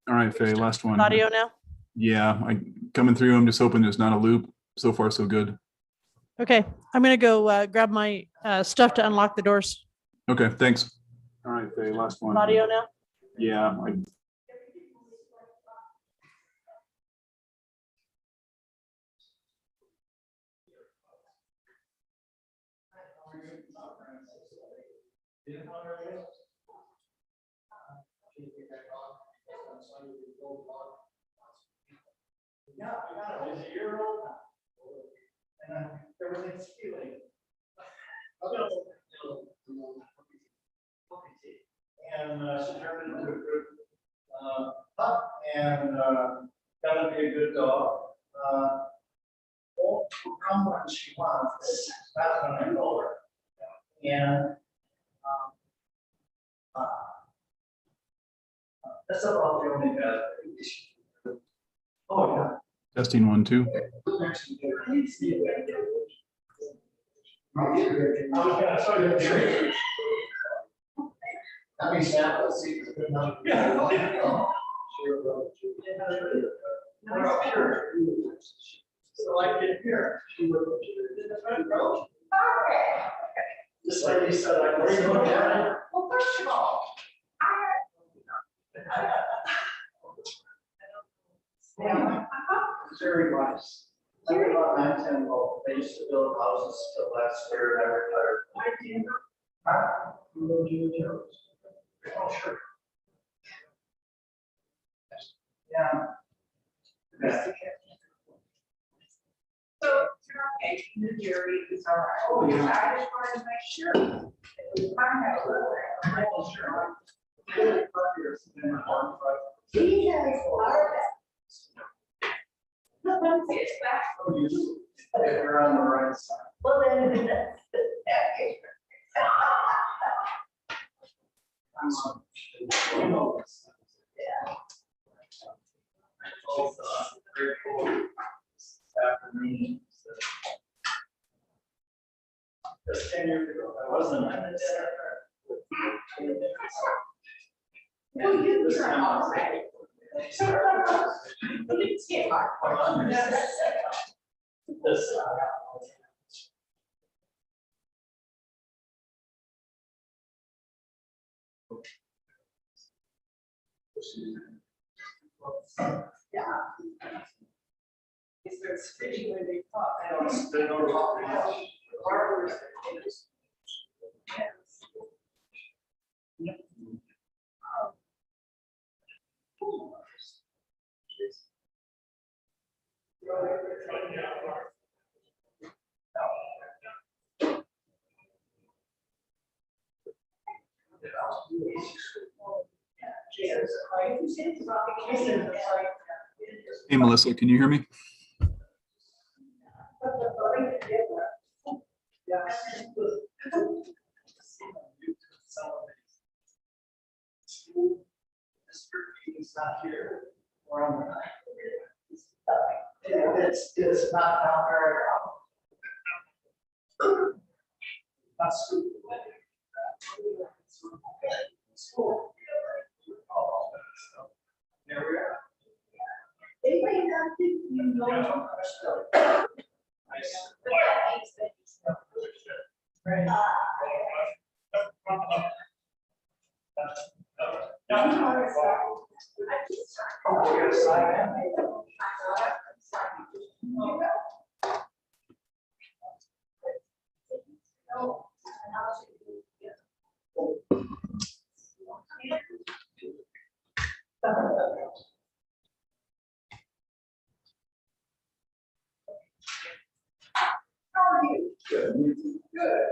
All right, Faye, last one. Audio now? Yeah, coming through. I'm just hoping there's not a loop. So far, so good. Okay, I'm gonna go grab my stuff to unlock the doors. Okay, thanks. All right, Faye, last one. Audio now? Yeah. Everything's feeling. And she turned into a good pup and gonna be a good dog. Won't come when she wants. That's when I know her. And that's about the only bad thing. Oh, yeah. Testing 1, 2. I was gonna show you a tree. That means that was good enough. Yeah. We're up here. So I get here. She was in the front row. This lady said, "Where are you going down?" Well, first of all, very nice. I was about 9, 10 old. They used to build houses till last year and I retired. You know, Jimmy Jones. Oh, sure. Yeah. So, okay, the jury is all right. Oh, yeah. I just wanted to make sure. That we find out a little bit. I'm not sure. He has our it's back. Oh, you they're on the right side. Well, then, that's that case. You know this. Yeah. Also, very cool. Afternoon. Just 10 years ago, I wasn't. Well, you turn already. It's getting hard. This. Yeah. It's been spitting when they talk. They don't talk much. Barbers. Hey, Melissa, can you hear me? It's not here. Or on the. It's not down very well. That's good. School. There we are. They may not think you know. Right. Oh, we got a sign How are you? Good. Good.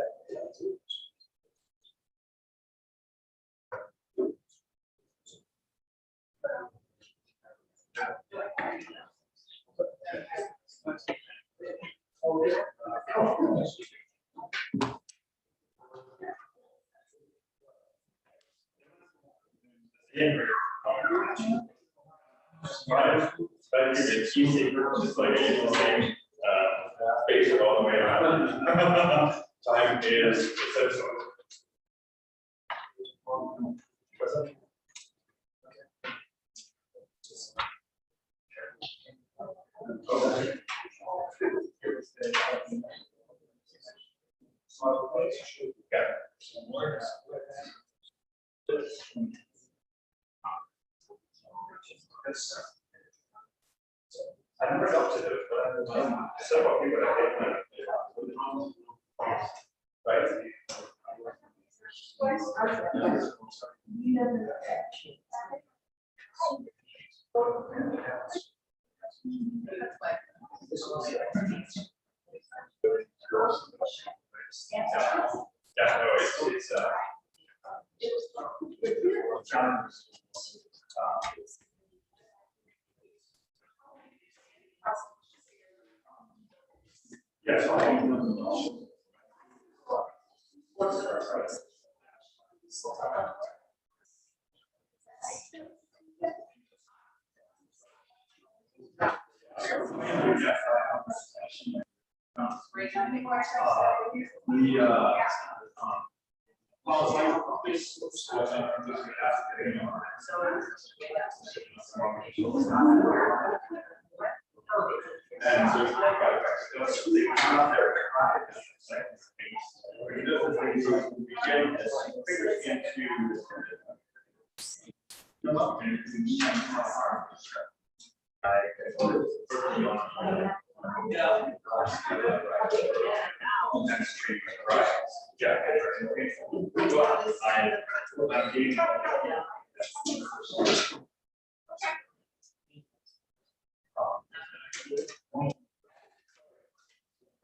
But it's easy, just like it's the same space all the way around. Time is essential. I never got to do it, but several people that hit me. Right? Yeah, no, it's yes.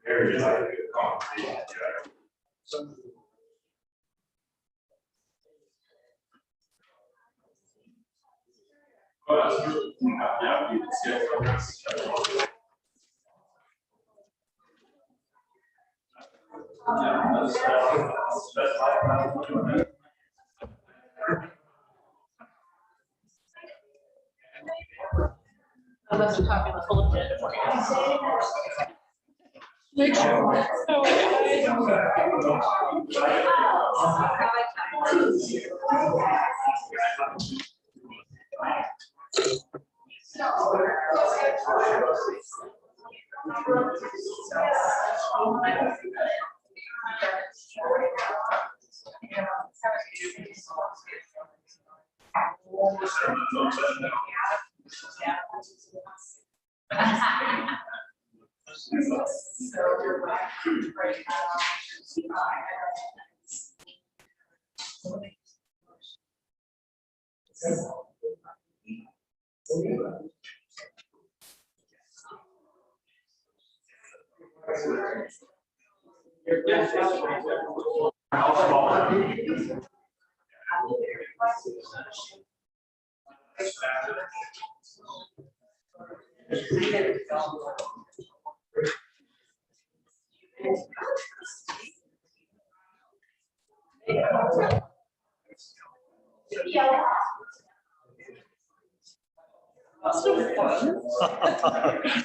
Very Unless you're talking full of shit. Make sure.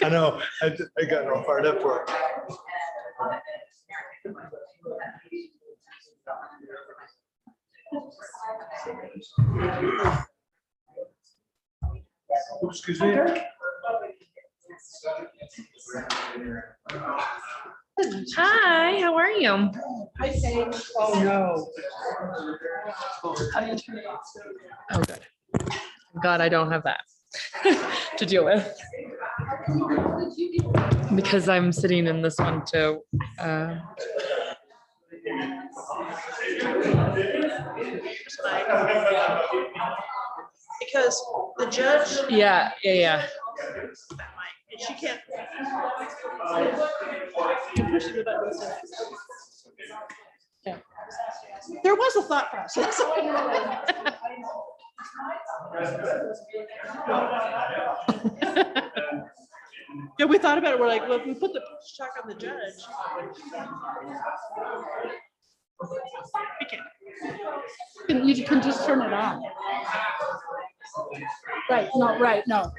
I know, I got all fired up for it. Excuse me? Hi, how are you? Oh, no. Oh, good. God, I don't have that to deal with. Because I'm sitting in this one too. Because the judge, Yeah. she can't. Pushing the buttons. Yeah. There was a thought process. Yeah, we thought about it. We're like, well, if we put the push check on the judge. You can just turn it on. Right, no.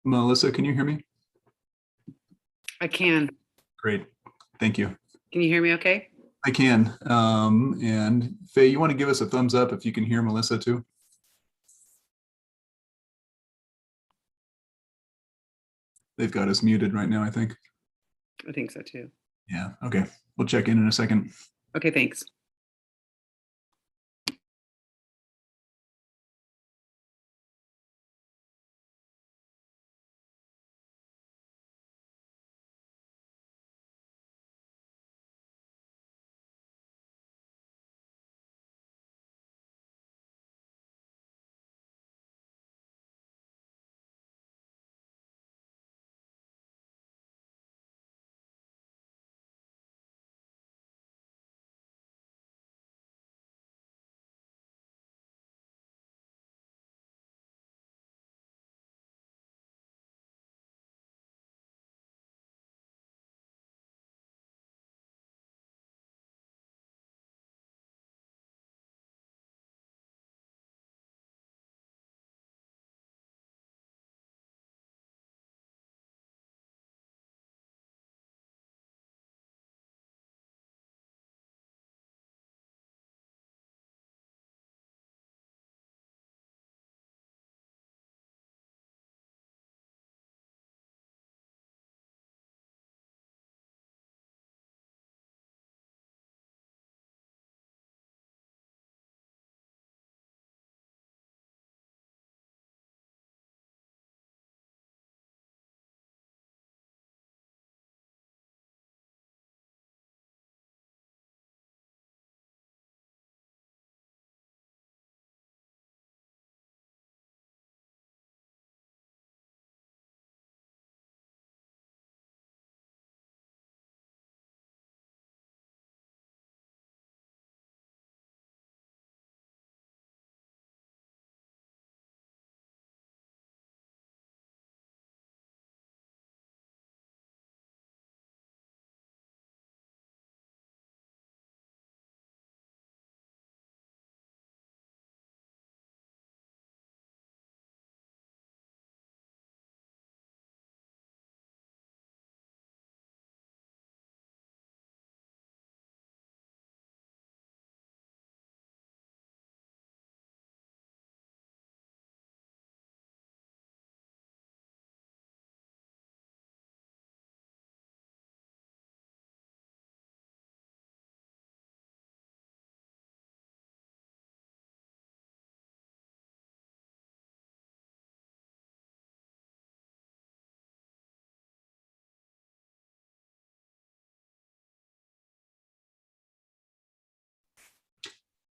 Melissa, can you hear me? I can. Great. Thank you. Can you hear me okay? I can. And Faye, you want to give us a thumbs up if you can hear Melissa too? They've got us muted right now, I think. I think so too. Yeah. Okay. We'll check in a second. Okay, thanks.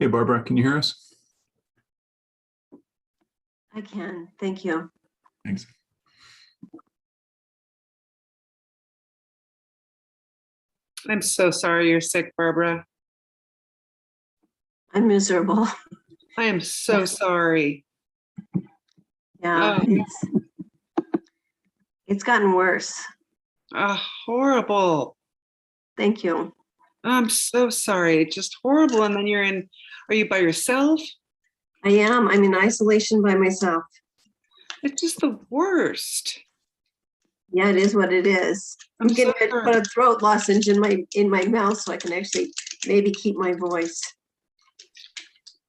Hey, Barbara, can you hear us? I can, thank you. Thanks. I'm so sorry you're sick, Barbara. I'm miserable. I am so sorry. Yeah, it's gotten worse. Horrible. Thank you. I'm so sorry. It's just horrible. And then are you by yourself? I am. I'm in isolation by myself. It's just the worst. Yeah, it is what it is. I'm I'm getting so ready to sorry. put a throat lozenge in my mouth so I can actually maybe keep my voice.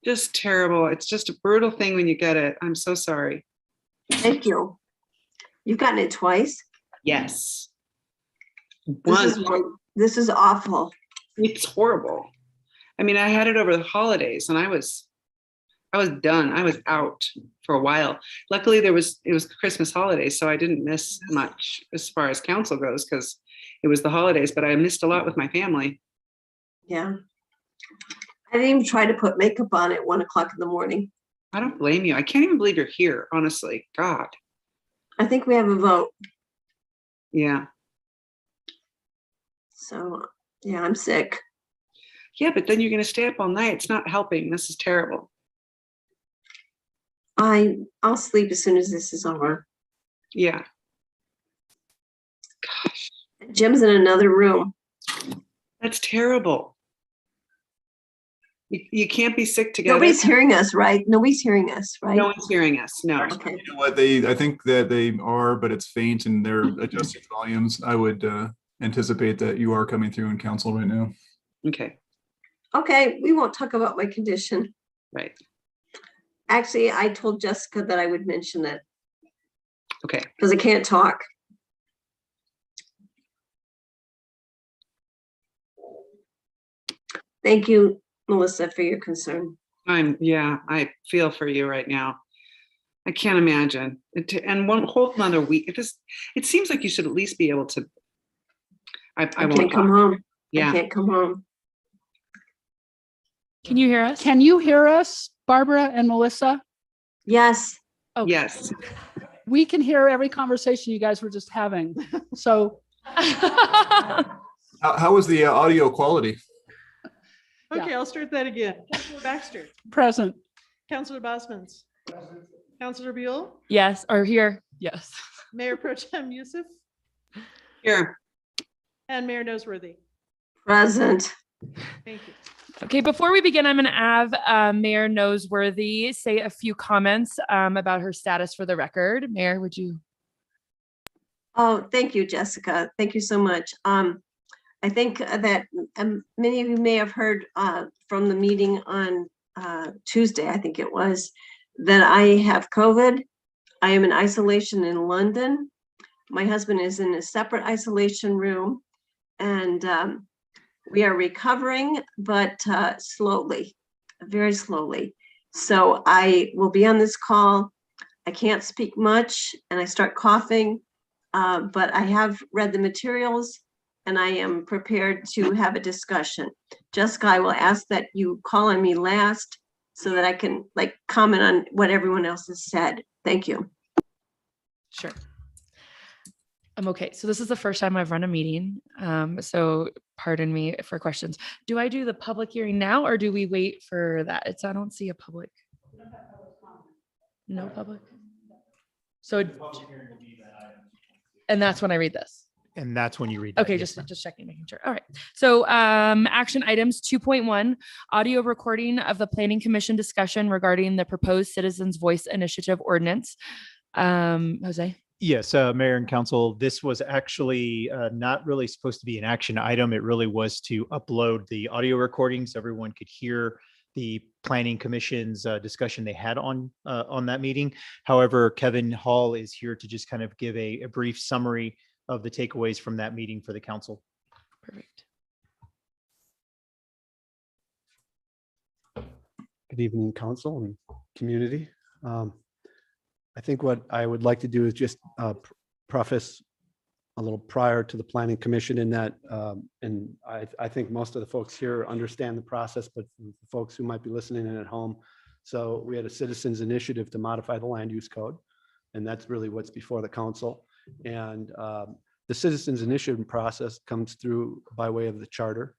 Just terrible. It's just a brutal thing when you get it. I'm so sorry. Thank you. You've gotten it twice. Yes. This is awful. It's horrible. I mean, I had it over the holidays and I was done. I was out for a while. Luckily it was Christmas holidays, so I didn't miss much as far as council goes because it was the holidays, but I missed a lot with my family. Yeah. I didn't even try to put makeup on at 1 o'clock in the morning. I don't blame you. I can't even believe you're here, honestly. God. I think we have a vote. Yeah. So yeah, I'm sick. Yeah, but then you're going to stay up all night. It's not helping. This is terrible. I'll sleep as soon as this is over. Yeah. Gosh, Jim's in another room. that's terrible. You can't be sick together. Nobody's hearing us, right? Nobody's hearing us, No right? one's hearing us, no. Okay. You know what, I think that they are, but it's faint and they're adjusting volumes. I would anticipate that you are coming through in council right now. Okay, Okay, we won't talk about my condition. right, Actually, I told Jessica that I would mention it okay. because I can't talk. Thank you, Melissa, for your concern. Yeah, I feel for you right now. I can't imagine. And one whole another week, it seems like you should at least be able to. I I won't can't come talk. home. I Yeah, can't come home. Can you hear us? Can you hear us, Barbara and Melissa? Yes. Oh, yes. We can hear every conversation you guys were just having. So How was the audio quality? Okay, I'll start that again. Counselor Baxter, present. Counselor Bosman's, Counselor Buell, Yes, or here. Yes. Mayor Pro Tem Youssef, Here, and Mayor Noseworthy. Present. Thank you. Okay, before we begin, I'm going to have Mayor Noseworthy say a few comments about her status for the record. Mayor, would you? Oh, thank you, Jessica. Thank you so much. I think that many of you may have heard from the meeting on Tuesday, I think it was, that I have COVID. I am in isolation in London. My husband is in a separate isolation room, and we are recovering, but slowly, very slowly. So I will be on this call. I can't speak much, and I start coughing, but I have read the materials, and I am prepared to have a discussion. Jessica, I will ask that you call on me last so that I can comment on what everyone else has said. Thank you. Sure. I'm okay. So this is the first time I've run a meeting. So pardon me for questions. Do I do the public hearing now or do we wait for that? I don't see a public. No public. So, and that's when I read this. And that's when you read. that, Okay, yes, just checking, making sure. All right. So action items 2.1, audio recording of the Planning Commission discussion regarding the proposed Citizens Voice Initiative ordinance. Jose? Yes, Mayor and Council, this was actually not really supposed to be an action item. It really was to upload the audio recording so everyone could hear the Planning Commission's discussion they had on that meeting. However, Kevin Hall is here to just kind of give a brief summary of the takeaways from that meeting for the council. Perfect. Good evening, council and community. I think what I would like to do is just preface a little prior to the Planning Commission in that, and I think most of the folks here understand the process, but the folks who might be listening in at home. So we had a citizens initiative to modify the land use code, and that's really what's before the council. And the citizens initiative process comes through by way of the charter,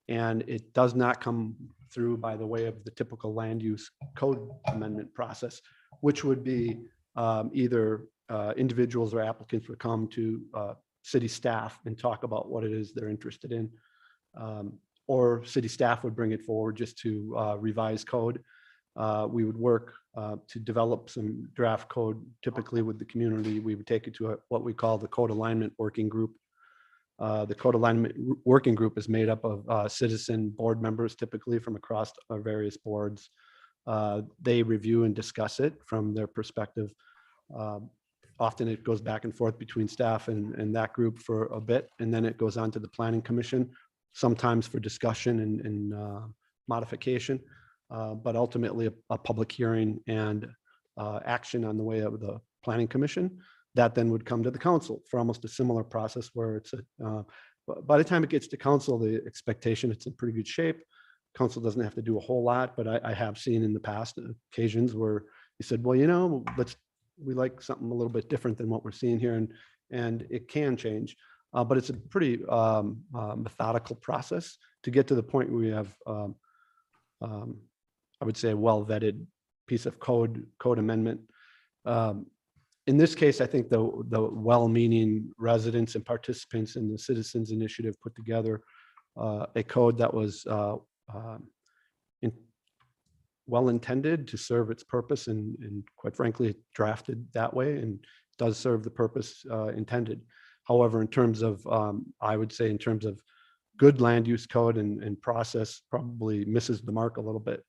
and it does not come through by the way of the typical land use code amendment process, which would be either individuals or applicants would come to city staff and talk about what it is they're interested in, or city staff would bring it forward just to revise code. We would work to develop some draft code. Typically with the community, we would take it to what we call the Code Alignment Working Group. The Code Alignment Working Group is made up of citizen board members, typically from across our various boards. They review and discuss it from their perspective. Often it goes back and forth between staff and that group for a bit, and then it goes on to the Planning Commission, sometimes for discussion and modification, but ultimately a public hearing and action on the way of the Planning Commission. That then would come to the council for almost a similar process where it's by the time it gets to council, the expectation it's in pretty good shape. Council doesn't have to do a whole lot, but I have seen in the past occasions where you said, well, you know, we like something a little bit different than what we're seeing here, and it can change. But it's a pretty methodical process to get to the point where we have, I would say, a well-vetted piece of code amendment. In this case, I think the well-meaning residents and participants in the Citizens Initiative put together a code that was well intended to serve its purpose and quite frankly drafted that way and does serve the purpose intended. However, in terms of, I would say in terms of good land use code and process, probably misses the mark a little bit.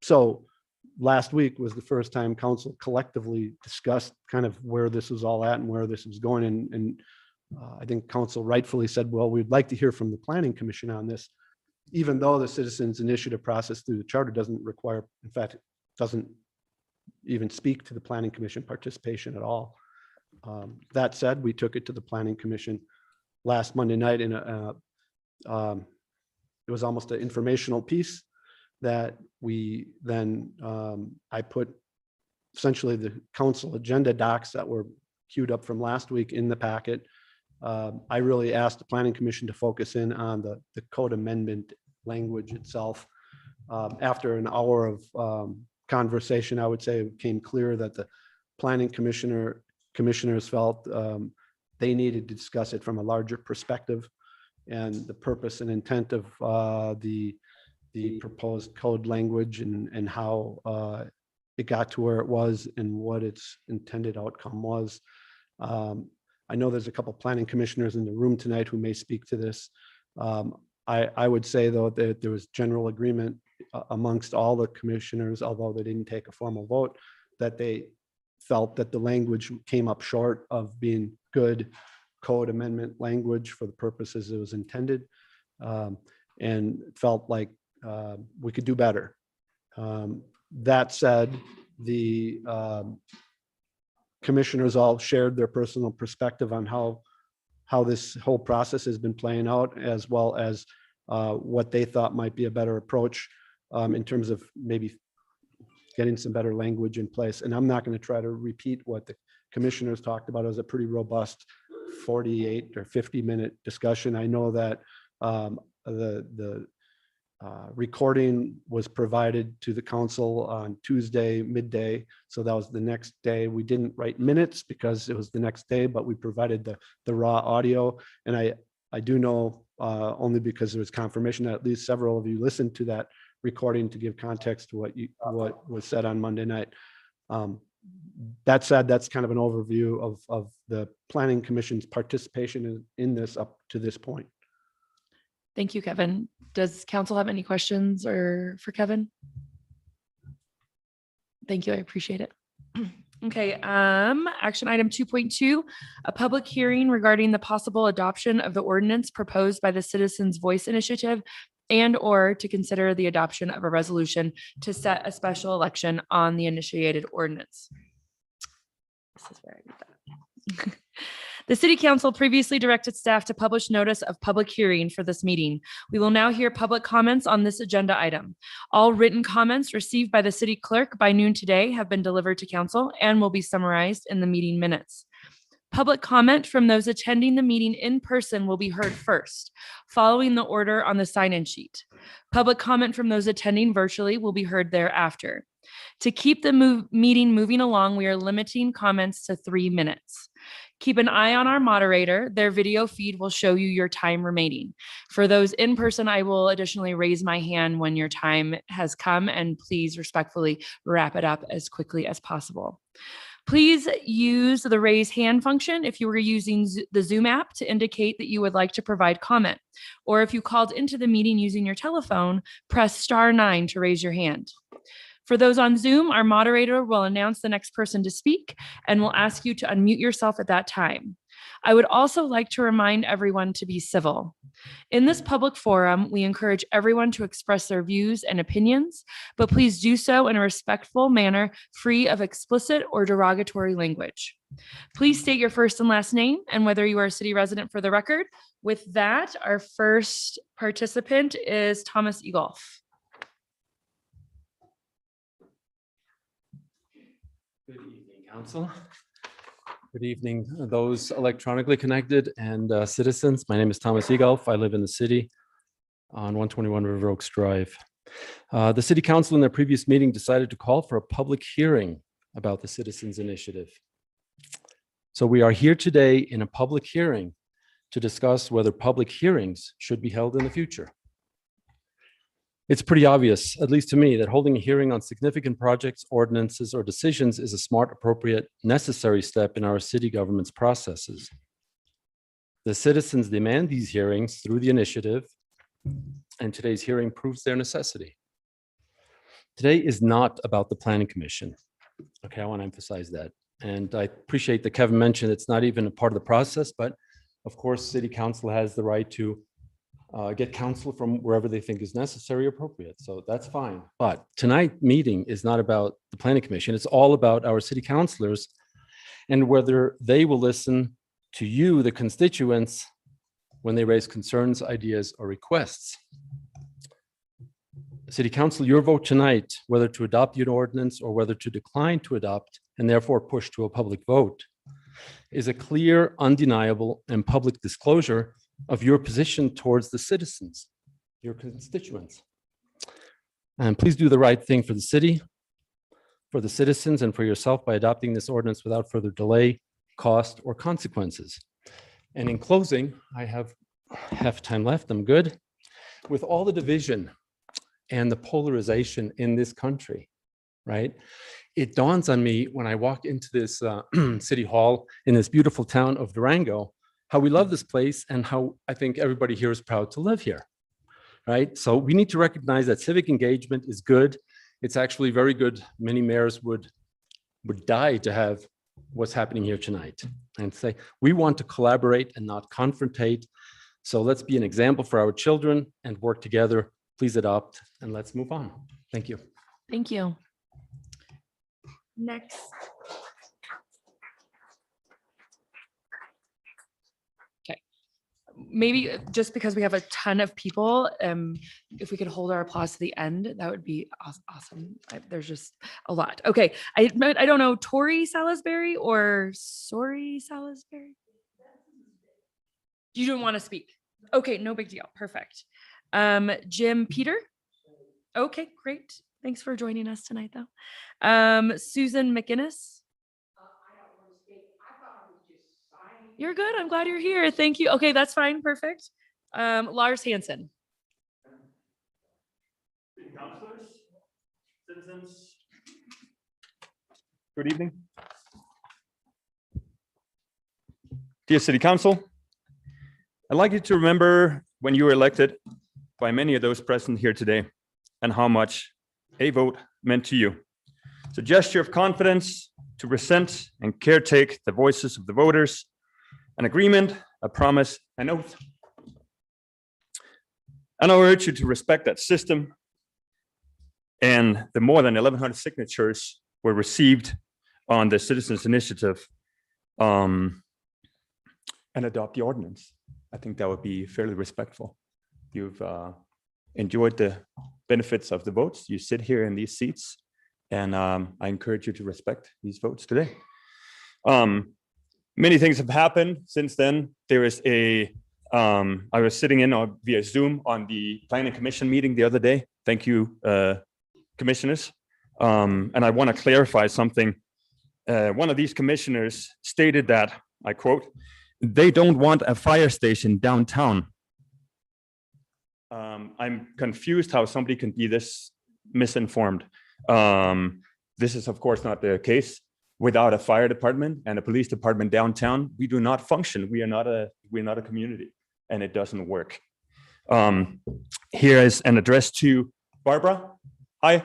So last week was the first time council collectively discussed kind of where this was all at and where this was going. And I think council rightfully said, well, we'd like to hear from the planning commission on this, even though the citizens initiative process through the charter doesn't require, in fact, doesn't even speak to the planning commission participation at all. That said, we took it to the planning commission last Monday night in it was almost an informational piece that we then, I put essentially the council agenda docs that were queued up from last week in the packet. I really asked the planning commission to focus in on the code amendment language itself. After an hour of conversation, I would say it became clear that the planning commissioners felt they needed to discuss it from a larger perspective, and the purpose and intent of the proposed code language and how it got to where it was and what its intended outcome was. I know there's a couple planning commissioners in the room tonight who may speak to this. I would say though that there was general agreement amongst all the commissioners, although they didn't take a formal vote, that they felt that the language came up short of being good code amendment language for the purposes it was intended, and felt like we could do better. That said, the commissioners all shared their personal perspective on how this whole process has been playing out, as well as what they thought might be a better approach in terms of maybe getting some better language in place. And I'm not going to try to repeat what the commissioners talked about. It was a pretty robust 48 or 50-minute discussion. I know that the recording was provided to the council on Tuesday midday. So that was the next day. We didn't write minutes because it was the next day, but we provided the raw audio. And I do know only because there was confirmation that at least several of you listened to that recording to give context to what was said on Monday night. That said, that's kind of an overview of the Planning Commission's participation in this up to this point. Thank you, Kevin. Does council have any questions or for Kevin? Thank you. I appreciate it. Okay. Action item 2.2, a public hearing regarding the possible adoption of the ordinance proposed by the Citizens Voice Initiative and/or to consider the adoption of a resolution to set a special election on the initiated ordinance. This is where I read that. The City Council previously directed staff to publish notice of public hearing for this meeting. We will now hear public comments on this agenda item. All written comments received by the city clerk by noon today have been delivered to council and will be summarized in the meeting minutes. Public comment from those attending the meeting in person will be heard first, following the order on the sign-in sheet. Public comment from those attending virtually will be heard thereafter. To keep the meeting moving along, we are limiting comments to 3 minutes. Keep an eye on our moderator. Their video feed will show you your time remaining. For those in person, I will additionally raise my hand when your time has come, and please respectfully wrap it up as quickly as possible. Please use the raise hand function if you were using the Zoom app to indicate that you would like to provide comment. Or if you called into the meeting using your telephone, press *9 to raise your hand. For those on Zoom, our moderator will announce the next person to speak and will ask you to unmute yourself at that time. I would also like to remind everyone to be civil. In this public forum, we encourage everyone to express their views and opinions, but please do so in a respectful manner, free of explicit or derogatory language. Please state your first and last name and whether you are a city resident for the record. With that, our first participant is Thomas Egolf. Good evening, Council. Good evening, those electronically connected and citizens. My name is Thomas Egolf. I live in the city on 121 River Oaks Drive. The City Council in their previous meeting decided to call for a public hearing about the Citizens Initiative. So we are here today in a public hearing to discuss whether public hearings should be held in the future. It's pretty obvious, at least to me, that holding a hearing on significant projects, ordinances, or decisions is a smart, appropriate, necessary step in our city government's processes. The citizens demand these hearings through the initiative, and today's hearing proves their necessity. Today is not about the Planning Commission. Okay, I want to emphasize that. And I appreciate that Kevin mentioned it's not even a part of the process, but of course, City Council has the right to get counsel from wherever they think is necessary or appropriate. So that's fine. But tonight's meeting is not about the Planning Commission. It's all about our city councilors and whether they will listen to you, the constituents, when they raise concerns, ideas, or requests. City Council, your vote tonight, whether to adopt an ordinance or whether to decline to adopt and therefore push to a public vote, is a clear, undeniable, and public disclosure of your position towards the citizens, your constituents. And please do the right thing for the city, for the citizens, and for yourself by adopting this ordinance without further delay, cost, or consequences. And in closing, I have half time left. I'm good. With all the division and the polarization in this country, right? It dawns on me when I walk into this city hall in this beautiful town of Durango, how we love this place and how I think everybody here is proud to live here, right? So we need to recognize that civic engagement is good. It's actually very good. Many mayors would die to have what's happening here tonight and say, we want to collaborate and not confrontate. So let's be an example for our children and work together. Please adopt and let's move on. Thank you. Thank you. Next. Okay. Maybe just because we have a ton of people, if we could hold our applause to the end, that would be awesome. There's just a lot. Okay. I don't know, Tori Salisbury or Sorry Salisbury? You don't want to speak. Okay, no big deal. Perfect. Jim Peter. Okay, great. Thanks for joining us tonight, though. Susan McInnes. You're good. I'm glad you're here. Thank you. Okay, that's fine. Perfect. Lars Hansen. Councilors, citizens, good evening. Dear City Council, I'd like you to remember when you were elected by many of those present here today and how much a vote meant to you. It's a gesture of confidence to present and caretake the voices of the voters, an agreement, a promise, an oath. And I urge you to respect that system. And the more than 1,100 signatures were received on the Citizens Initiative and adopt the ordinance. I think that would be fairly respectful. You've enjoyed the benefits of the votes. You sit here in these seats, and I encourage you to respect these votes today. Many things have happened since then. There is I was sitting in via Zoom on the Planning Commission meeting the other day. Thank you, commissioners. And I want to clarify something. One of these commissioners stated that, I quote, "They don't want a fire station downtown." I'm confused how somebody can be this misinformed. This is, of course, not the case. Without a fire department and a police department downtown, we do not function. We're not a community, and it doesn't work. Here is an address to Barbara. Hi.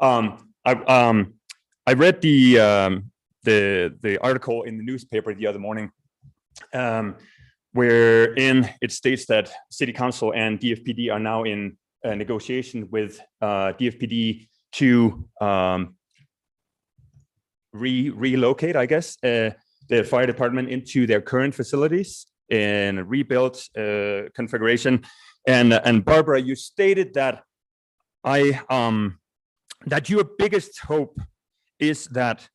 I read the article in the newspaper the other morning, wherein it states that City Council and DFPD are now in negotiation with DFPD to relocate, I guess, the fire department into their current facilities in a rebuilt configuration. And Barbara, you stated that that your biggest hope is that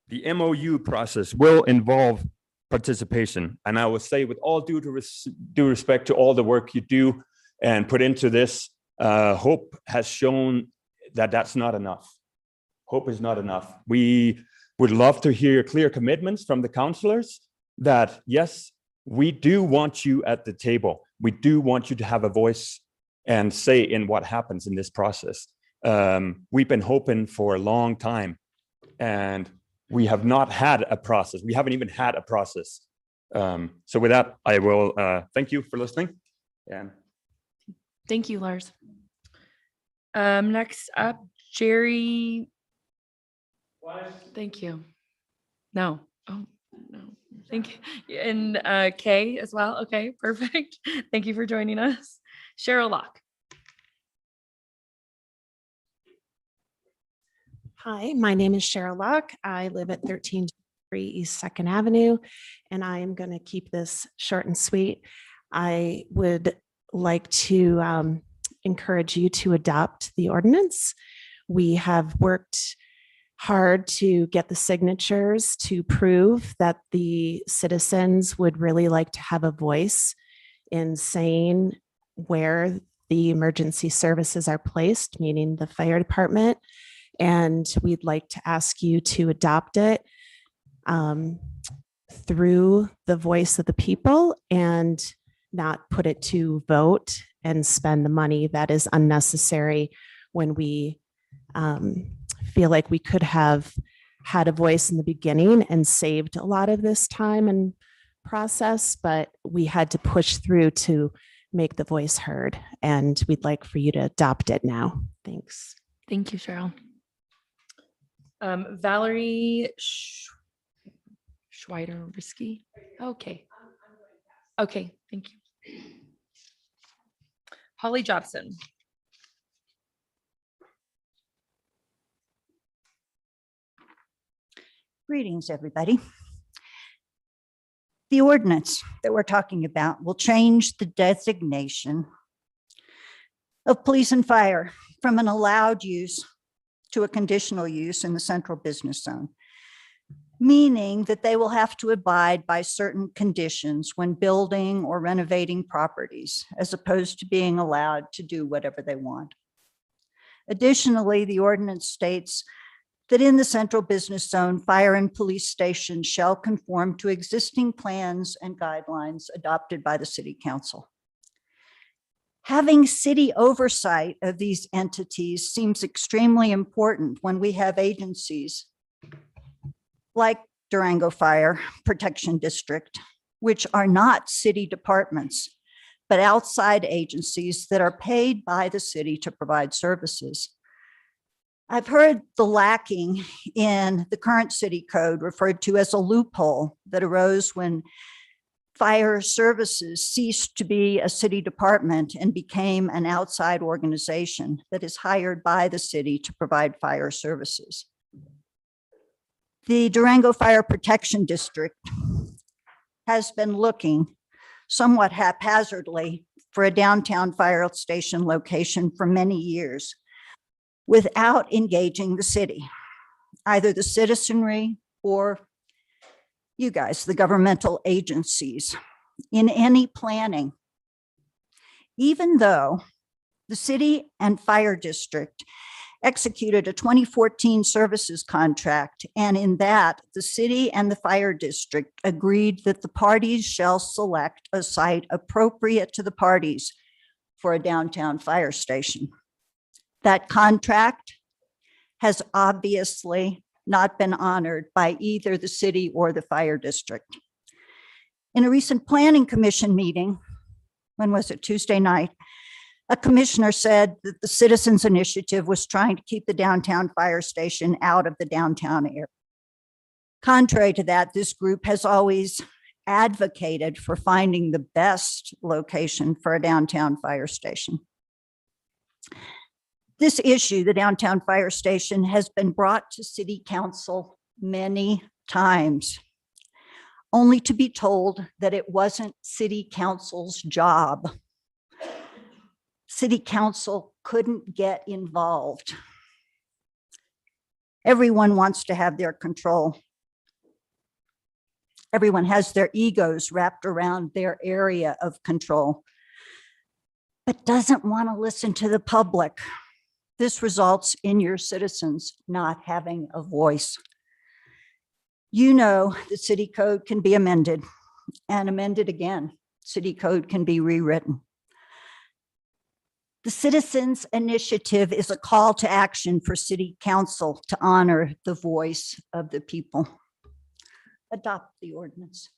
the MOU process will involve participation. And I will say, with all due respect to all the work you do and put into this, hope has shown that that's not enough. Hope is not enough. We would love to hear clear commitments from the councilors that, yes, we do want you at the table. We do want you to have a voice and say in what happens in this process. We've been hoping for a long time, and we have not had a process. We haven't even had a process. So with that, I will thank you for listening. And Thank you, Lars. Next up, Jerry. Thank you. No. Oh, no. Thank you. And Kay as well. Okay, perfect. Thank you for joining us. Cheryl Locke. Hi, my name is Cheryl Locke. I live at 1323 East 2nd Avenue, and I am going to keep this short and sweet. I would like to encourage you to adopt the ordinance. We have worked hard to get the signatures to prove that the citizens would really like to have a voice in saying where the emergency services are placed, meaning the fire department. And we'd like to ask you to adopt it through the voice of the people and not put it to vote and spend the money that is unnecessary when we feel like we could have had a voice in the beginning and saved a lot of this time and process, but we had to push through to make the voice heard. And we'd like for you to adopt it now. Thanks. Thank you, Cheryl. Valerie Schweider-Risky. Okay. Okay, thank you. Holly Jobson. Greetings, everybody. The ordinance that we're talking about will change the designation of police and fire from an allowed use to a conditional use in the central business zone, meaning that they will have to abide by certain conditions when building or renovating properties, as opposed to being allowed to do whatever they want. Additionally, the ordinance states that in the central business zone, fire and police stations shall conform to existing plans and guidelines adopted by the city council. Having city oversight of these entities seems extremely important when we have agencies like Durango Fire Protection District, which are not city departments, but outside agencies that are paid by the city to provide services. I've heard the lacking in the current city code referred to as a loophole that arose when fire services ceased to be a city department and became an outside organization that is hired by the city to provide fire services. The Durango Fire Protection District has been looking somewhat haphazardly for a downtown fire station location for many years without engaging the city, either the citizenry or you guys, the governmental agencies, in any planning. Even though the city and fire district executed a 2014 services contract, and in that the city and the fire district agreed that the parties shall select a site appropriate to the parties for a downtown fire station. That contract has obviously not been honored by either the city or the fire district. In a recent planning commission meeting, when was it, Tuesday night, a commissioner said that the citizens initiative was trying to keep the downtown fire station out of the downtown area. Contrary to that, this group has always advocated for finding the best location for a downtown fire station. This issue, the downtown fire station, has been brought to city council many times, only to be told that it wasn't city council's job. City council couldn't get involved. Everyone wants to have their control. Everyone has their egos wrapped around their area of control, but doesn't want to listen to the public. This results in your citizens not having a voice. You know, the city code can be amended and amended again. City code can be rewritten. The citizens initiative is a call to action for city council to honor the voice of the people. Adopt the ordinance.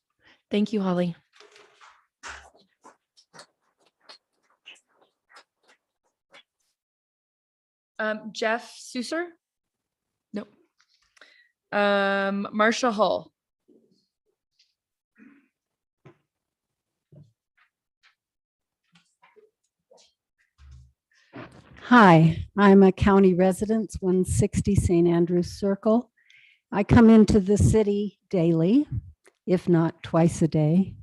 Thank you, Holly. Jeff Susser? Nope. Marsha Hull. Hi, I'm a county resident, 160 St. Andrews Circle. I come into the city daily, if not twice a day.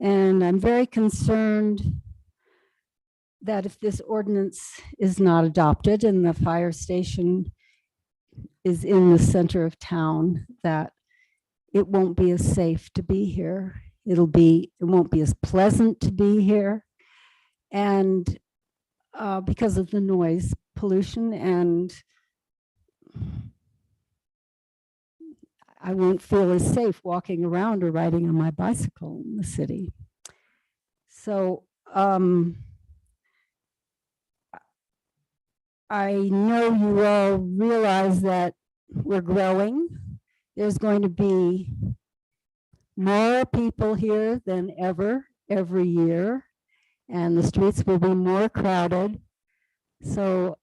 And I'm very concerned that if this ordinance is not adopted and the fire station is in the center of town, that it won't be as safe to be here. It won't be as pleasant to be here. And because of the noise pollution, and I won't feel as safe walking around or riding on my bicycle in the city. So I know you all realize that we're growing. There's going to be more people here than ever, every year, and the streets will be more crowded. So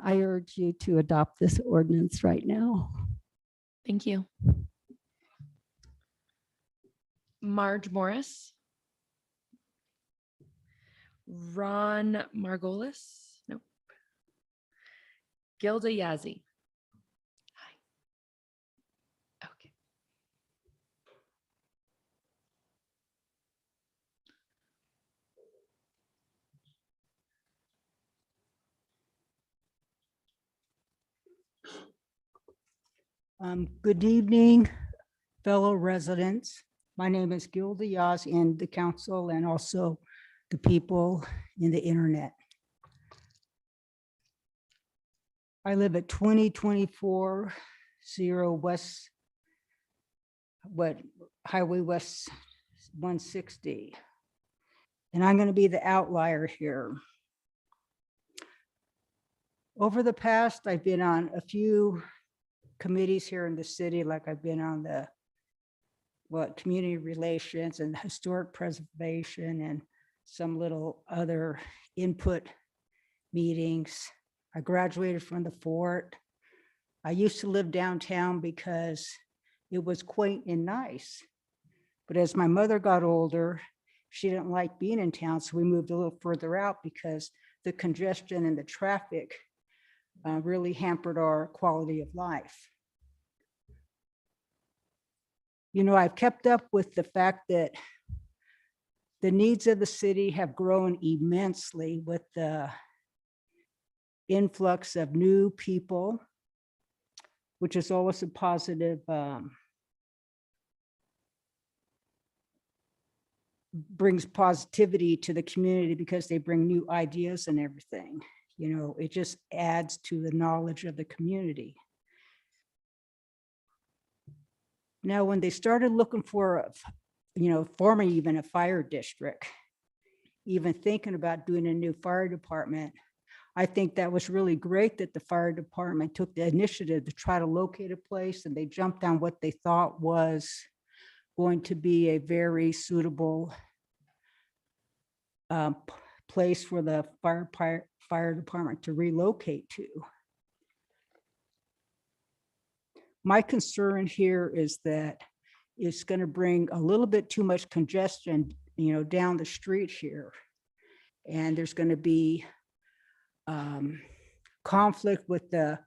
I urge you to adopt this ordinance right now. Thank you. Marge Morris. Ron Margolis. Nope. Gilda Yazzie. Hi. Okay. Good evening, fellow residents. My name is Gilda Yaz, and the council and also the people in the internet. I live at 2024 West, Highway West 160. And I'm going to be the outlier here. Over the past, I've been on a few committees here in the city, like I've been on the community relations and historic preservation and some little other input meetings. I graduated from the fort. I used to live downtown because it was quaint and nice. But as my mother got older, she didn't like being in town, so we moved a little further out because the congestion and the traffic really hampered our quality of life. You know, I've kept up with the fact that the needs of the city have grown immensely with the influx of new people, which is always a positive, brings positivity to the community because they bring new ideas and everything. You know, it just adds to the knowledge of the community. Now, when they started looking for, forming even a fire district, even thinking about doing a new fire department, I think that was really great that the fire department took the initiative to try to locate a place, and they jumped on what they thought was going to be a very suitable place for the fire department to relocate to. My concern here is that it's going to bring a little bit too much congestion, down the street here. And there's going to be conflict with the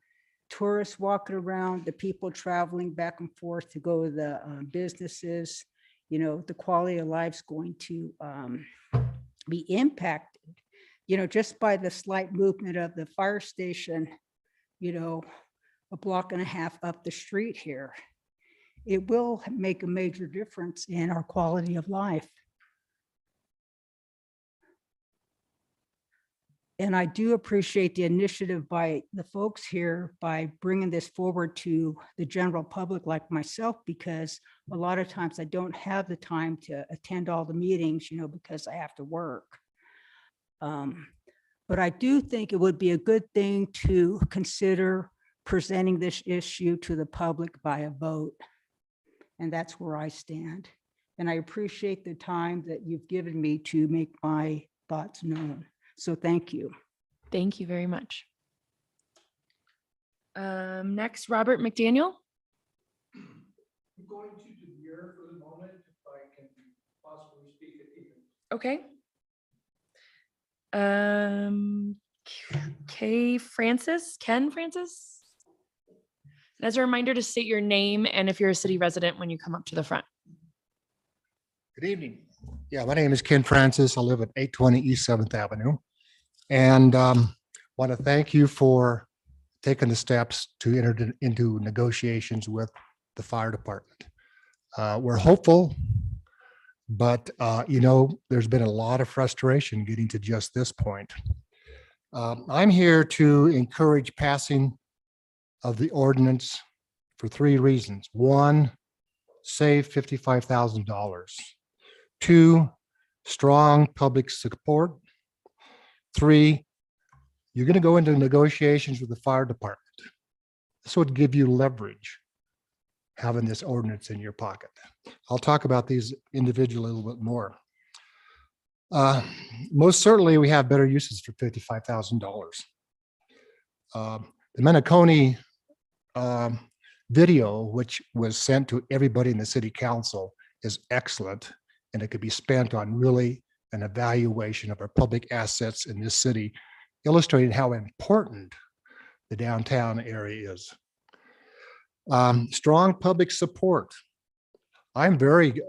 tourists walking around, the people traveling back and forth to go to the businesses. The quality of life's going to be impacted, just by the slight movement of the fire station, a block and a half up the street here. It will make a major difference in our quality of life. And I do appreciate the initiative by the folks here by bringing this forward to the general public like myself, because a lot of times I don't have the time to attend all the meetings, because I have to work. But I do think it would be a good thing to consider presenting this issue to the public by a vote. And that's where I stand. And I appreciate the time that you've given me to make my thoughts known. So thank you. Thank you very much. Next, Robert McDaniel. I'm going to demur for the moment if I can possibly speak at either. Okay. Ken Francis. As a reminder to state your name and if you're a city resident when you come up to the front. Good evening. Yeah, my name is Ken Francis. I live at 820 East 7th Avenue. And want to thank you for taking the steps to enter into negotiations with the fire department. We're hopeful, but there's been a lot of frustration getting to just this point. I'm here to encourage passing of the ordinance for 3 reasons. 1, save $55,000. 2, strong public support. 3, you're going to go into negotiations with the fire department. This would give you leverage, having this ordinance in your pocket. I'll talk about these individually a little bit more. Most certainly, we have better uses for $55,000. The Menaconi video, which was sent to everybody in the city council, is excellent, and it could be spent on really an evaluation of our public assets in this city, illustrating how important the downtown area is. Strong public support. I'm very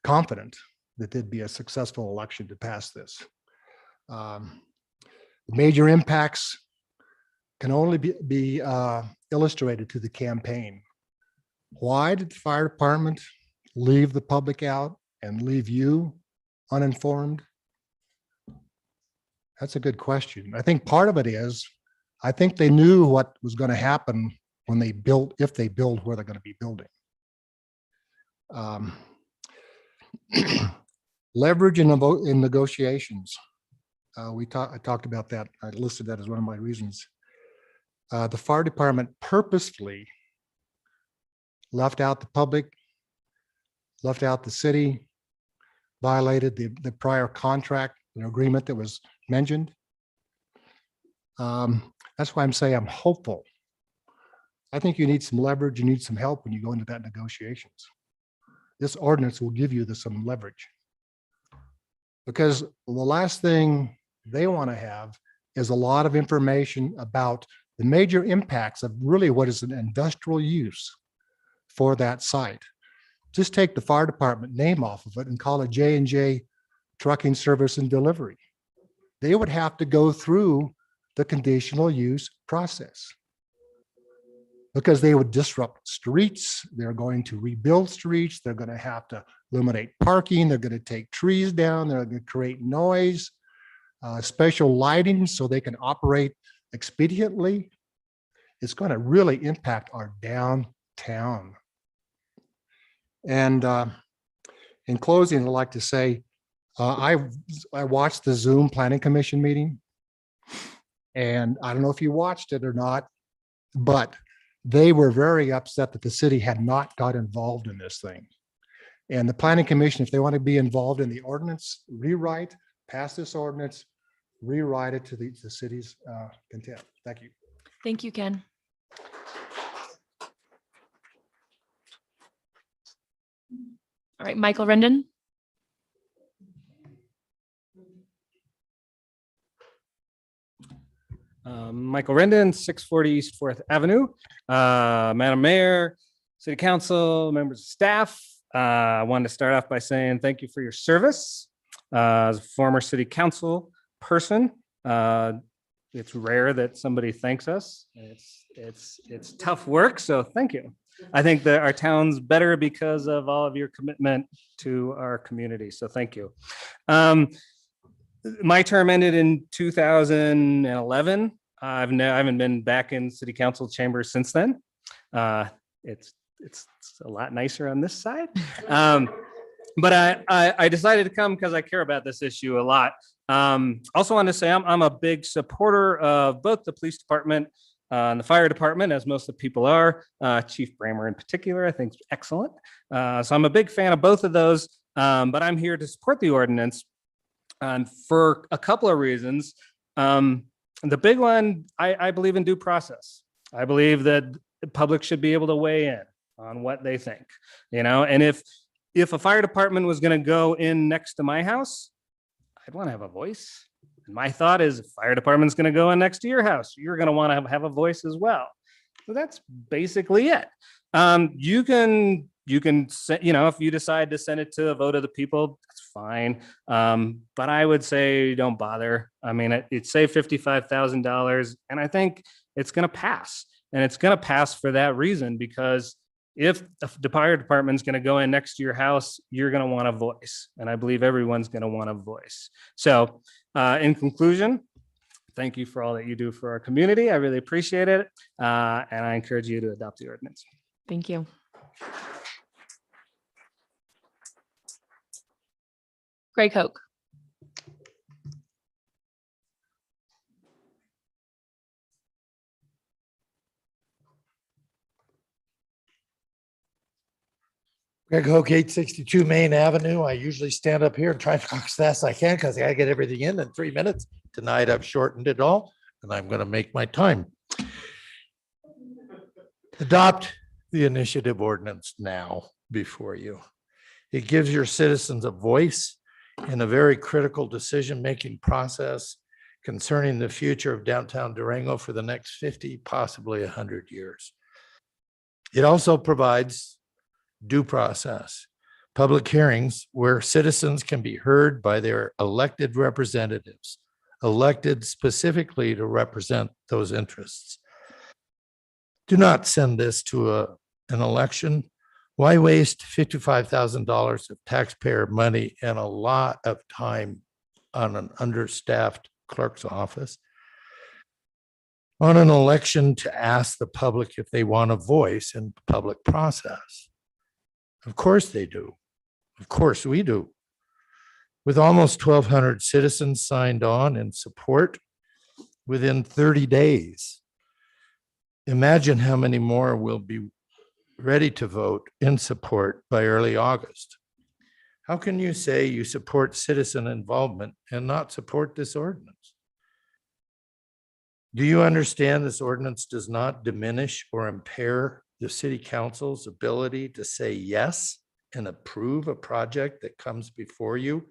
confident that there'd be a successful election to pass this. Major impacts can only be illustrated to the campaign. Why did the fire department leave the public out and leave you uninformed? That's a good question. I think part of it is, I think they knew what was going to happen when they built, if they build where they're going to be building. Leverage in negotiations. I talked about that. I listed that as one of my reasons. The fire department purposefully left out the public, left out the city, violated the prior contract, agreement that was mentioned. That's why I'm saying I'm hopeful. I think you need some leverage, you need some help when you go into that negotiations. This ordinance will give you some leverage. Because the last thing they want to have is a lot of information about the major impacts of really what is an industrial use for that site. Just take the fire department name off of it and call it J&J Trucking Service and Delivery. They would have to go through the conditional use process because they would disrupt streets. They're going to rebuild streets. They're going to have to eliminate parking. They're going to take trees down. They're going to create noise, special lighting so they can operate expediently. It's going to really impact our downtown. And in closing, I'd like to say, I watched the Zoom Planning Commission meeting, and I don't know if you watched it or not, but they were very upset that the city had not got involved in this thing. And the Planning Commission, if they want to be involved in the ordinance, rewrite, pass this ordinance, rewrite it to the city's content. Thank you. Thank you, Ken. All right, Michael Rendon. Michael Rendon, 640 East 4th Avenue. Madam Mayor, City Council, members of staff, I wanted to start off by saying thank you for your service. As a former City Council person, it's rare that somebody thanks us. It's tough work, so thank you. I think that our town's better because of all of your commitment to our community, so thank you. My term ended in 2011. I haven't been back in City Council chambers since then. It's a lot nicer on this side. But I decided to come because I care about this issue a lot. Also want to say I'm a big supporter of both the police department and the fire department, as most of the people are. Chief Bramer in particular, I think is excellent. So I'm a big fan of both of those, but I'm here to support the ordinance for a couple of reasons. The big one, I believe in due process. I believe that the public should be able to weigh in on what they think, and if a fire department was going to go in next to my house, I'd want to have a voice. And my thought is, if fire department's going to go in next to your house, you're going to want to have a voice as well. So that's basically it. You can, if you decide to send it to a vote of the people, that's fine. But I would say don't bother. I mean, it saved $55,000, and I think it's going to pass. And it's going to pass for that reason, because if the fire department's going to go in next to your house, you're going to want a voice. And I believe everyone's going to want a voice. So in conclusion, thank you for all that you do for our community. I really appreciate it. And I encourage you to adopt the ordinance. Thank you. Greg Hoke. Greg Hoke, 862 Main Avenue. I usually stand up here and try to talk as fast as I can because I gotta get everything in 3 minutes. Tonight I've shortened it all and I'm gonna make my time. Adopt the initiative ordinance now before you. It gives your citizens a voice in a very critical decision-making process concerning the future of downtown Durango for the next 50, possibly 100 years. It also provides due process, public hearings where citizens can be heard by their elected representatives, elected specifically to represent those interests. Do not send this to an election. Why waste $55,000 of taxpayer money and a lot of time on an understaffed clerk's office on an election to ask the public if they want a voice in the public process? Of course they do. Of course we do. With almost 1,200 citizens signed on in support within 30 days, imagine how many more will be ready to vote in support by early August. How can you say you support citizen involvement and not support this ordinance? Do you understand this ordinance does not diminish or impair the city council's ability to say yes and approve a project that comes before you,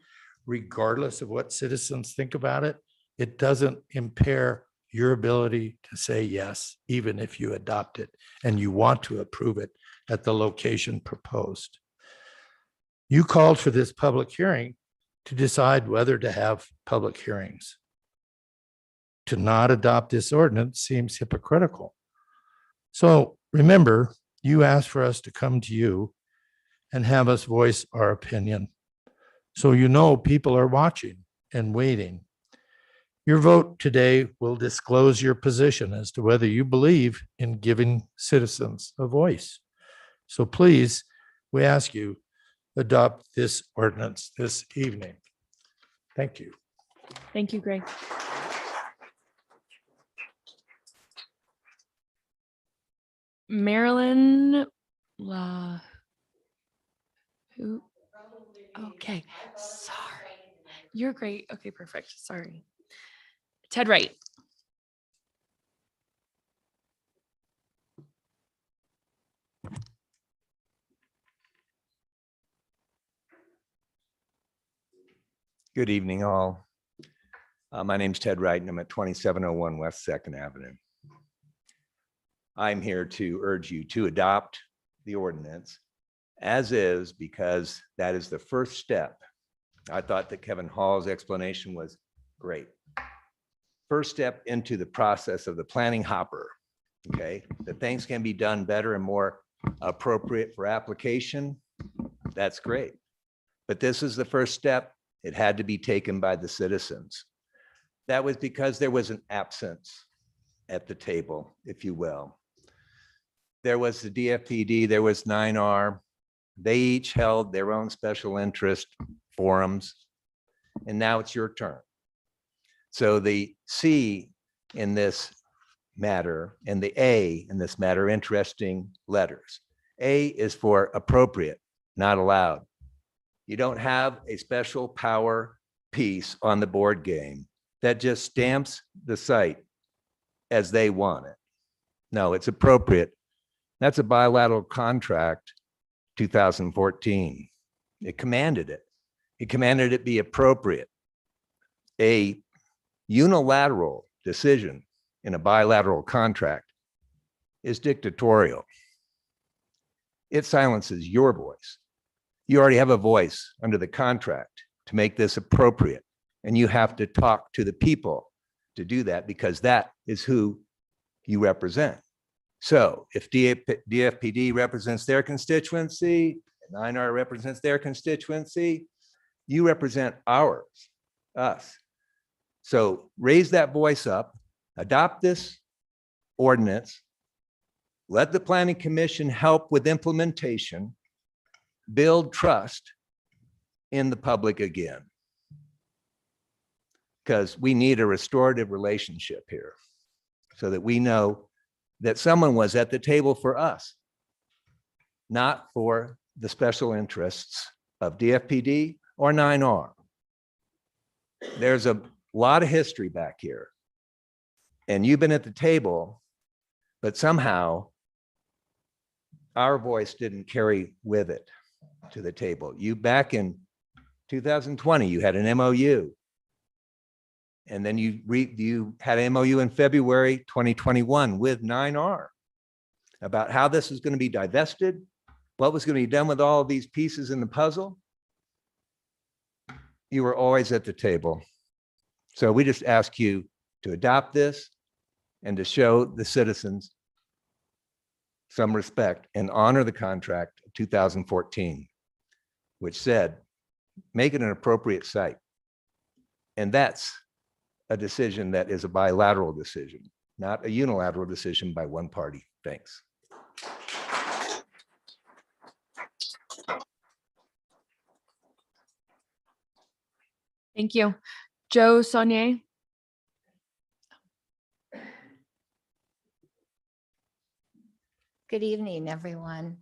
regardless of what citizens think about it? It doesn't impair your ability to say yes, even if you adopt it and you want to approve it at the location proposed. You called for this public hearing to decide whether to have public hearings. To not adopt this ordinance seems hypocritical. So remember, you asked for us to come to you and have us voice our opinion. So you know people are watching and waiting. Your vote today will disclose your position as to whether you believe in giving citizens a voice. So please, we ask you, adopt this ordinance this evening. Thank you. Thank you, Greg. Marilyn, who? Okay, sorry. You're great. Okay, perfect. Sorry. Ted Wright. Good evening, all. My name's Ted Wright, and I'm at 2701 West 2nd Avenue. I'm here to urge you to adopt the ordinance as is, because that is the first step. I thought that Kevin Hall's explanation was great. First step into the process of the planning hopper, okay? That things can be done better and more appropriate for application. That's great. But this is the first step. It had to be taken by the citizens. That was because there was an absence at the table, if you will. There was the DFPD, there was 9R. They each held their own special interest forums. And now it's your turn. So the C in this matter and the A in this matter, interesting letters. A is for appropriate, not allowed. You don't have a special power piece on the board game that just stamps the site as they want it. No, it's appropriate. That's a bilateral contract, 2014. It commanded it. It commanded it be appropriate. A unilateral decision in a bilateral contract is dictatorial. It silences your voice. You already have a voice under the contract to make this appropriate, and you have to talk to the people to do that because that is who you represent. So if DFPD represents their constituency, and 9R represents their constituency, you represent ours, us. So raise that voice up, adopt this ordinance, let the Planning Commission help with implementation, build trust in the public again. Because we need a restorative relationship here so that we know that someone was at the table for us, not for the special interests of DFPD or 9R. There's a lot of history back here. And you've been at the table, but somehow our voice didn't carry with it to the table. You back in 2020, you had an MOU. And then you had an MOU in February 2021 with 9R about how this was going to be divested, what was going to be done with all of these pieces in the puzzle. You were always at the table. So we just ask you to adopt this and to show the citizens some respect and honor the contract of 2014, which said, make it an appropriate site. And that's a decision that is a bilateral decision, not a unilateral decision by one party. Thanks. Thank you. Joe Saunier. Good evening, everyone.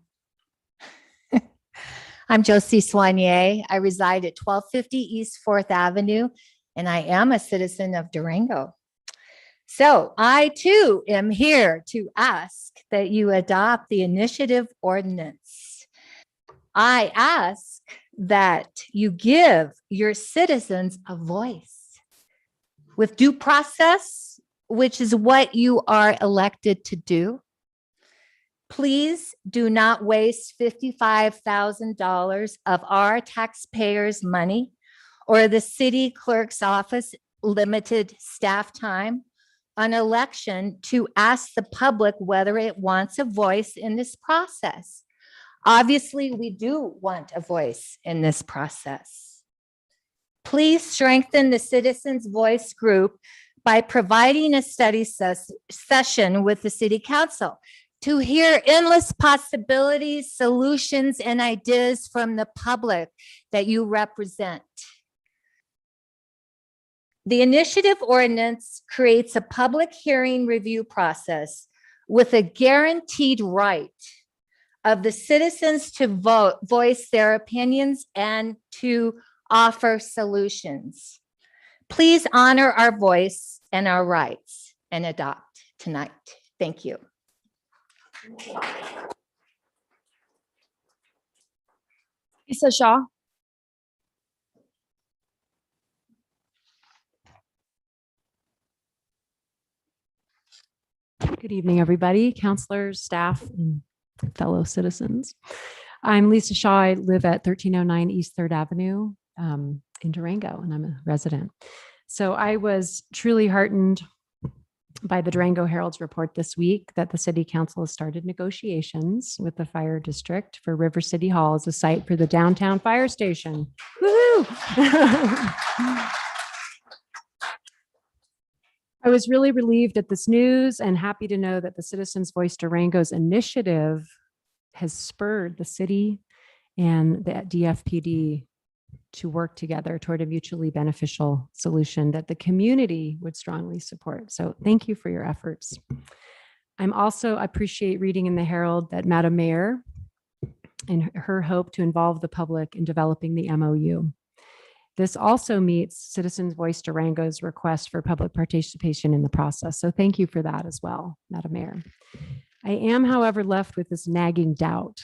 I'm Josie Soignier. I reside at 1250 East 4th Avenue, and I am a citizen of Durango. So I too am here to ask that you adopt the initiative ordinance. I ask that you give your citizens a voice with due process, which is what you are elected to do. Please do not waste $55,000 of our taxpayers' money or the city clerk's office limited staff time on election to ask the public whether it wants a voice in this process. Obviously, we do want a voice in this process. Please strengthen the Citizens Voice group by providing a study session with the City Council to hear endless possibilities, solutions, and ideas from the public that you represent. The initiative ordinance creates a public hearing review process with a guaranteed right of the citizens to voice their opinions and to offer solutions. Please honor our voice and our rights and adopt tonight. Thank you. Lisa Shaw. Good evening, everybody, counselors, staff, and fellow citizens. I'm Lisa Shaw. I live at 1309 East 3rd Avenue in Durango, and I'm a resident. So I was truly heartened by the Durango Herald's report this week that the City Council has started negotiations with the fire district for River City Hall as a site for the downtown fire station. Woohoo! I was really relieved at this news and happy to know that the Citizens Voice Durango's initiative has spurred the city and the DFPD to work together toward a mutually beneficial solution that the community would strongly support. So thank you for your efforts. I'm also appreciate reading in the Herald that Madam Mayor and her hope to involve the public in developing the MOU. This also meets Citizens Voice Durango's request for public participation in the process. So thank you for that as well, Madam Mayor. I am, however, left with this nagging doubt.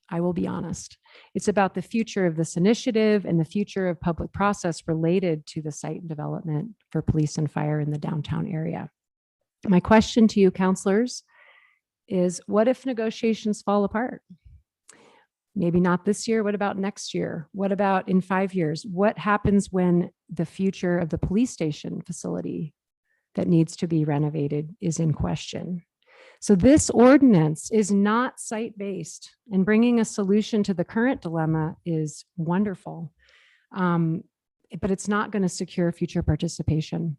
I will be honest. It's about the future of this initiative and the future of public process related to the site development for police and fire in the downtown area. My question to you, councilors, is what if negotiations fall apart? Maybe not this year. What about next year? What about in 5 years? What happens when the future of the police station facility that needs to be renovated is in question? So this ordinance is not site-based, and bringing a solution to the current dilemma is wonderful, but it's not going to secure future participation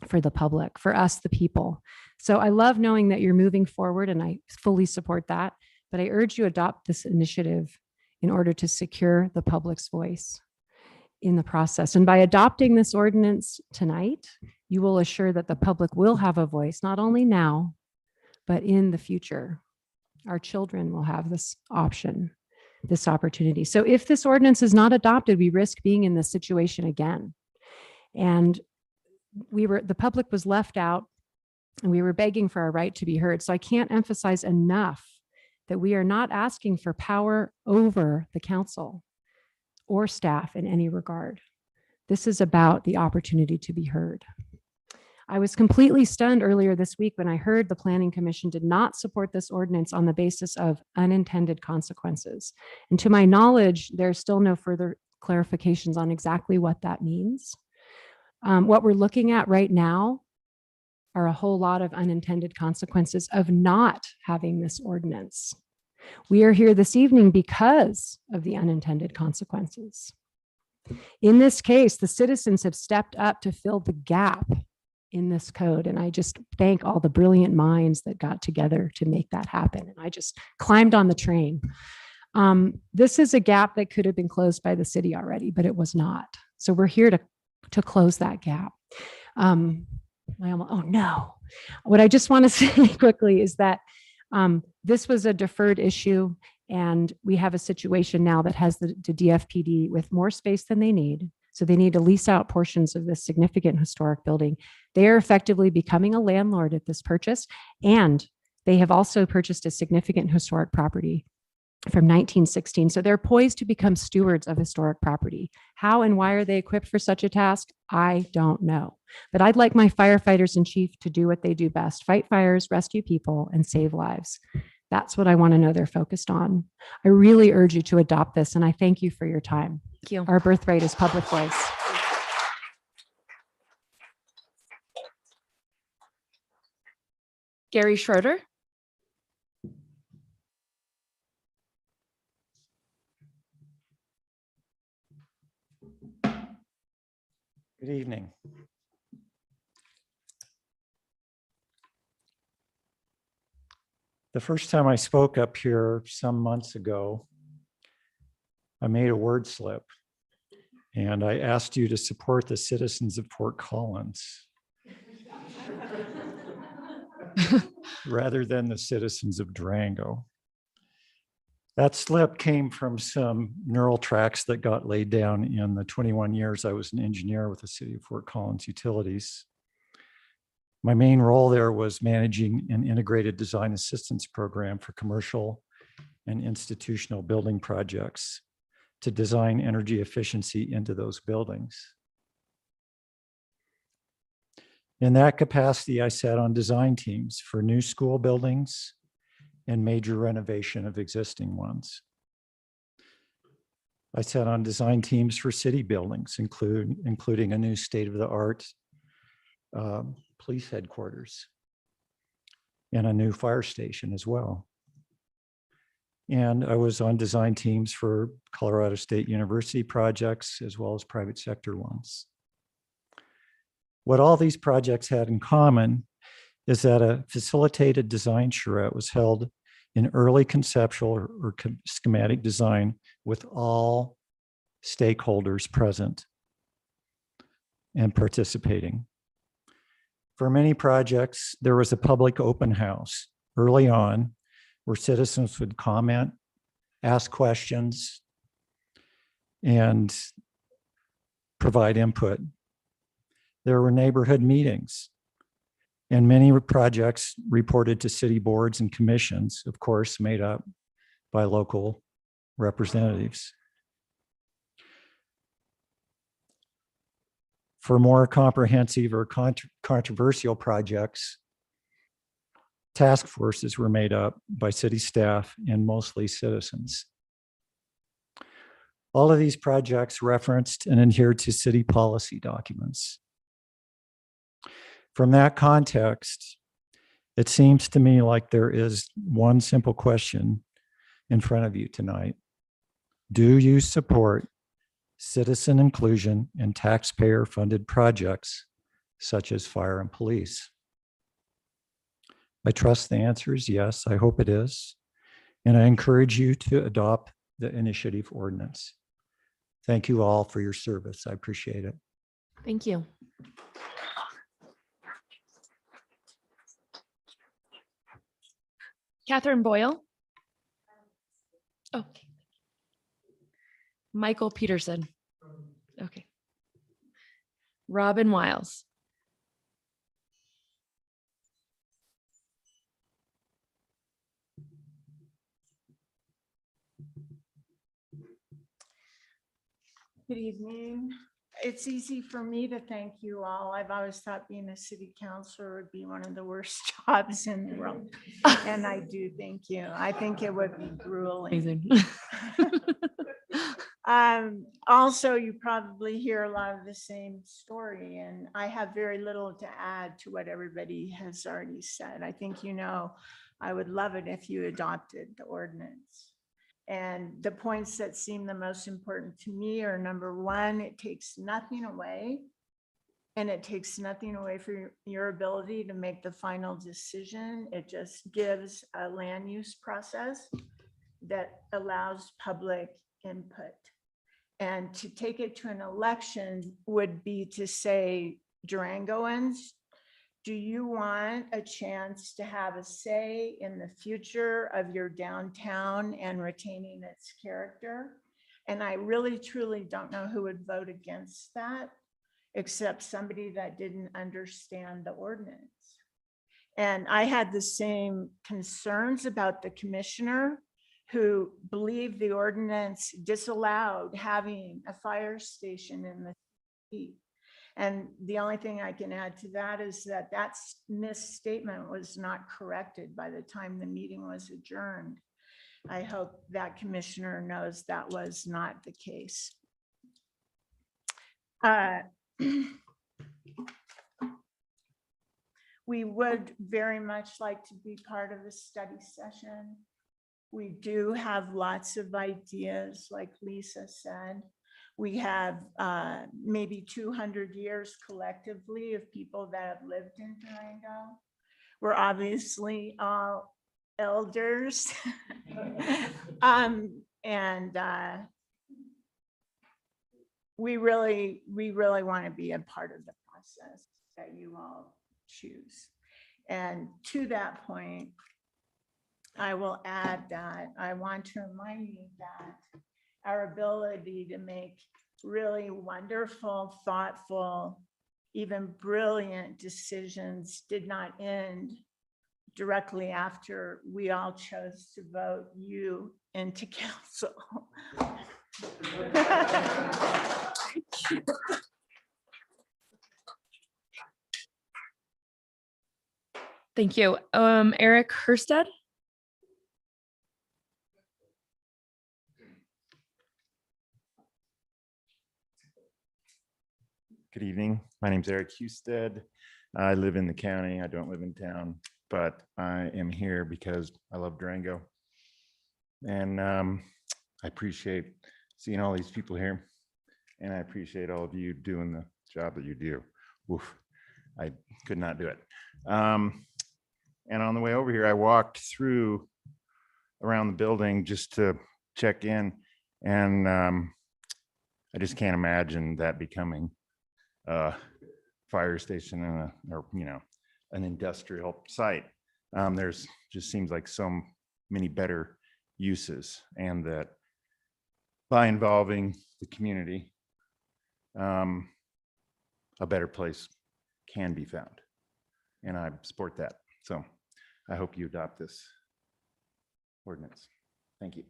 for the public, for us, the people. So I love knowing that you're moving forward, and I fully support that, but I urge you to adopt this initiative in order to secure the public's voice in the process. And by adopting this ordinance tonight, you will assure that the public will have a voice, not only now, but in the future. Our children will have this option, this opportunity. So if this ordinance is not adopted, we risk being in this situation again. And the public was left out, and we were begging for our right to be heard. So I can't emphasize enough that we are not asking for power over the council or staff in any regard. This is about the opportunity to be heard. I was completely stunned earlier this week when I heard the Planning Commission did not support this ordinance on the basis of unintended consequences. And to my knowledge, there's still no further clarifications on exactly what that means. What we're looking at right now are a whole lot of unintended consequences of not having this ordinance. We are here this evening because of the unintended consequences. In this case, the citizens have stepped up to fill the gap in this code. And I just thank all the brilliant minds that got together to make that happen. And I just climbed on the train. This is a gap that could have been closed by the city already, but it was not. So we're here to close that gap. Oh no. What I just want to say quickly is that this was a deferred issue, and we have a situation now that has the DFPD with more space than they need. So they need to lease out portions of this significant historic building. They are effectively becoming a landlord at this purchase, and they have also purchased a significant historic property from 1916. So they're poised to become stewards of historic property. How and why are they equipped for such a task? I don't know. But I'd like my firefighters in chief to do what they do best: fight fires, rescue people, and save lives. That's what I want to know they're focused on. I really urge you to adopt this, and I thank you for your time. Thank you. Our birthright is public voice. Gary Schroeder. Good evening. The first time I spoke up here some months ago, I made a word slip, and I asked you to support the citizens of Fort Collins rather than the citizens of Durango. That slip came from some neural tracks that got laid down in the 21 years I was an engineer with the City of Fort Collins Utilities. My main role there was managing an integrated design assistance program for commercial and institutional building projects to design energy efficiency into those buildings. In that capacity, I sat on design teams for new school buildings and major renovation of existing ones. I sat on design teams for city buildings, including a new state-of-the-art police headquarters and a new fire station as well. And I was on design teams for Colorado State University projects as well as private sector ones. What all these projects had in common is that a facilitated design charrette was held in early conceptual or schematic design with all stakeholders present and participating. For many projects, there was a public open house early on where citizens would comment, ask questions, and provide input. There were neighborhood meetings, and many projects reported to city boards and commissions, of course, made up by local representatives. For more comprehensive or controversial projects, task forces were made up by city staff and mostly citizens. All of these projects referenced and adhered to city policy documents. From that context, it seems to me like there is one simple question in front of you tonight. Do you support citizen inclusion in taxpayer-funded projects such as fire and police? I trust the answer is yes. I hope it is. And I encourage you to adopt the initiative ordinance. Thank you all for your service. I appreciate it. Thank you. Catherine Boyle. Okay. Michael Peterson. Okay. Robin Wiles. Good evening. It's easy for me to thank you all. I've always thought being a city councilor would be one of the worst jobs in the world. And I do thank you. I think it would be grueling. Amazing. Also, you probably hear a lot of the same story, and I have very little to add to what everybody has already said. I think, you know, I would love it if you adopted the ordinance. And the points that seem the most important to me are, number one, it takes nothing away. And it takes nothing away from your ability to make the final decision. It just gives a land use process that allows public input. And to take it to an election would be to say, Durangoans, do you want a chance to have a say in the future of your downtown and retaining its character? And I really, truly don't know who would vote against that, except somebody that didn't understand the ordinance. And I had the same concerns about the commissioner who believed the ordinance disallowed having a fire station in the city. And the only thing I can add to that is that that misstatement was not corrected by the time the meeting was adjourned. I hope that commissioner knows that was not the case. We would very much like to be part of the study session. We do have lots of ideas, like Lisa said. We have maybe 200 years collectively of people that have lived in Durango. We're obviously all elders. We really want to be a part of the process that you all choose. And to that point, I will add that I want to remind you that our ability to make really wonderful, thoughtful, even brilliant decisions did not end directly after we all chose to vote you into council. Thank you. Eric Herstead. Good evening. My name is Eric Husted. I live in the county. I don't live in town, but I am here because I love Durango. And I appreciate seeing all these people here. And I appreciate all of you doing the job that you do. Oof, I could not do it. And on the way over here, I walked through around the building just to check in. And I just can't imagine that becoming a fire station or an industrial site. There's just seems like so many better uses, and that by involving the community, a better place can be found. And I support that. So I hope you adopt this ordinance. Thank you.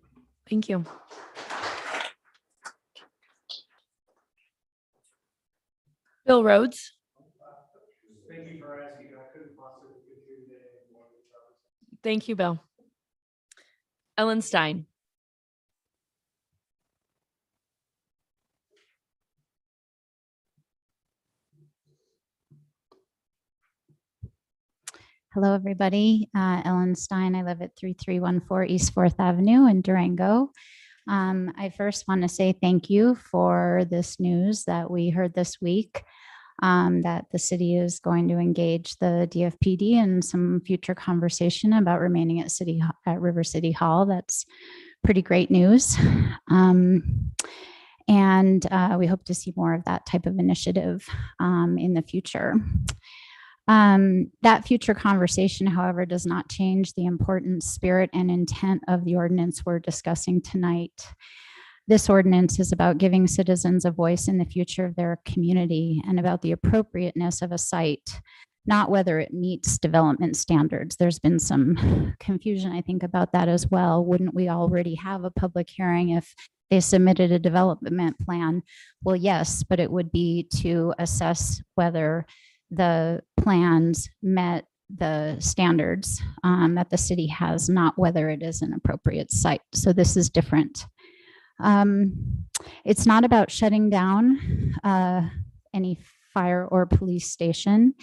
Thank you. Bill Rhodes. Thank you for asking. I couldn't possibly get through today. Thank you, Bill. Ellen Stein. Hello, everybody. Ellen Stein. I live at 3314 East 4th Avenue in Durango. I first want to say thank you for this news that we heard this week, that the city is going to engage the DFPD in some future conversation about remaining at River City Hall. That's pretty great news. And we hope to see more of that type of initiative in the future. That future conversation, however, does not change the important spirit and intent of the ordinance we're discussing tonight. This ordinance is about giving citizens a voice in the future of their community and about the appropriateness of a site, not whether it meets development standards. There's been some confusion, I think, about that as well. Wouldn't we already have a public hearing if they submitted a development plan? Well, yes, but it would be to assess whether the plans met the standards that the city has, not whether it is an appropriate site. So this is different. It's not about shutting down any fire or police station.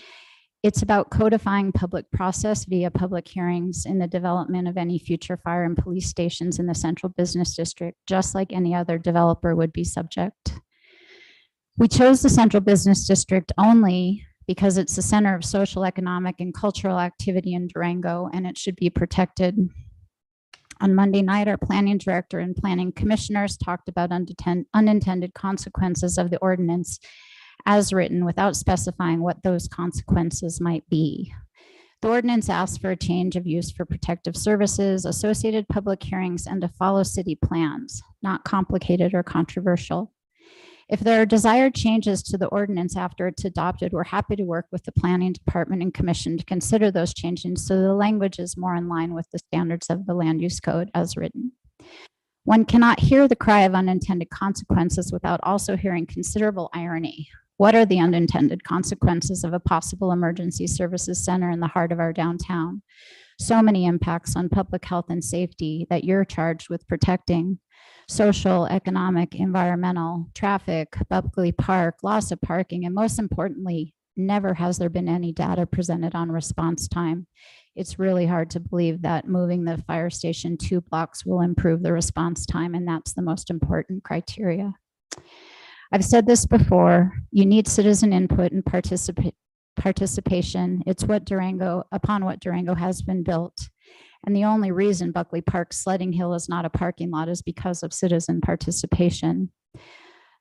It's about codifying public process via public hearings in the development of any future fire and police stations in the central business district, just like any other developer would be subject. We chose the central business district only because it's the center of social, economic, and cultural activity in Durango, and it should be protected. On Monday night, our planning director and planning commissioners talked about unintended consequences of the ordinance as written without specifying what those consequences might be. The ordinance asks for a change of use for protective services, associated public hearings, and to follow city plans, not complicated or controversial. If there are desired changes to the ordinance after it's adopted, we're happy to work with the planning department and commission to consider those changes so the language is more in line with the standards of the land use code as written. One cannot hear the cry of unintended consequences without also hearing considerable irony. What are the unintended consequences of a possible emergency services center in the heart of our downtown? So many impacts on public health and safety that you're charged with protecting: social, economic, environmental, traffic, Buckley Park, loss of parking, and most importantly, never has there been any data presented on response time. It's really hard to believe that moving the fire station 2 blocks will improve the response time, and that's the most important criteria. I've said this before, you need citizen input and participation. It's upon what Durango has been built. And the only reason Buckley Park Sledding Hill is not a parking lot is because of citizen participation.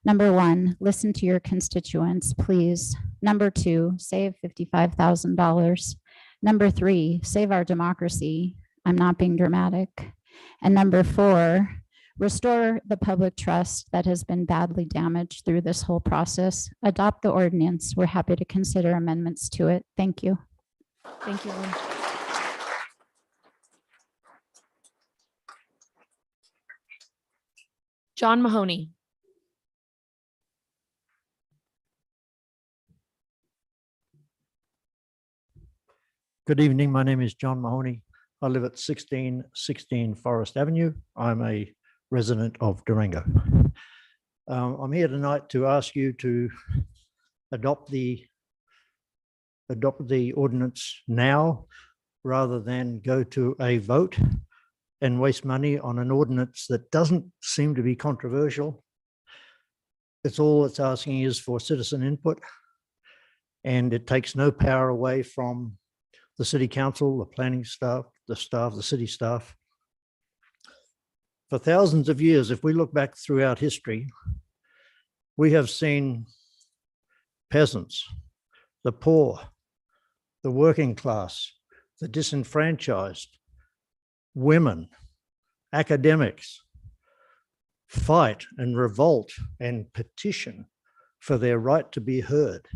Number 1, listen to your constituents, please. Number 2, save $55,000. Number 3, save our democracy. I'm not being dramatic. And number 4, restore the public trust that has been badly damaged through this whole process. Adopt the ordinance. We're happy to consider amendments to it. Thank you. Thank you, Ellen. John Mahoney. Good evening. My name is John Mahoney. I live at 1616 Forest Avenue. I'm a resident of Durango. I'm here tonight to ask you to adopt the ordinance now rather than go to a vote and waste money on an ordinance that doesn't seem to be controversial. It's all it's asking is for citizen input, and it takes no power away from the city council, the planning staff, the city staff. For thousands of years, if we look back throughout history, We have seen peasants, the poor, the working class, the disenfranchised, women, academics fight and revolt and petition for their right to be heard.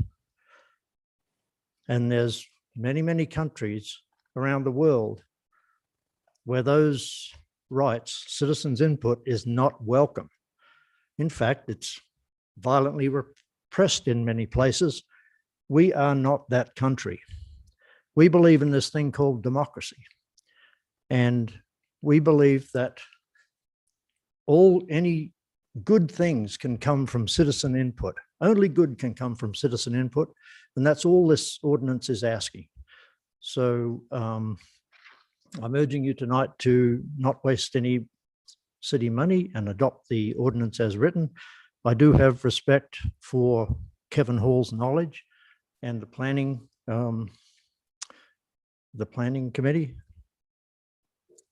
And there's many, many countries around the world where those rights, citizens' input, is not welcome. In fact, it's violently repressed in many places. We are not that country. We believe in this thing called democracy. And we believe that any good things can come from citizen input. Only good can come from citizen input. And that's all this ordinance is asking. So I'm urging you tonight to not waste any city money and adopt the ordinance as written. I do have respect for Kevin Hall's knowledge and the planning committee.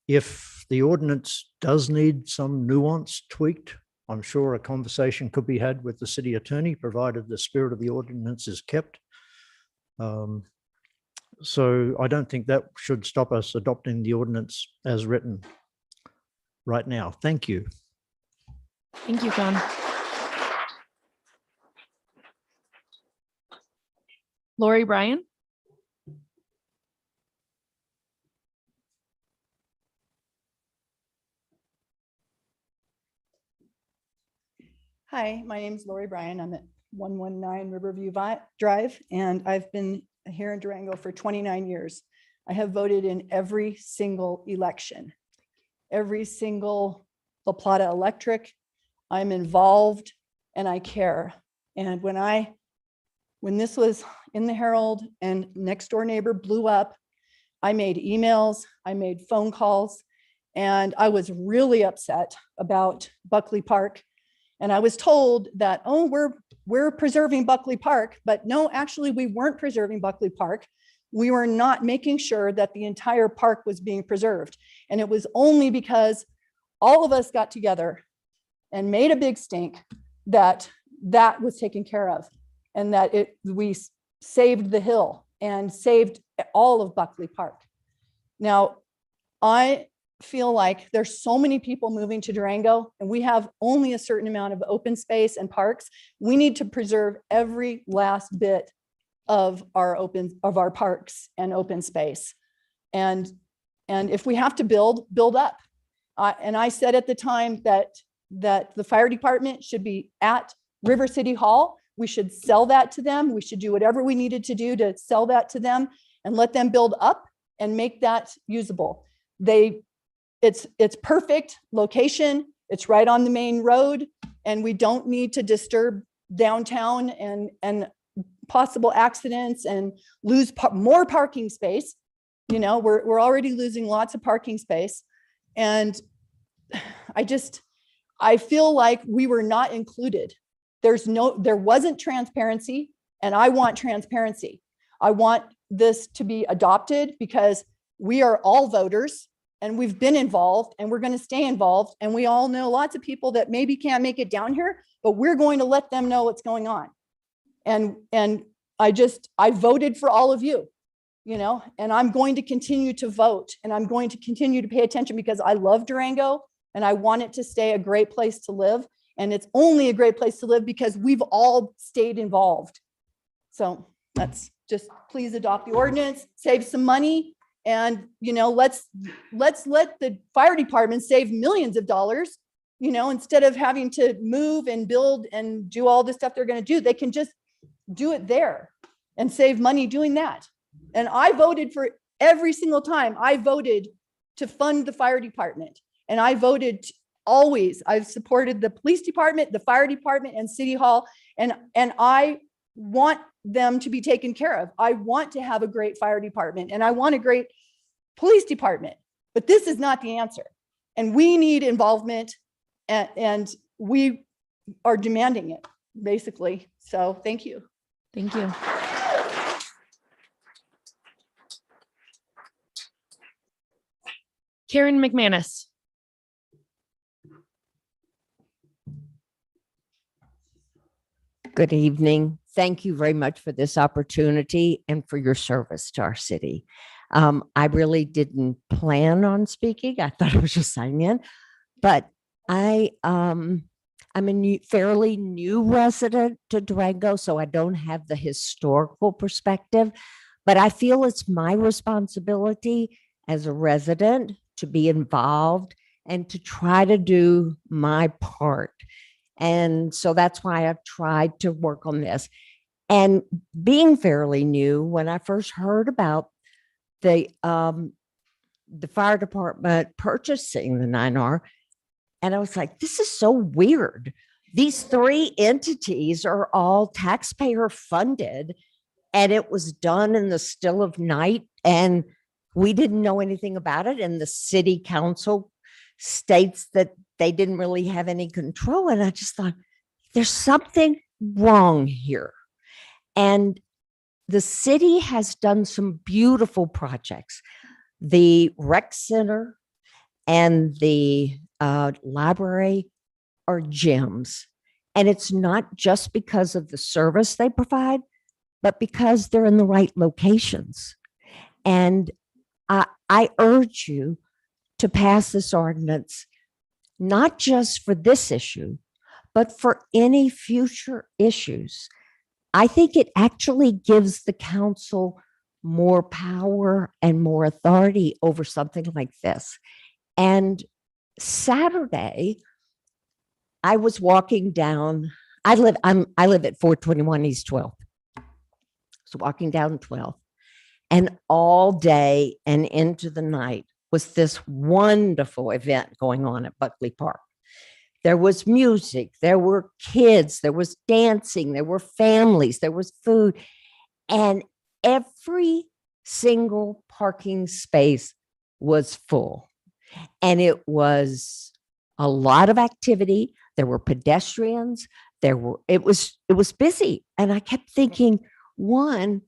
If the ordinance does need some nuance tweaked, I'm sure a conversation could be had with the city attorney, provided the spirit of the ordinance is kept. So I don't think that should stop us adopting the ordinance as written right now. Thank you. Thank you, Con. Lori Bryan. Hi, my name is Lori Bryan. I'm at 119 Riverview Drive, and I've been here in Durango for 29 years. I have voted in every single election, every single La Plata electric. I'm involved and I care. And when this was in the Herald and next door neighbor blew up, I made emails, I made phone calls, and I was really upset about Buckley Park. And I was told that, oh, we're preserving Buckley Park, but no, actually we weren't preserving Buckley Park. We were not making sure that the entire park was being preserved. And it was only because all of us got together and made a big stink that that was taken care of, and that we saved the hill and saved all of Buckley Park. Now, I feel like there's so many people moving to Durango and we have only a certain amount of open space and parks. We need to preserve every last bit of our parks and open space. And if we have to build up. And I said at the time that the fire department should be at River City Hall. We should sell that to them. We should do whatever we needed to do to sell that to them and let them build up and make that usable. It's perfect location. It's right on the main road, and we don't need to disturb downtown and possible accidents and lose more parking space. You know, we're already losing lots of parking space. And I feel like we were not included. There wasn't transparency, and I want transparency. I want this to be adopted because we are all voters and we've been involved and we're going to stay involved. And we all know lots of people that maybe can't make it down here, but we're going to let them know what's going on. And I voted for all of you, you know, and I'm going to continue to vote, and I'm going to continue to pay attention because I love Durango and I want it to stay a great place to live. And it's only a great place to live because we've all stayed involved. So let's just please adopt the ordinance, save some money. And, you know, let's let the fire department save millions of dollars, you know, instead of having to move and build and do all the stuff they're going to do. They can just do it there and save money doing that. And I voted for every single time. I voted to fund the fire department, and I voted always. I've supported the police department, the fire department, and city hall. And I want them to be taken care of. I want to have a great fire department and I want a great police department, but this is not the answer. And we need involvement, and we are demanding it basically. So thank you. Thank you. Karen McManus. Good evening. Thank you very much for this opportunity and for your service to our city. I really didn't plan on speaking. I thought I was just signing in, but I'm a fairly new resident to Durango, so I don't have the historical perspective, but I feel it's my responsibility as a resident to be involved and to try to do my part. And so that's why I've tried to work on this. And being fairly new, when I first heard about the fire department purchasing the 9R, and I was like, this is so weird. These three entities are all taxpayer funded, and it was done in the still of night, and we didn't know anything about it. And the city council states that they didn't really have any control. And I just thought, there's something wrong here. And the city has done some beautiful projects. The rec center and the library are gems. And it's not just because of the service they provide, but because they're in the right locations. And I urge you to pass this ordinance, not just for this issue, but for any future issues. I think it actually gives the council more power and more authority over something like this. And Saturday, I was walking down, I live at 421 East 12th. So walking down 12th, and all day and into the night was this wonderful event going on at Buckley Park. There was music, there were kids, there was dancing, there were families, there was food, and every single parking space was full. And it was a lot of activity. There were pedestrians, it was busy. And I kept thinking, one,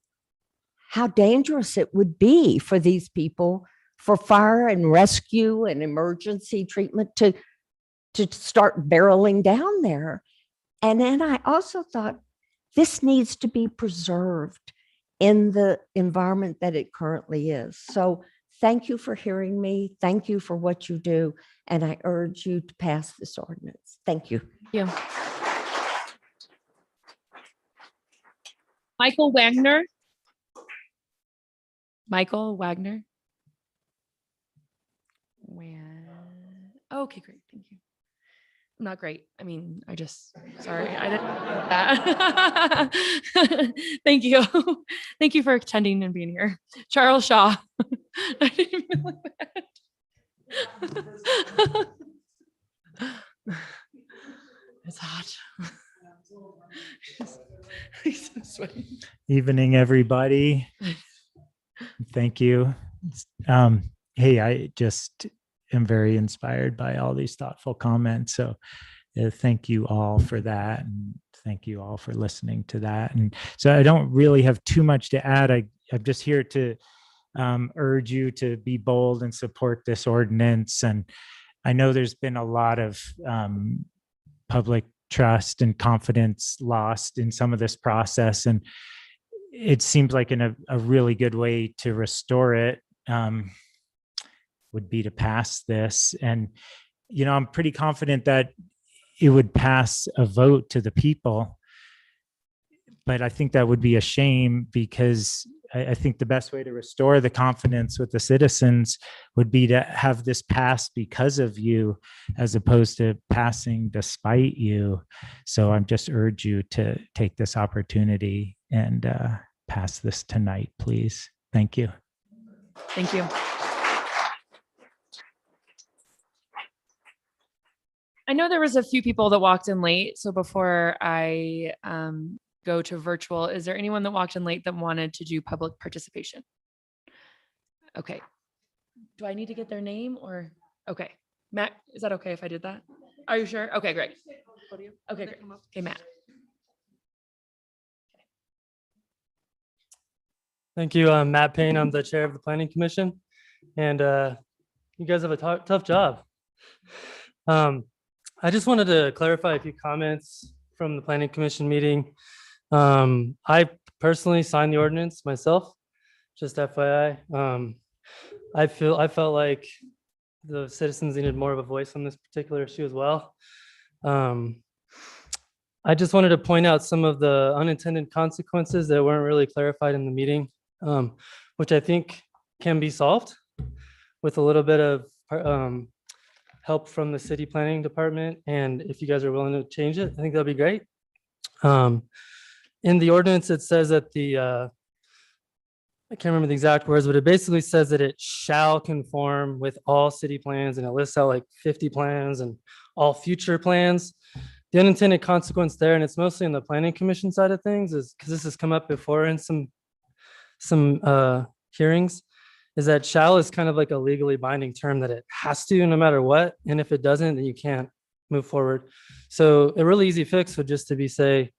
how dangerous it would be for these people, for fire and rescue and emergency treatment to start barreling down there. And then I also thought, this needs to be preserved in the environment that it currently is. So thank you for hearing me. Thank you for what you do. And I urge you to pass this ordinance. Thank you. Thank you. Michael Wagner. Michael Wagner. Okay, great. Thank you. Not great. I mean, sorry, I didn't know that. Thank you. Thank you for attending and being here. Charles Shaw. I didn't even look that. It's hot. He's so sweaty. Evening, everybody. Thank you. Hey, I just am very inspired by all these thoughtful comments. So thank you all for that. And thank you all for listening to that. And so I don't really have too much to add. I'm just here to urge you to be bold and support this ordinance. And I know there's been a lot of public trust and confidence lost in some of this process. And it seems like a really good way to restore it would be to pass this. And, I'm pretty confident that it would pass a vote to the people. But I think that would be a shame, because I think the best way to restore the confidence with the citizens would be to have this pass because of you, as opposed to passing despite you. So I'm just urge you to take this opportunity and pass this tonight, please. Thank you. Thank you. I know there was a few people that walked in late. So before I go to virtual, is there anyone that walked in late that wanted to do public participation? Okay. Do I need to get their name or? Okay. Matt, is that okay if I did that? Are you sure? Okay, great. Okay, great. Okay, Matt. Thank you. I'm Matt Payne. I'm the chair of the Planning Commission, and you guys have a tough job. I just wanted to clarify a few comments from the planning commission meeting. I personally signed the ordinance myself, just FYI. I felt like the citizens needed more of a voice on this particular issue as well. I just wanted to point out some of the unintended consequences that weren't really clarified in the meeting, which I think can be solved with a little bit of help from the city planning department. And if you guys are willing to change it, I think that'd be great. In the ordinance, it says that I can't remember the exact words, but it basically says that it shall conform with all city plans, and it lists out like 50 plans and all future plans. The unintended consequence there, and it's mostly in the planning commission side of things, is because this has come up before in some hearings, is that shall is kind of like a legally binding term that it has to no matter what. And if it doesn't, then you can't move forward. So a really easy fix would just to be say,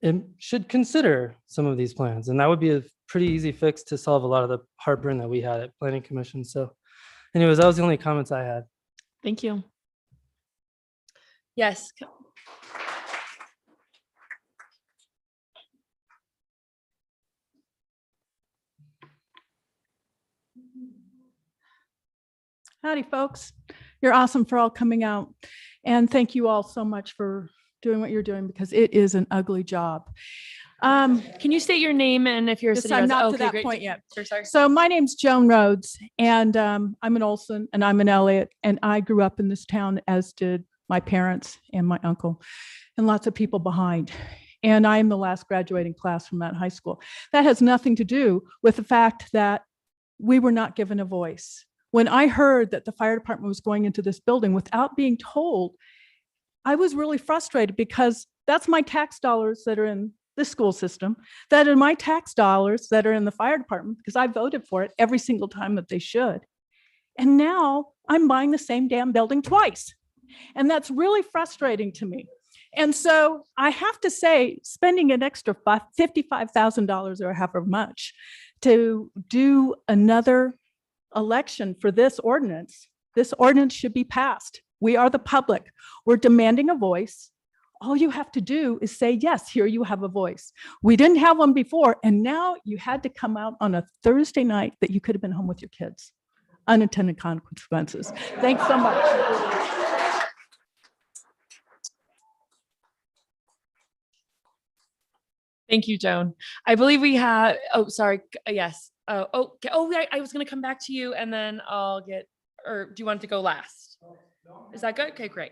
it should consider some of these plans. And that would be a pretty easy fix to solve a lot of the heartburn that we had at planning commission. So anyways, that was the only comments I had. Thank you. Yes. Howdy, folks. You're awesome for all coming out. And thank you all so much for doing what you're doing, because it is an ugly job. Can you state your name and if you're a Yes, city I'm resident? not to Okay, that great. point yet. Sure, sorry. So my name's Joan Rhodes, and I'm an Olson, and I'm an Elliott, and I grew up in this town, as did my parents and my uncle, and lots of people behind. And I am the last graduating class from that high school. That has nothing to do with the fact that we were not given a voice. When I heard that the fire department was going into this building without being told, I was really frustrated, because that's my tax dollars that are in this school system, that are my tax dollars that are in the fire department, because I voted for it every single time that they should. And now I'm buying the same damn building twice. And that's really frustrating to me. And so I have to say, spending an extra $55,000 or however much to do another election for this ordinance should be passed. We are the public. We're demanding a voice. All you have to do is say, yes, here you have a voice. We didn't have one before, and now you had to come out on a Thursday night that you could have been home with your kids. Unintended consequences. Thanks so much. Thank you, Joan. I believe we have, oh, sorry. Yes. I was going to come back to you, and then I'll get, or do you want to go last? Is that good? Okay, great.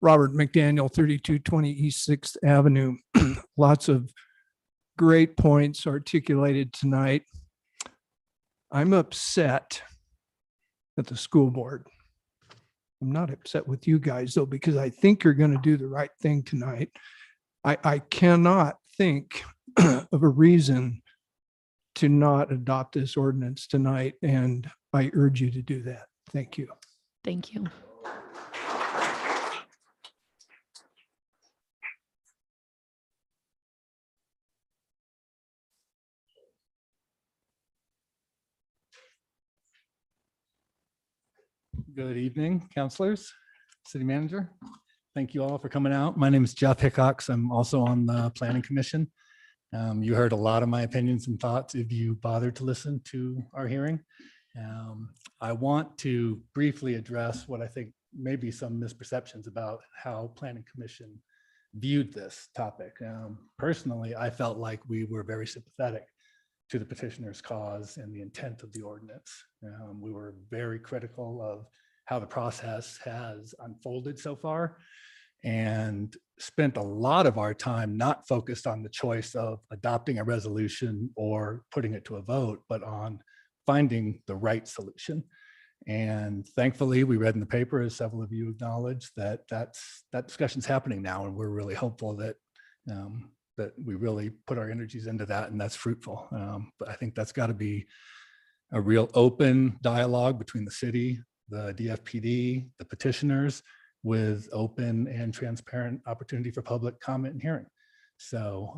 Robert McDaniel, 3220 East 6th Avenue. Lots of great points articulated tonight. I'm upset at the school board. I'm not upset with you guys, though, because I think you're going to do the right thing tonight. I cannot think of a reason to not adopt this ordinance tonight, and I urge you to do that. Thank you. Thank you. Good evening, counselors, city manager. Thank you all for coming out. My name is Jeff Hickox. I'm also on the planning commission. You heard a lot of my opinions and thoughts if you bothered to listen to our hearing. I want to briefly address what I think may be some misperceptions about how planning commission viewed this topic. Personally, I felt like we were very sympathetic to the petitioner's cause and the intent of the ordinance. We were very critical of how the process has unfolded so far, and spent a lot of our time not focused on the choice of adopting a resolution or putting it to a vote, but on finding the right solution. And thankfully, we read in the paper, as several of you acknowledged, that that discussion's happening now, and we're really hopeful that that we really put our energies into that, and that's fruitful. But I think that's got to be a real open dialogue between the city, the DFPD, the petitioners, with open and transparent opportunity for public comment and hearing. So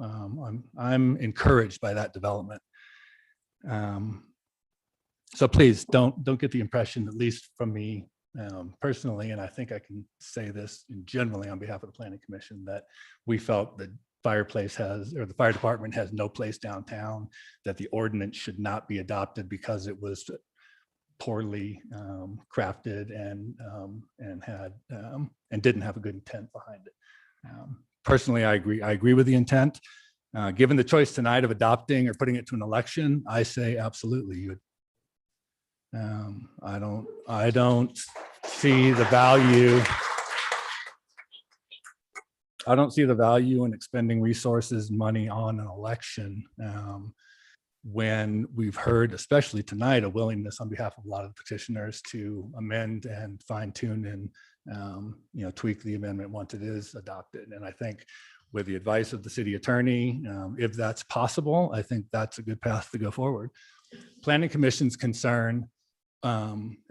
I'm encouraged by that development. So please don't get the impression, at least from me personally, and I think I can say this generally on behalf of the Planning Commission, that we felt that the fire department has no place downtown, that the ordinance should not be adopted because it was poorly crafted and had and didn't have a good intent behind it. Personally, I agree with the intent. Given the choice tonight of adopting or putting it to an election, I say absolutely. You would. I don't see the value. I don't see the value in expending resources, money on an election when we've heard, especially tonight, a willingness on behalf of a lot of the petitioners to amend and fine tune and tweak the amendment once it is adopted. And I think with the advice of the city attorney, if that's possible, I think that's a good path to go forward. Planning Commission's concern,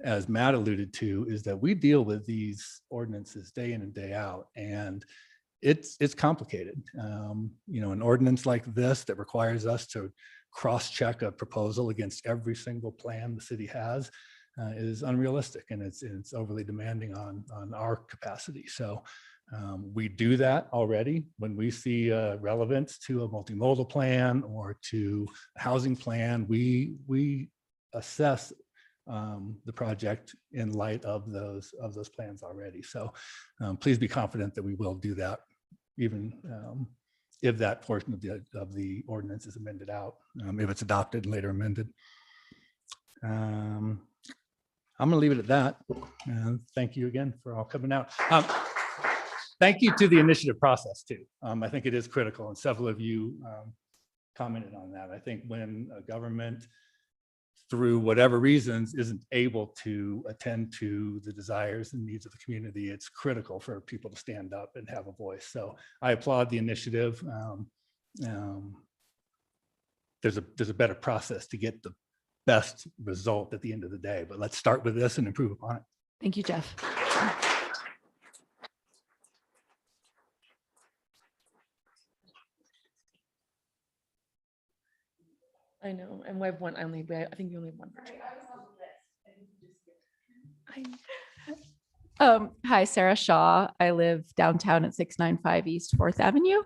as Matt alluded to, is that we deal with these ordinances day in and day out, and it's complicated. An ordinance like this that requires us to cross-check a proposal against every single plan the city has is unrealistic, and it's overly demanding on our capacity. So we do that already when we see relevance to a multimodal plan or to a housing plan. We assess the project in light of those plans already. So please be confident that we will do that, even if that portion of the ordinance is amended out, if it's adopted and later amended. I'm going to leave it at that. Thank you again for all coming out. Thank you to the initiative process too. I think it is critical, and several of you commented on that. I think when a government, through whatever reasons, isn't able to attend to the desires and needs of the community, it's critical for people to stand up and have a voice. So I applaud the initiative. There's a better process to get the best result at the end of the day, but let's start with this and improve upon it. Thank you, Jeff. I know, and we have one. I think you only have one. Hi, Sarah Shaw. I live downtown at 695 East 4th Avenue.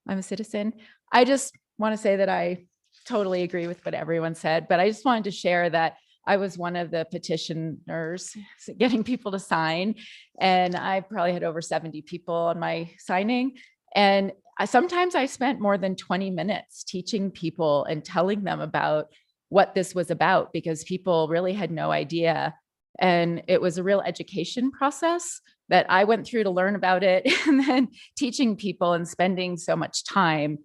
I'm a citizen. I just want to say that I totally agree with what everyone said, but I just wanted to share that I was one of the petitioners getting people to sign, and I probably had over 70 people on my signing. And sometimes I spent more than 20 minutes teaching people and telling them about what this was about, because people really had no idea. And it was a real education process that I went through to learn about it, and then teaching people and spending so much time.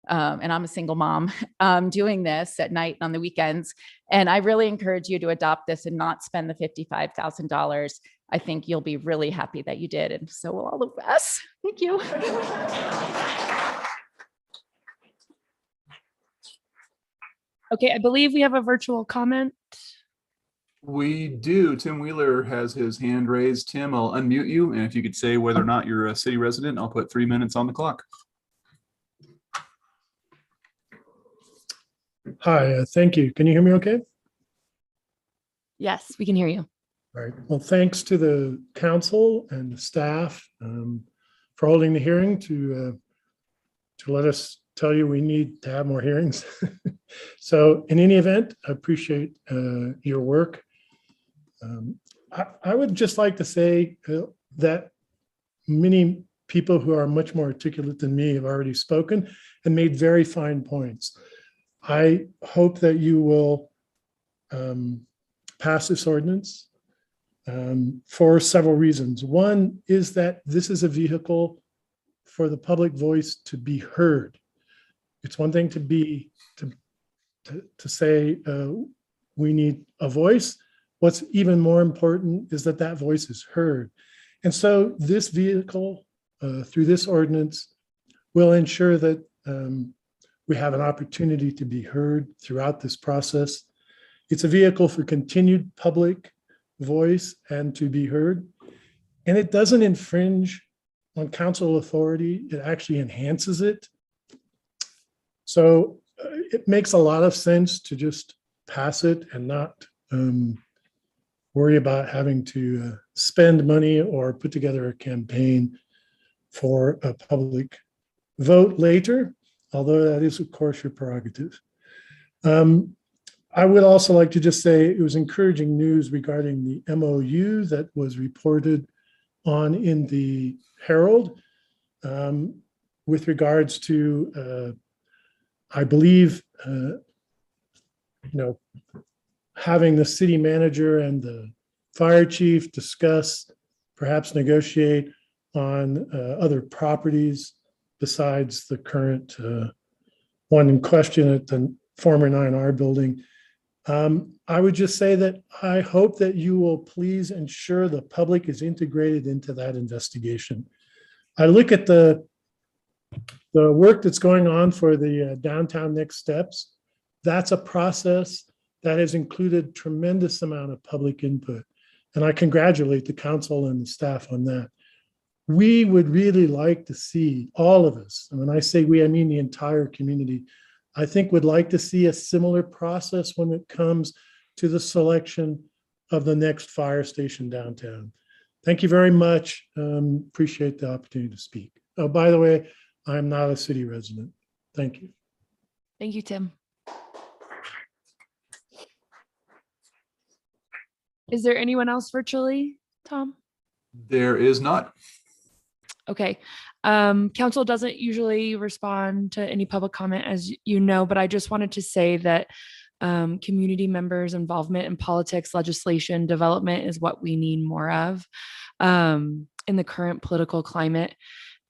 And I'm a single mom doing this at night and on the weekends. And I really encourage you to adopt this and not spend the $55,000. I think you'll be really happy that you did. And so will all of us. Thank you. Okay, I believe we have a virtual comment. We do. Tim Wheeler has his hand raised. Tim, I'll unmute you. And if you could say whether or not you're a city resident, I'll put 3 minutes on the clock. Hi, thank you. Can you hear me okay? Yes, we can hear you. All right. Well, thanks to the council and the staff for holding the hearing to let us tell you we need to have more hearings. So in any event, I appreciate your work. I would just like to say that many people who are much more articulate than me have already spoken and made very fine points. I hope that you will pass this ordinance for several reasons. One is that this is a vehicle for the public voice to be heard. It's one thing to say we need a voice. What's even more important is that that voice is heard. And so this vehicle, through this ordinance, will ensure that we have an opportunity to be heard throughout this process. It's a vehicle for continued public voice and to be heard. And it doesn't infringe on council authority. It actually enhances it. So it makes a lot of sense to just pass it and not worry about having to spend money or put together a campaign for a public vote later, although that is, of course, your prerogative. I would also like to just say it was encouraging news regarding the MOU that was reported on in the Herald with regards to, I believe, having the city manager and the fire chief discuss, perhaps negotiate on other properties besides the current one in question at the former 9R building. I would just say that I hope that you will please ensure the public is integrated into that investigation. I look at the work that's going on for the downtown next steps. That's a process that has included tremendous amount of public input. And I congratulate the council and the staff on that. We would really like to see all of us, and when I say we, I mean the entire community, I think would like to see a similar process when it comes to the selection of the next fire station downtown. Thank you very much. Appreciate the opportunity to speak. Oh, by the way, I'm not a city resident. Thank you. Thank you, Tim. Is there anyone else virtually, Tom? There is not. Okay. Council doesn't usually respond to any public comment, as you know, but I just wanted to say that community members' involvement in politics, legislation, development is what we need more of in the current political climate.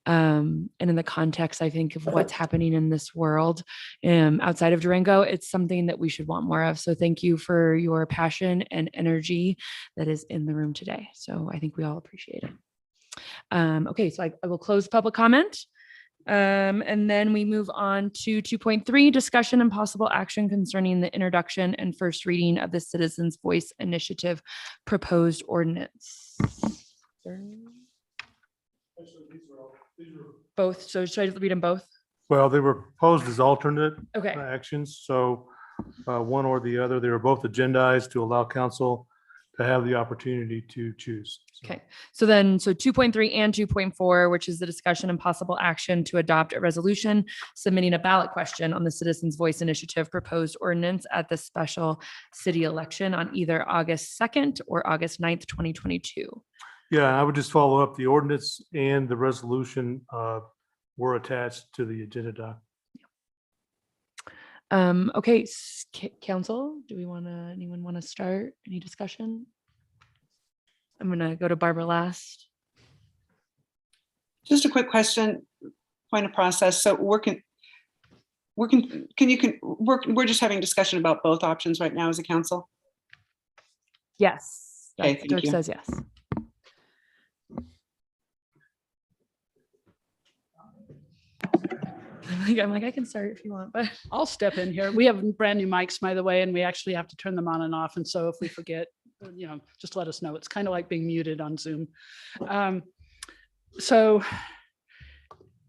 And in the context, I think, of what's happening in this world outside of Durango, it's something that we should want more of. So thank you for your passion and energy that is in the room today. So I think we all appreciate it. Okay, so I will close public comment. And then we move on to 2.3, discussion and possible action concerning the introduction and first reading of the Citizens Voice Initiative proposed ordinance. Both. So should I read them both? Well, they were proposed as alternate Okay. actions. So one or the other, they were both agendized to allow council to have the opportunity to choose. Okay, so 2.3 and 2.4, which is the discussion and possible action to adopt a resolution submitting a ballot question on the Citizens Voice Initiative proposed ordinance at the special city election on either August 2nd or August 9th, 2022. Yeah, I would just follow up. The ordinance and the resolution were attached to the agenda doc. Okay, council, anyone want to start? Any discussion? I'm gonna go to Barbara last. Just a quick question, point of process. So we're just having discussion about both options right now as a council? Yes. Okay, thank Dirk you. says yes. I'm like, I can start if you want, but I'll step in here. We have brand new mics, by the way, and we actually have to turn them on and off. And so if we forget, just let us know. It's kind of like being muted on Zoom. So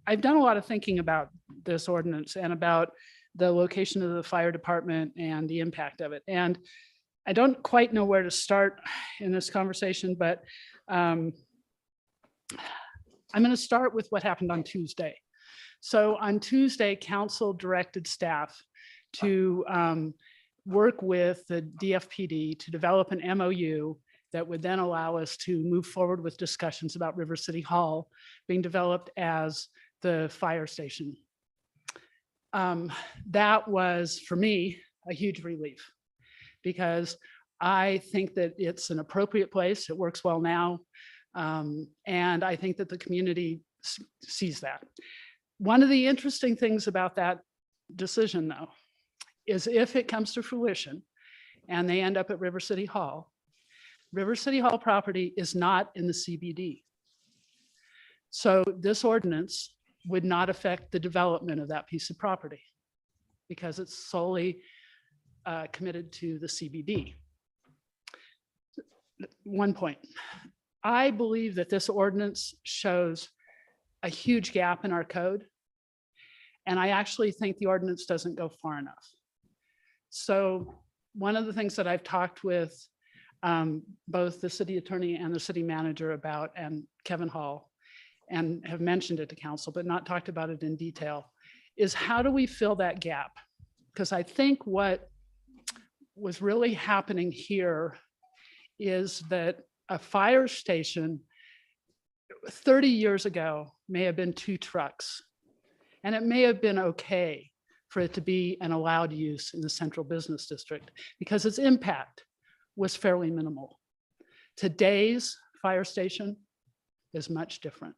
I've done a lot of thinking about this ordinance and about the location of the fire department and the impact of it. And I don't quite know where to start in this conversation, but I'm going to start with what happened on Tuesday. So on Tuesday, council directed staff to work with the DFPD to develop an MOU that would then allow us to move forward with discussions about River City Hall being developed as the fire station. That was, for me, a huge relief because I think that it's an appropriate place. It works well now. And I think that the community sees that. One of the interesting things about that decision, though, is if it comes to fruition and they end up at River City Hall property is not in the CBD. So this ordinance would not affect the development of that piece of property because it's solely committed to the CBD. One point, I believe that this ordinance shows a huge gap in our code. And I actually think the ordinance doesn't go far enough. So one of the things that I've talked with both the city attorney and the city manager about, and Kevin Hall, and have mentioned it to council, but not talked about it in detail, is how do we fill that gap? Because I think what was really happening here is that a fire station 30 years ago may have been 2 trucks, and it may have been okay for it to be an allowed use in the central business district because its impact was fairly minimal. Today's fire station is much different.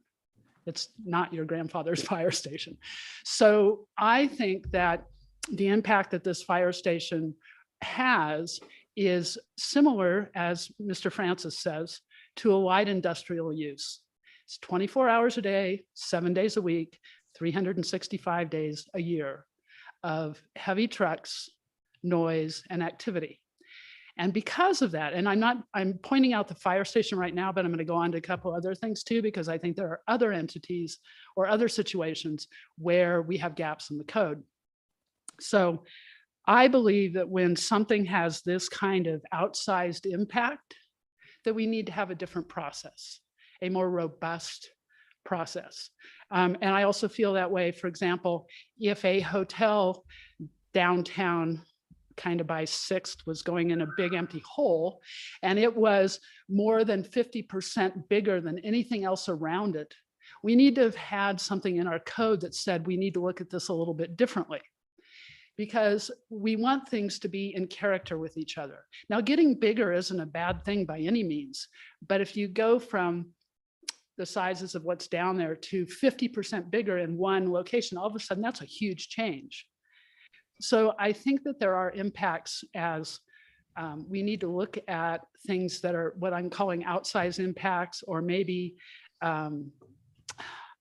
It's not your grandfather's fire station. So I think that the impact that this fire station has is similar, as Mr. Francis says, to a light industrial use. It's 24 hours a day, 7 days a week, 365 days a year of heavy trucks, noise, and activity. And because of that, and I'm pointing out the fire station right now, but I'm going to go on to a couple other things too, because I think there are other entities or other situations where we have gaps in the code. So I believe that when something has this kind of outsized impact, that we need to have a different process, a more robust process. And I also feel that way, for example, if a hotel downtown kind of by 6th was going in a big empty hole, and it was more than 50% bigger than anything else around it, we need to have had something in our code that said we need to look at this a little bit differently, because we want things to be in character with each other. Now, getting bigger isn't a bad thing by any means, but if you go from the sizes of what's down there to 50% bigger in one location, all of a sudden that's a huge change. So I think that there are impacts as we need to look at things that are what I'm calling outsized impacts, or maybe out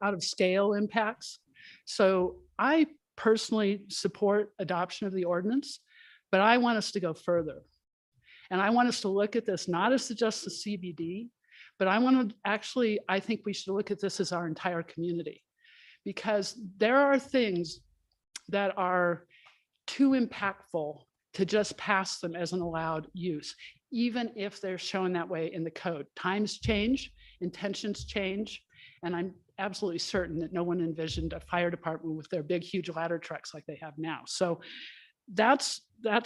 of scale impacts. So I personally support adoption of the ordinance, but I want us to go further. And I want us to look at this not as just the CBD, but I think we should look at this as our entire community, because there are things that are too impactful to just pass them as an allowed use, even if they're shown that way in the code. Times change, intentions change, and I'm absolutely certain that no one envisioned a fire department with their big, huge ladder trucks like they have now. So that's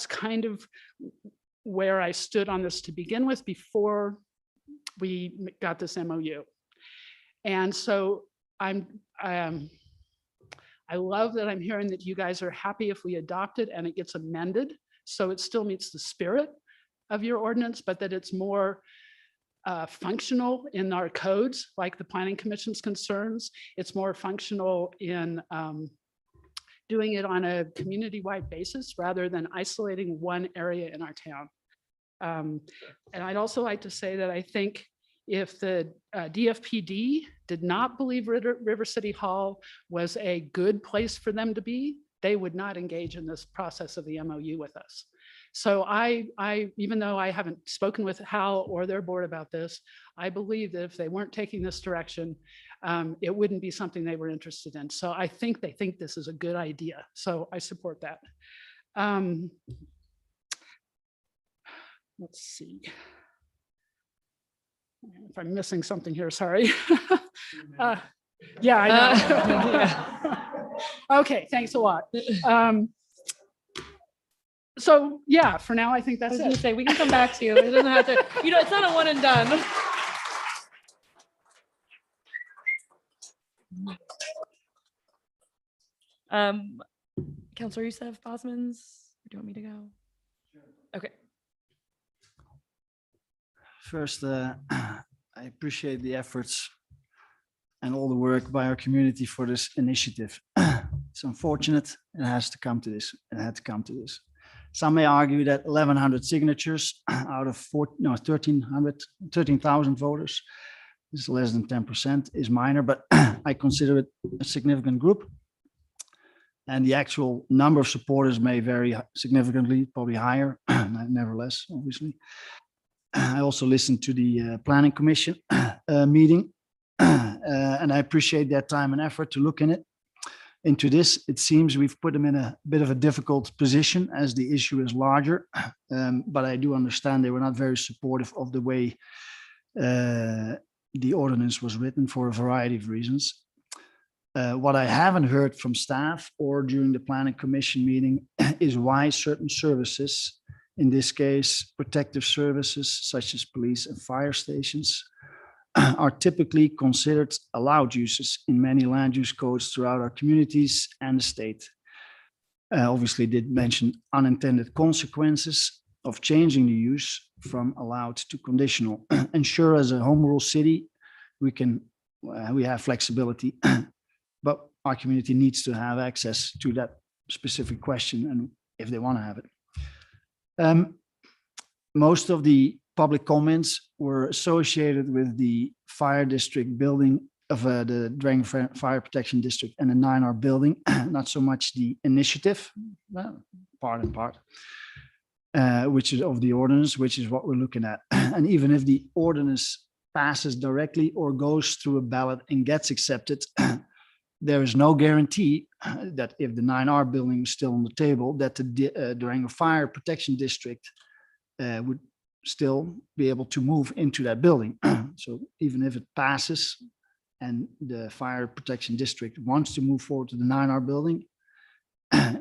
kind of where I stood on this to begin with before we got this MOU. And so I love that I'm hearing that you guys are happy if we adopt it and it gets amended, so it still meets the spirit of your ordinance, but that it's more functional in our codes, like the Planning Commission's concerns. It's more functional in doing it on a community-wide basis rather than isolating one area in our town. And I'd also like to say that I think if the DFPD did not believe River City Hall was a good place for them to be, they would not engage in this process of the MOU with us. So even though I haven't spoken with Hal or their board about this, I believe that if they weren't taking this direction, it wouldn't be something they were interested in. So I think they think this is a good idea. So I support that. Let's see. If I'm missing something here, sorry. Yeah, I know. Okay, thanks a lot. So yeah, for now, I think that's it. Say, we can come back to you. It doesn't have to, it's not a one and done. Councilor Youssef Bosmans, do you want me to go? Okay. First, I appreciate the efforts and all the work by our community for this initiative. It's unfortunate it has to come to this. It had to come to this. Some may argue that 1,100 signatures out of 13,000 voters, this is less than 10%, is minor, but I consider it a significant group. And the actual number of supporters may vary significantly, probably higher, nevertheless, obviously. I also listened to the Planning Commission meeting, and I appreciate their time and effort to look in it. into this, it seems we've put them in a bit of a difficult position as the issue is larger. But I do understand they were not very supportive of the way the ordinance was written for a variety of reasons. What I haven't heard from staff or during the planning commission meeting is why certain services, in this case, protective services such as police and fire stations, are typically considered allowed uses in many land use codes throughout our communities and the state. Obviously did mention unintended consequences of changing the use from allowed to conditional. And sure, as a home rule city, we have flexibility, but our community needs to have access to that specific question and if they want to have it. Most of the public comments were associated with the fire district building of the Durango Fire Protection District and the 9R building, not so much the initiative, part and part, which is of the ordinance, which is what we're looking at. And even if the ordinance passes directly or goes through a ballot and gets accepted, there is no guarantee that if the 9R building is still on the table, that the Durango Fire Protection District would still be able to move into that building. So even if it passes and the Fire Protection District wants to move forward to the 9R building,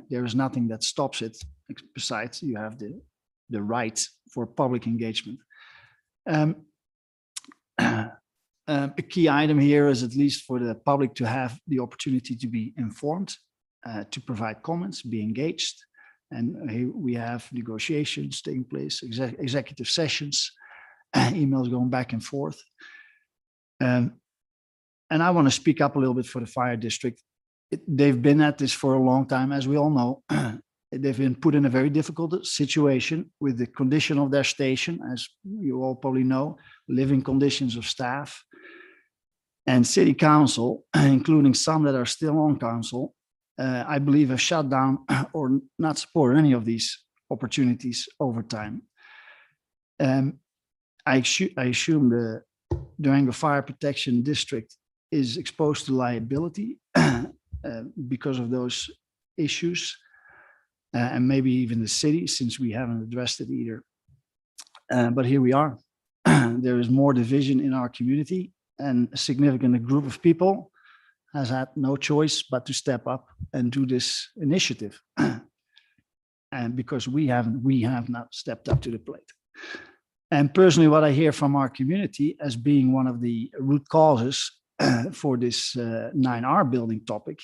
there is nothing that stops it. Besides, you have the right for public engagement. A key item here is at least for the public to have the opportunity to be informed, to provide comments, be engaged. And here we have negotiations taking place, executive sessions, emails going back and forth. And I want to speak up a little bit for the fire district. They've been at this for a long time, as we all know. They've been put in a very difficult situation with the condition of their station, as you all probably know, living conditions of staff. And city council, including some that are still on council, I believe have shut down or not supported any of these opportunities over time. I assume the Durango Fire Protection District is exposed to liability because of those issues, and maybe even the city, since we haven't addressed it either. But here we are. There is more division in our community, and a significant group of people has had no choice but to step up and do this initiative. And because we have not stepped up to the plate. And personally, what I hear from our community as being one of the root causes for this 9R building topic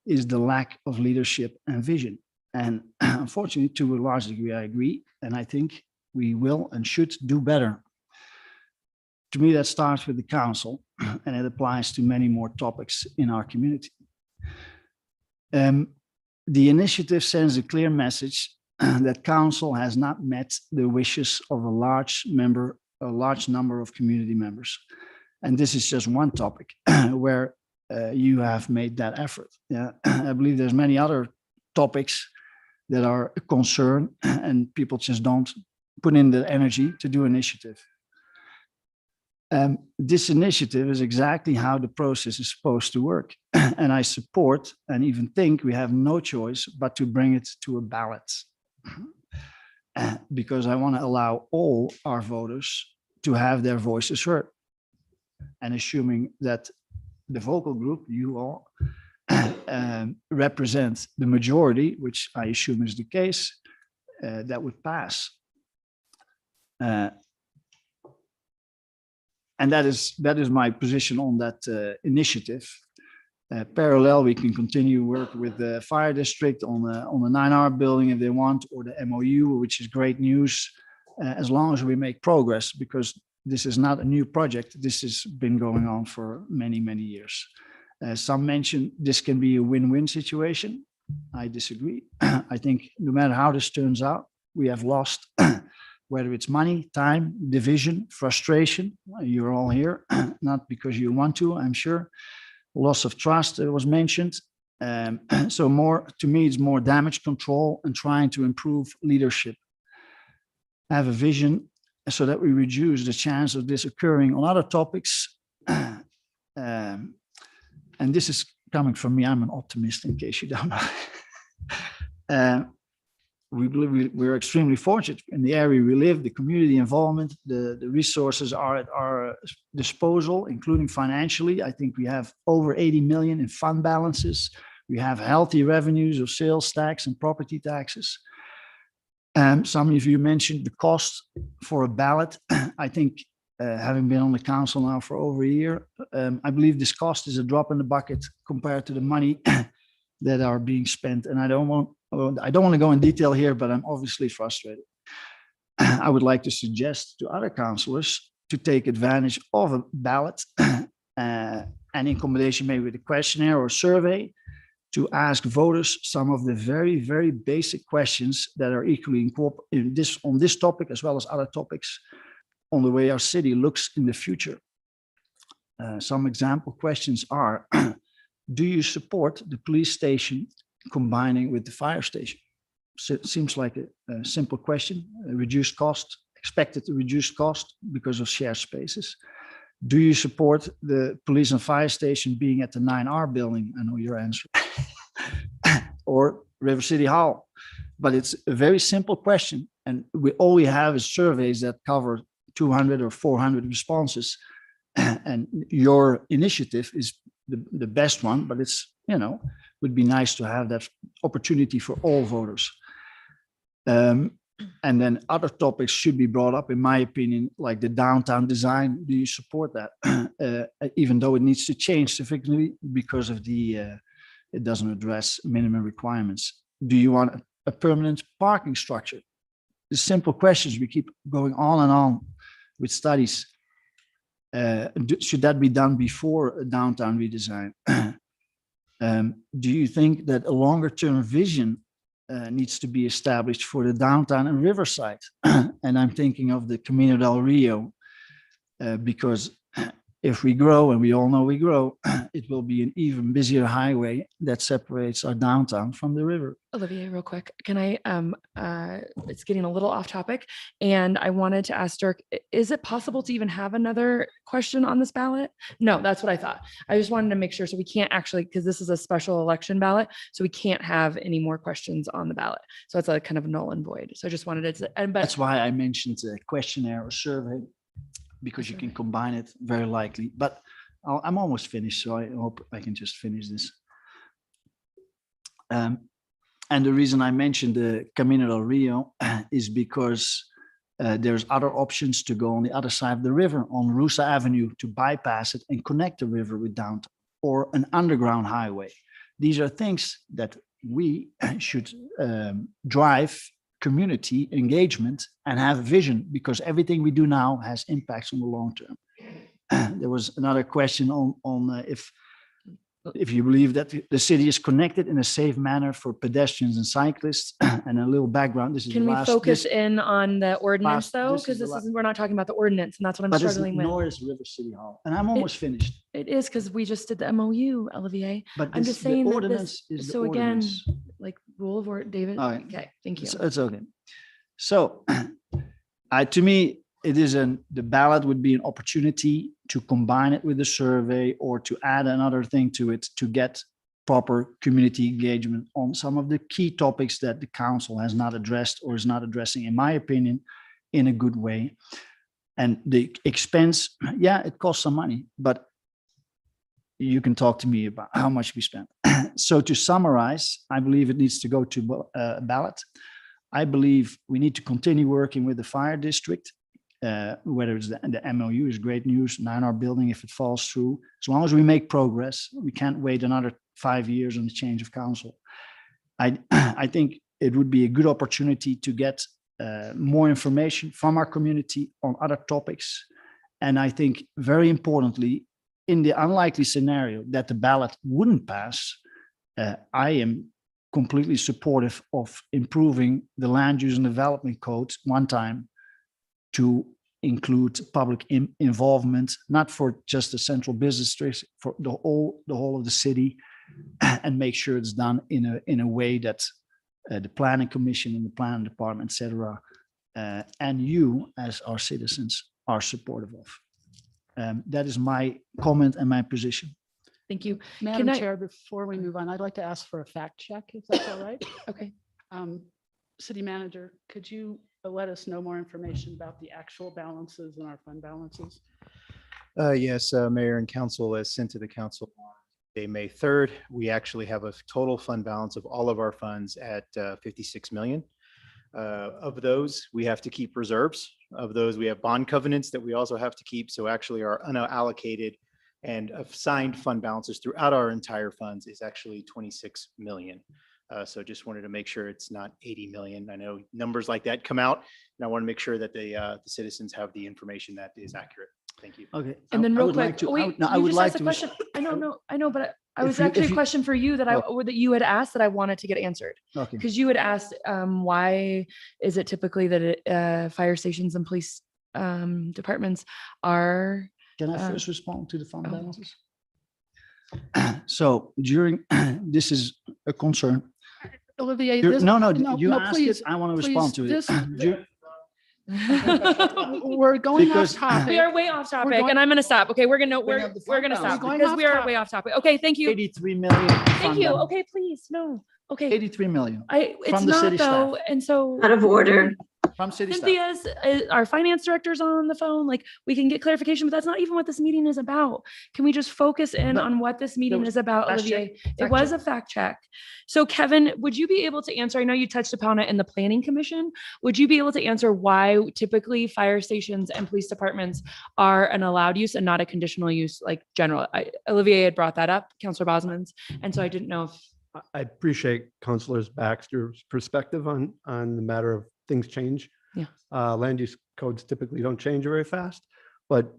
is the lack of leadership and vision. And unfortunately, to a large degree, I agree. And I think we will and should do better. To me, that starts with the council, and it applies to many more topics in our community. The initiative sends a clear message that council has not met the wishes of a large number of community members. And this is just one topic where you have made that effort. Yeah, I believe there's many other topics that are a concern, and people just don't put in the energy to do initiative. This initiative is exactly how the process is supposed to work. And I support and even think we have no choice but to bring it to a ballot. Because I want to allow all our voters to have their voices heard. And assuming that the vocal group, you all, represent the majority, which I assume is the case, that would pass. And that is my position on that initiative. Parallel, we can continue work with the fire district on the 9R building if they want, or the MOU, which is great news, as long as we make progress, because this is not a new project. This has been going on for many, many years. Some mention this can be a win-win situation. I disagree. I think no matter how this turns out, we have lost, whether it's money, time, division, frustration. You're all here, not because you want to, I'm sure. Loss of trust was mentioned. So more, to me, it's more damage control and trying to improve leadership. Have a vision so that we reduce the chance of this occurring on other topics. And this is coming from me, I'm an optimist in case you don't know. We believe we're extremely fortunate in the area we live, the community involvement, the resources are at our disposal, including financially. I think we have over 80 million in fund balances. We have healthy revenues of sales tax and property taxes. Some of you mentioned the cost for a ballot. I think having been on the council now for over a year, I believe this cost is a drop in the bucket compared to the money that are being spent. And I don't want to go in detail here, but I'm obviously frustrated. I would like to suggest to other councillors to take advantage of a ballot and in combination maybe with a questionnaire or survey to ask voters some of the very, very basic questions that are equally on this topic as well as other topics on the way our city looks in the future. Some example questions are, do you support the police station combining with the fire station? So it seems like a simple question. Reduced cost, expected to reduce cost because of shared spaces. Do you support the police and fire station being at the 9R building? I know your answer. Or River City Hall. But it's a very simple question. And all we have is surveys that cover 200 or 400 responses. And your initiative is the best one, but it's, would be nice to have that opportunity for all voters. And then other topics should be brought up, in my opinion, like the downtown design. Do you support that? Even though it needs to change significantly because of it doesn't address minimum requirements. Do you want a permanent parking structure? The simple questions, we keep going on and on with studies. Should that be done before a downtown redesign? Do you think that a longer term vision needs to be established for the downtown and Riverside? And I'm thinking of the Camino del Rio, because if we grow, and we all know we grow, it will be an even busier highway that separates our downtown from the river. Olivier, real quick, can I, it's getting a little off topic, and I wanted to ask Dirk, is it possible to even have another question on this ballot? No, that's what I thought. I just wanted to make sure, so we can't actually, because this is a special election ballot, so we can't have any more questions on the ballot. So it's a kind of null and void. So I just wanted to, but that's why I mentioned a questionnaire or survey, because you can combine it very likely. But I'm almost finished, so I hope I can just finish this. And the reason I mentioned the Camino del Rio is because there's other options to go on the other side of the river on Rusa Avenue to bypass it and connect the river with downtown, or an underground highway. These are things that we should drive community engagement and have a vision, because everything we do now has impacts on the long term. There was another question on if you believe that the city is connected in a safe manner for pedestrians and cyclists. And a little background. This is can we focus in on the ordinance though? Because we're not talking about the ordinance, and that's what I'm struggling with. Nor is River City Hall. And I'm almost finished. It is, because we just did the MOU, Olivier. But I'm just saying that this, is so again, like rule of order, David. Okay, thank you. It's okay. So to me, it is the ballot would be an opportunity to combine it with the survey, or to add another thing to it to get proper community engagement on some of the key topics that the council has not addressed, or is not addressing, in my opinion, in a good way. And the expense, yeah, it costs some money, but you can talk to me about how much we spent. So to summarize, I believe it needs to go to a ballot. I believe we need to continue working with the fire district. Whether it's the MOU is great news, 9R building, if it falls through, as long as we make progress, we can't wait another 5 years on the change of council. I think it would be a good opportunity to get more information from our community on other topics. And I think very importantly, in the unlikely scenario that the ballot wouldn't pass, I am completely supportive of improving the land use and development code one time to include public involvement, not for just the central business district, for the whole of the city, and make sure it's done in a way that the planning commission and the planning department, et cetera, and you as our citizens are supportive of. That is my comment and my position. Thank you. Madam I- Chair, before we move on, I'd like to ask for a fact check, if that's all right. Okay. City Manager, could you let us know more information about the actual balances and our fund balances? Yes, Mayor and Council, as sent to the council on Day, May 3rd, we actually have a total fund balance of all of our funds at 56 million. Of those, we have to keep reserves. Of those, we have bond covenants that we also have to keep. So actually our unallocated and assigned fund balances throughout our entire funds is actually 26 million. So just wanted to make sure it's not 80 million. I know numbers like that come out, and I want to make sure that the citizens have the information that is accurate. Thank you. Okay. And then I real would like quick, to- I wait, would- no, I you would just like asked a to- question. I know, but I If was you- actually if a you- question for you that Oh. that you had asked that I wanted to get answered. Okay. Because you had asked, why is it typically that fire stations and police departments are? Can I uh, first respond to the fund oh. balances? So during, this is a concern. Olivier, Dur- this. No, you no, asked please, it, I want to please, respond to it. this- Dur- We're going off Because- topic. We are way off topic, going- and I'm gonna stop. Okay, we're gonna Bring up the we're fund gonna balance. stop We're going because off we are topic. way off topic. Okay, thank you. 83 million. Thank fund you. balance. Okay, please, no. Okay, 83 million it's from the not city though, staff. and so. Out of order. From city staff. Cynthia's, our finance director's on the phone. Like, we can get clarification, but that's not even what this meeting is about. Can we just focus in No, on what this meeting was is about, fact Olivier? check, It fact was check. a fact check. So Kevin, would you be able to answer? I know you touched upon it in the planning commission. Would you be able to answer why typically fire stations and police departments are an allowed use and not a conditional use, like general? Olivier had brought that up, Councilor Bosman's. And so I didn't know if, I appreciate Councilor Baxter's perspective on the matter of things change. Yeah. Land use codes typically don't change very fast, but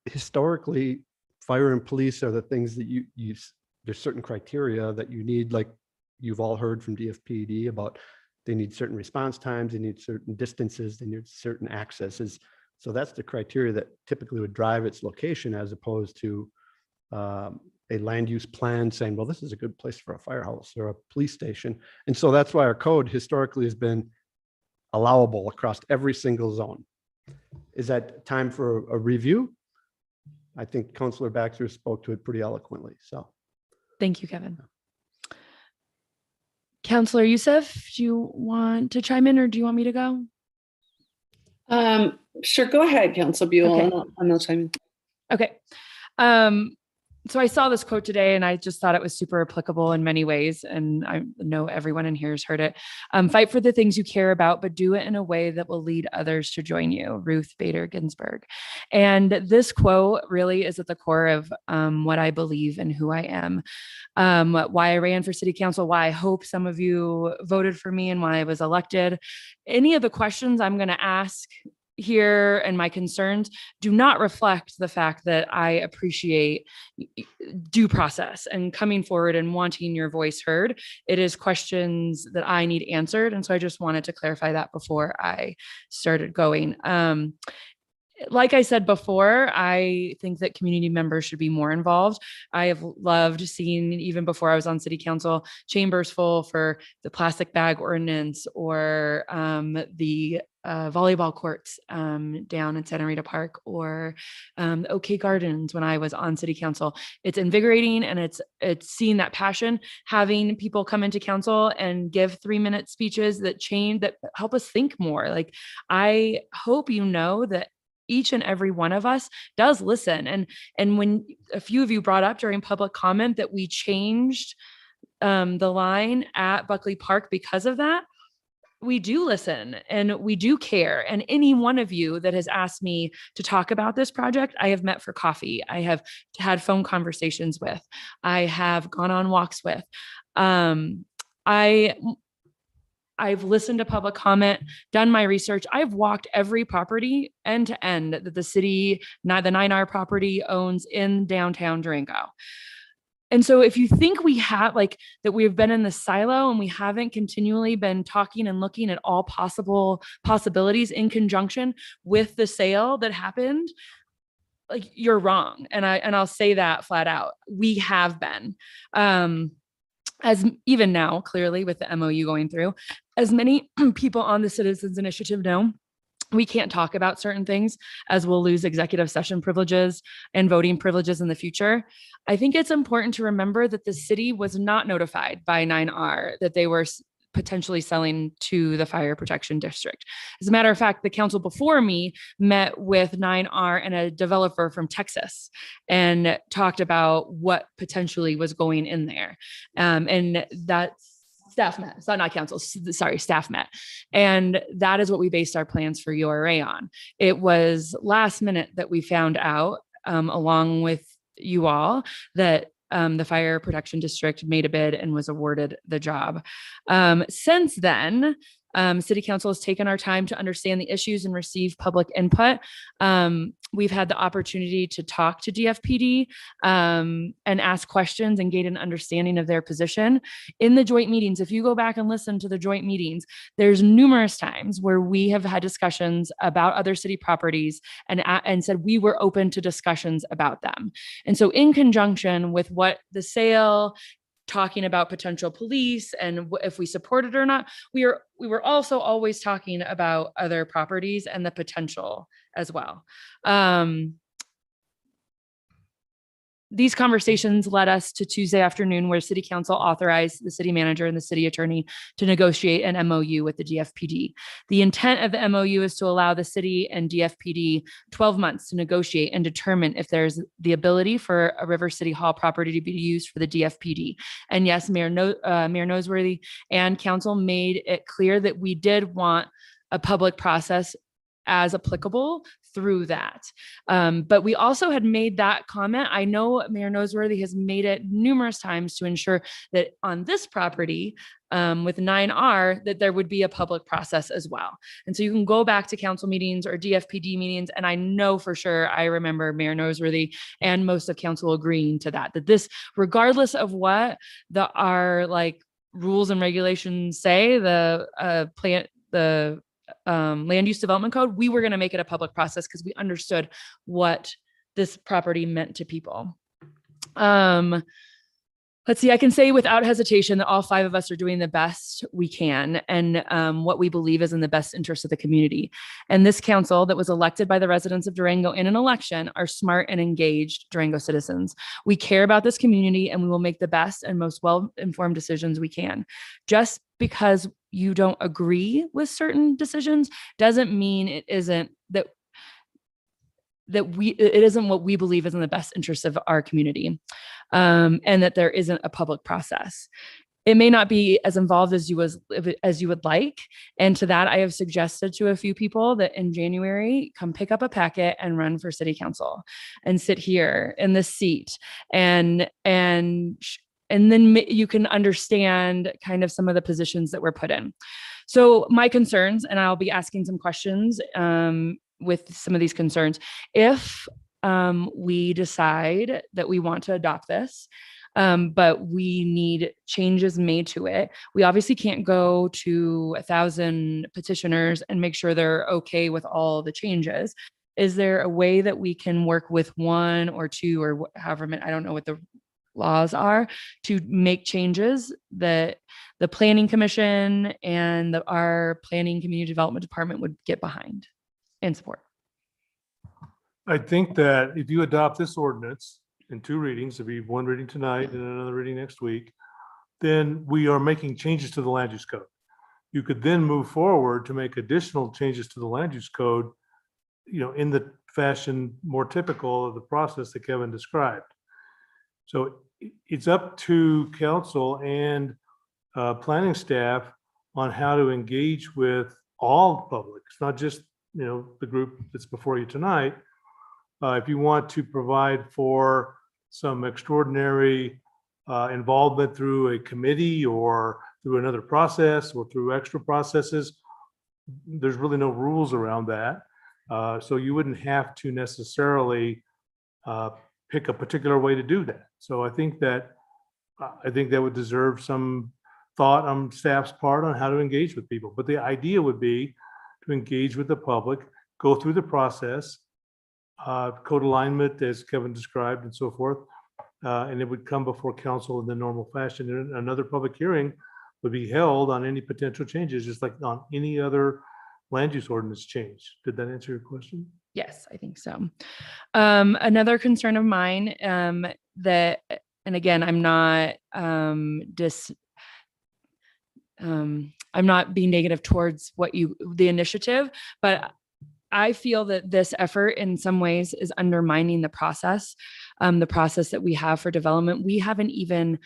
historically, fire and police are the things that you use. There's certain criteria that you need, like you've all heard from DFPD about. They need certain response times, they need certain distances, they need certain accesses. So that's the criteria that typically would drive its location, as opposed to a land use plan saying, well, this is a good place for a firehouse or a police station. And so that's why our code historically has been allowable across every single zone. Is that time for a review? I think Councilor Baxter spoke to it pretty eloquently. So thank you, Kevin. Councilor Youssef, do you want to chime in or do you want me to go? Sure, go ahead, Council Buell, Okay. and I'll chime in. Okay. So I saw this quote today and I just thought it was super applicable in many ways. And I know everyone in here has heard it. Fight for the things you care about, but do it in a way that will lead others to join you. Ruth Bader Ginsburg. And this quote really is at the core of what I believe and who I am. Why I ran for city council, why I hope some of you voted for me and why I was elected. Any of the questions I'm going to ask here and my concerns do not reflect the fact that I appreciate due process and coming forward and wanting your voice heard. It is questions that I need answered. And so I just wanted to clarify that before I started going. Like I said before, I think that community members should be more involved. I have loved seeing, even before I was on city council, chambers full for the plastic bag ordinance or the volleyball courts down in Santa Rita Park or OK Gardens when I was on city council. It's invigorating and it's seeing that passion, having people come into council and give 3-minute speeches that change, that help us think more. Like, I hope you know that each and every one of us does listen. And when a few of you brought up during public comment that we changed the line at Buckley Park because of that, we do listen and we do care. And any one of you that has asked me to talk about this project, I have met for coffee. I have had phone conversations with, I have gone on walks with. I've listened to public comment, done my research. I've walked every property end to end that the city, the 9R property owns in downtown Durango. And so if you think we have that we've been in the silo and we haven't continually been talking and looking at all possible possibilities in conjunction with the sale that happened, you're wrong. And I'll say that flat out. We have been. As even now, clearly with the MOU going through, as many people on the Citizens Initiative know, we can't talk about certain things as we'll lose executive session privileges and voting privileges in the future. I think it's important to remember that the city was not notified by 9R that they were potentially selling to the fire protection district. As a matter of fact, the council before me met with 9R and a developer from Texas and talked about what potentially was going in there. And that's staff met, so not council, sorry, staff met. And that is what we based our plans for URA on. It was last minute that we found out, along with you all, that the fire protection district made a bid and was awarded the job. Since then, City Council has taken our time to understand the issues and receive public input. We've had the opportunity to talk to DFPD and ask questions and gain an understanding of their position. In the joint meetings, if you go back and listen to the joint meetings, there's numerous times where we have had discussions about other city properties and said we were open to discussions about them. And so in conjunction with what the sale, talking about potential police and if we support it or not, we were also always talking about other properties and the potential as well. These conversations led us to Tuesday afternoon, where City Council authorized the city manager and the city attorney to negotiate an MOU with the DFPD. The intent of the MOU is to allow the city and DFPD 12 months to negotiate and determine if there's the ability for a River City Hall property to be used for the DFPD. And yes, Mayor Noseworthy and council made it clear that we did want a public process as applicable through that. But we also had made that comment. I know Mayor Noseworthy has made it numerous times to ensure that on this property with 9R, that there would be a public process as well. And so you can go back to council meetings or DFPD meetings. And I know for sure, I remember Mayor Noseworthy and most of council agreeing to that this, regardless of what our like rules and regulations say, the land use development code, we were going to make it a public process because we understood what this property meant to people. Let's see, I can say without hesitation that all 5 of us are doing the best we can and what we believe is in the best interest of the community. And this council that was elected by the residents of Durango in an election are smart and engaged Durango citizens. We care about this community and we will make the best and most well-informed decisions we can. Just because you don't agree with certain decisions doesn't mean it isn't it isn't what we believe is in the best interest of our community, and that there isn't a public process. It may not be as involved as you would like. And to that, I have suggested to a few people that in January, come pick up a packet and run for city council and sit here in this seat and then you can understand kind of some of the positions that we're put in. So my concerns, and I'll be asking some questions with some of these concerns. If we decide that we want to adopt this, but we need changes made to it, we obviously can't go to 1,000 petitioners and make sure they're okay with all the changes. Is there a way that we can work with 1 or 2 or however many, I don't know what the laws are, to make changes that the planning commission and our planning community development department would get behind and support? I think that if you adopt this ordinance in 2 readings, it'll be 1 reading tonight and another reading next week, then we are making changes to the land use code. You could then move forward to make additional changes to the land use code, in the fashion more typical of the process that Kevin described. So it's up to council and planning staff on how to engage with all the public. It's not just, the group that's before you tonight. If you want to provide for some extraordinary involvement through a committee or through another process or through extra processes, there's really no rules around that. So you wouldn't have to necessarily pick a particular way to do that. So I think that would deserve some thought on staff's part on how to engage with people. But the idea would be to engage with the public, go through the process, code alignment as Kevin described and so forth, and it would come before council in the normal fashion. And another public hearing would be held on any potential changes, just like on any other land use ordinance changed. Did that answer your question? Yes, I think so. Another concern of mine, that, and again, I'm not, I'm not being negative towards the initiative, but I feel that this effort in some ways is undermining the process that we have for development. We haven't even,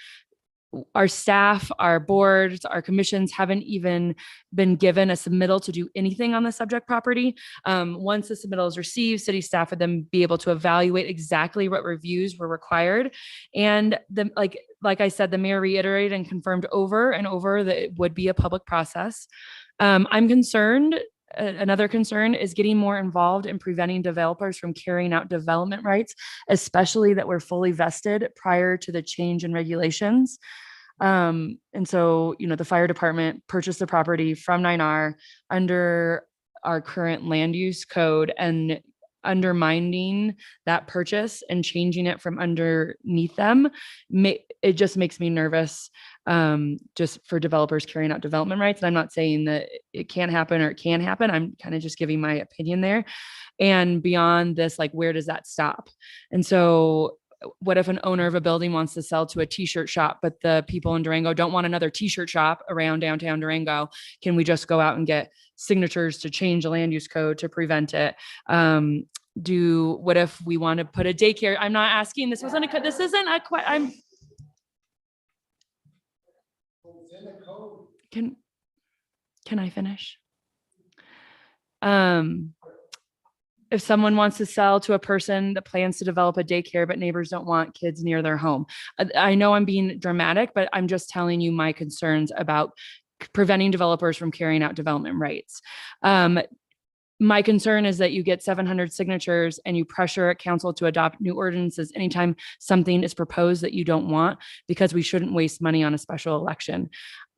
our staff, our boards, our commissions haven't even been given a submittal to do anything on the subject property. Once the submittal is received, city staff would then be able to evaluate exactly what reviews were required. And like I said, the mayor reiterated and confirmed over and over that it would be a public process. I'm concerned. Another concern is getting more involved in preventing developers from carrying out development rights, especially that were fully vested prior to the change in regulations. And so, the fire department purchased the property from 9R under our current land use code, and undermining that purchase and changing it from underneath them, it just makes me nervous, just for developers carrying out development rights. And I'm not saying that it can't happen or it can happen. I'm kind of just giving my opinion there. And beyond this, like, where does that stop? And so what if an owner of a building wants to sell to a t-shirt shop, but the people in Durango don't want another t-shirt shop around downtown Durango? Can we just go out and get signatures to change the land use code to prevent it? What if we want to put a daycare? I'm not asking, this isn't I'm. Can I finish? If someone wants to sell to a person that plans to develop a daycare, but neighbors don't want kids near their home. I know I'm being dramatic, but I'm just telling you my concerns about preventing developers from carrying out development rights. My concern is that you get 700 signatures and you pressure council to adopt new ordinances anytime something is proposed that you don't want, because we shouldn't waste money on a special election.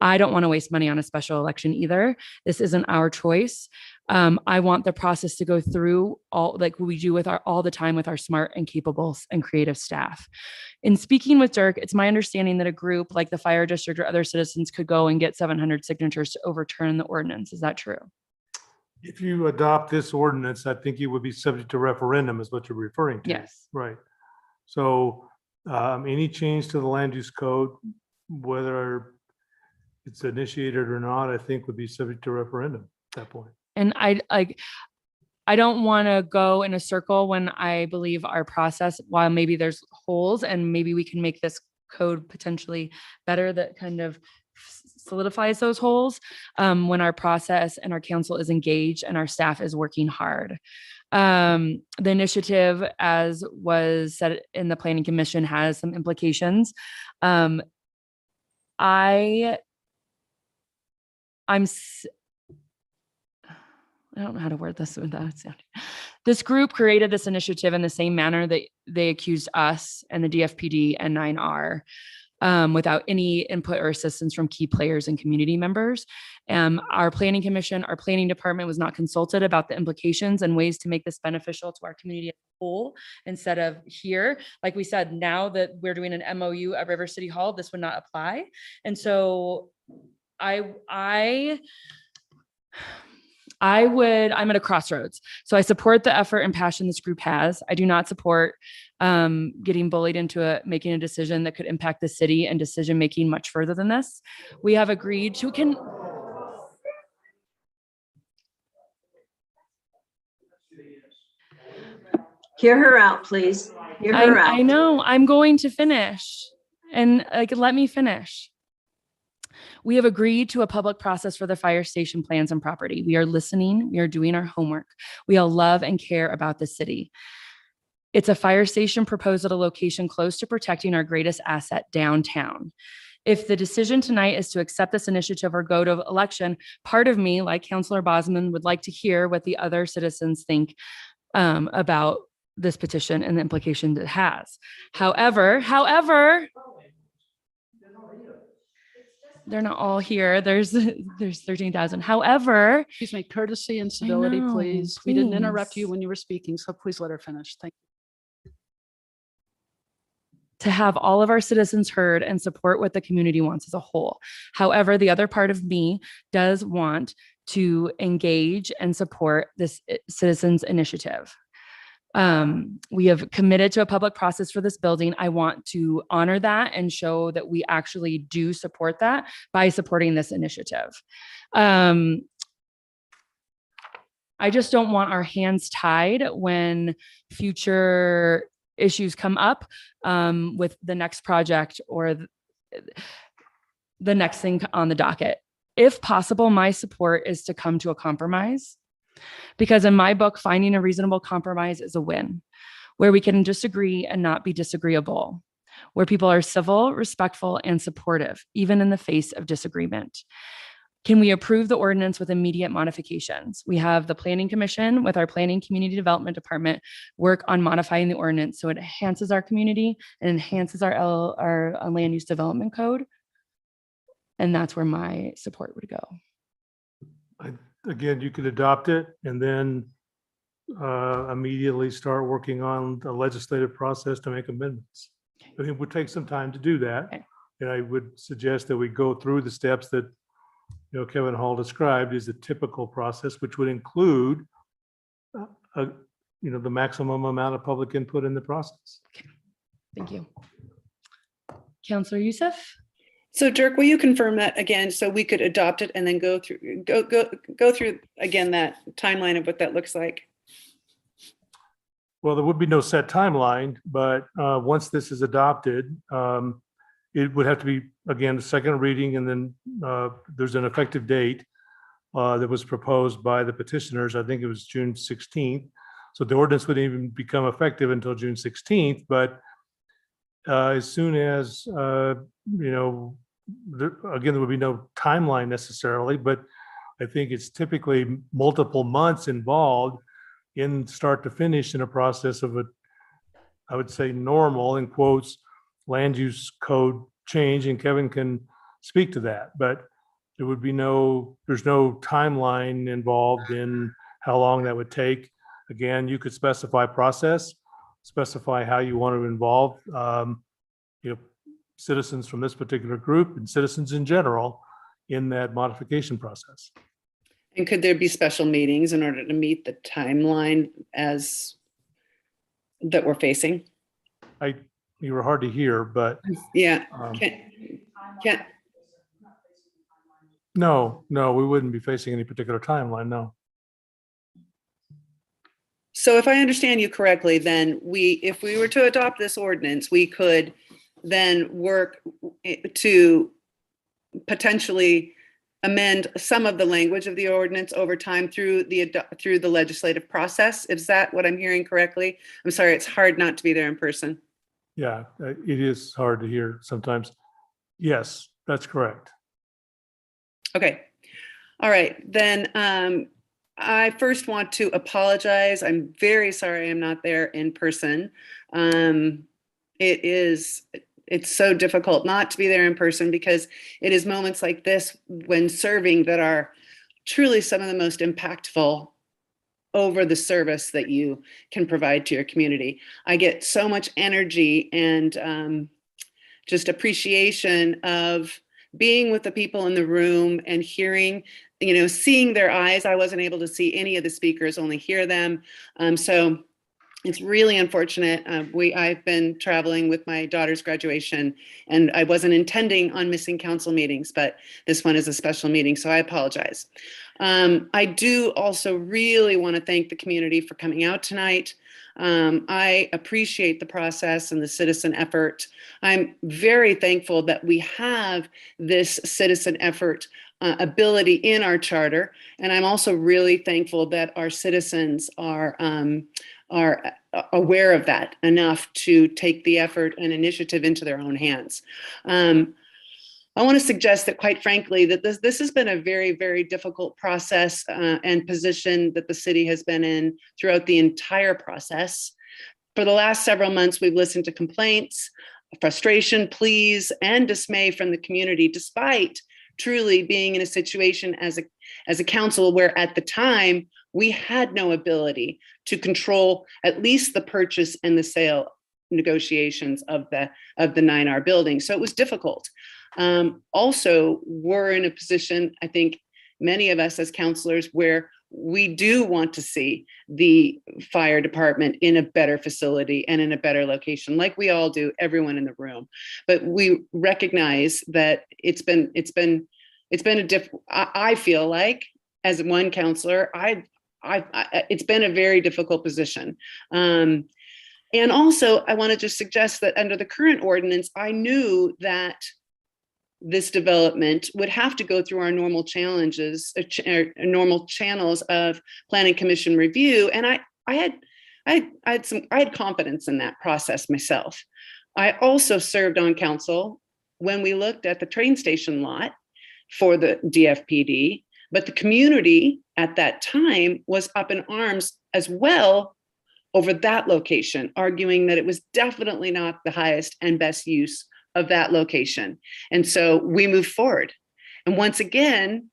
I don't want to waste money on a special election either. This isn't our choice. I want the process to go through like we do all the time with our smart and capable and creative staff. In speaking with Dirk, it's my understanding that a group like the fire district or other citizens could go and get 700 signatures to overturn the ordinance. Is that true? If you adopt this ordinance, I think it would be subject to referendum is what you're referring to. Yes. Right. So any change to the land use code, whether it's initiated or not, I think would be subject to referendum at that point. And I don't want to go in a circle when I believe our process, while maybe there's holes and maybe we can make this code potentially better, that kind of solidifies those holes, when our process and our council is engaged and our staff is working hard. The initiative, as was said in the planning commission, has some implications. I don't know how to word this without sounding. This group created this initiative in the same manner that they accused us and the DFPD and 9R, without any input or assistance from key players and community members. Our planning commission, our planning department was not consulted about the implications and ways to make this beneficial to our community as a whole instead of here. Like we said, now that we're doing an MOU at River City Hall, this would not apply. And so I'm at a crossroads. So I support the effort and passion this group has. I do not support getting bullied into making a decision that could impact the city and decision-making much further than this. We have agreed to Hear her out, please. Hear her out. I know, I'm going to finish, and let me finish. We have agreed to a public process for the fire station plans and property. We are listening. We are doing our homework. We all love and care about the city. It's a fire station proposed at a location close to protecting our greatest asset, downtown. If the decision tonight is to accept this initiative or go to election, part of me, like Councilor Bosman, would like to hear what the other citizens think about this petition and the implications it has. However, they're not all here. There's 13,000. However, Excuse me, courtesy and civility, know, please. We didn't interrupt please. you when you were speaking, so please let her finish. Thank you. to have all of our citizens heard and support what the community wants as a whole. However, the other part of me does want to engage and support this citizens initiative. We have committed to a public process for this building. I want to honor that and show that we actually do support that by supporting this initiative. I just don't want our hands tied when future issues come up with the next project or the next thing on the docket. If possible, my support is to come to a compromise, because in my book, finding a reasonable compromise is a win, where we can disagree and not be disagreeable, where people are civil, respectful, and supportive, even in the face of disagreement. Can we approve the ordinance with immediate modifications? We have the Planning Commission with our Planning Community Development Department work on modifying the ordinance so it enhances our community and enhances our land use development code. And that's where my support would go. Again, you could adopt it and then immediately start working on the legislative process to make amendments. I think it would take some time to do that. Okay. And I would suggest that we go through the steps that Kevin Hall described is the typical process, which would include the maximum amount of public input in the process. Okay. Thank you. Councillor Youssef? So Dirk, will you confirm that again, so we could adopt it and then go through again that timeline of what that looks like? Well, there would be no set timeline, but once this is adopted, it would have to be, again, the second reading, and then there's an effective date that was proposed by the petitioners. I think it was June 16th. So the ordinance wouldn't even become effective until June 16th. But as soon as, again, there would be no timeline necessarily, but I think it's typically multiple months involved in start to finish in a process of I would say normal, in quotes, land use code change, and Kevin can speak to that, but there's no timeline involved in how long that would take. Again, you could specify process, specify how you want to involve citizens from this particular group and citizens in general in that modification process. And could there be special meetings in order to meet the timeline that we're facing? You were hard to hear, but yeah. No, we wouldn't be facing any particular timeline, no. So if I understand you correctly, then if we were to adopt this ordinance, we could then work to potentially amend some of the language of the ordinance over time through the legislative process. Is that what I'm hearing correctly? I'm sorry, it's hard not to be there in person. Yeah, it is hard to hear sometimes. Yes, that's correct. Okay. All right. Then I first want to apologize. I'm very sorry I'm not there in person. It's so difficult not to be there in person, because it is moments like this when serving that are truly some of the most impactful over the service that you can provide to your community. I get so much energy and just appreciation of being with the people in the room and hearing, seeing their eyes. I wasn't able to see any of the speakers, only hear them. So it's really unfortunate. I've been traveling with my daughter's graduation, and I wasn't intending on missing council meetings, but this one is a special meeting, so I apologize. I do also really want to thank the community for coming out tonight. I appreciate the process and the citizen effort. I'm very thankful that we have this citizen effort ability in our charter, and I'm also really thankful that our citizens are aware of that enough to take the effort and initiative into their own hands. I want to suggest that, quite frankly, that this has been a very, very difficult process and position that the city has been in throughout the entire process. For the last several months, we've listened to complaints, frustration, pleas, and dismay from the community, despite truly being in a situation as a council where at the time we had no ability to control at least the purchase and the sale negotiations of the 9R building. So it was difficult. Also, we're in a position, I think, many of us as counselors, where we do want to see the fire department in a better facility and in a better location, like we all do, everyone in the room. But we recognize that it's been I feel like, as one counselor, it's been a very difficult position. And also, I want to just suggest that under the current ordinance, I knew that this development would have to go through our normal challenges, normal channels of planning commission review. And I had confidence in that process myself. I also served on council when we looked at the train station lot for the DFPD, but the community at that time was up in arms as well over that location, arguing that it was definitely not the highest and best use of that location. And so we moved forward. And once again,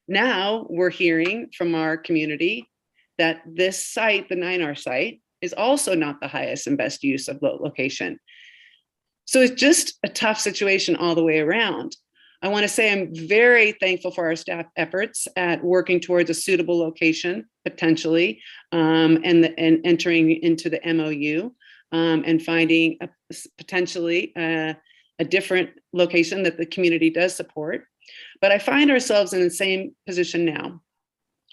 now we're hearing from our community that this site, the 9R site, is also not the highest and best use of the location. So it's just a tough situation all the way around. I want to say I'm very thankful for our staff efforts at working towards a suitable location, potentially, and entering into the MOU and finding potentially a different location that the community does support. But I find ourselves in the same position now,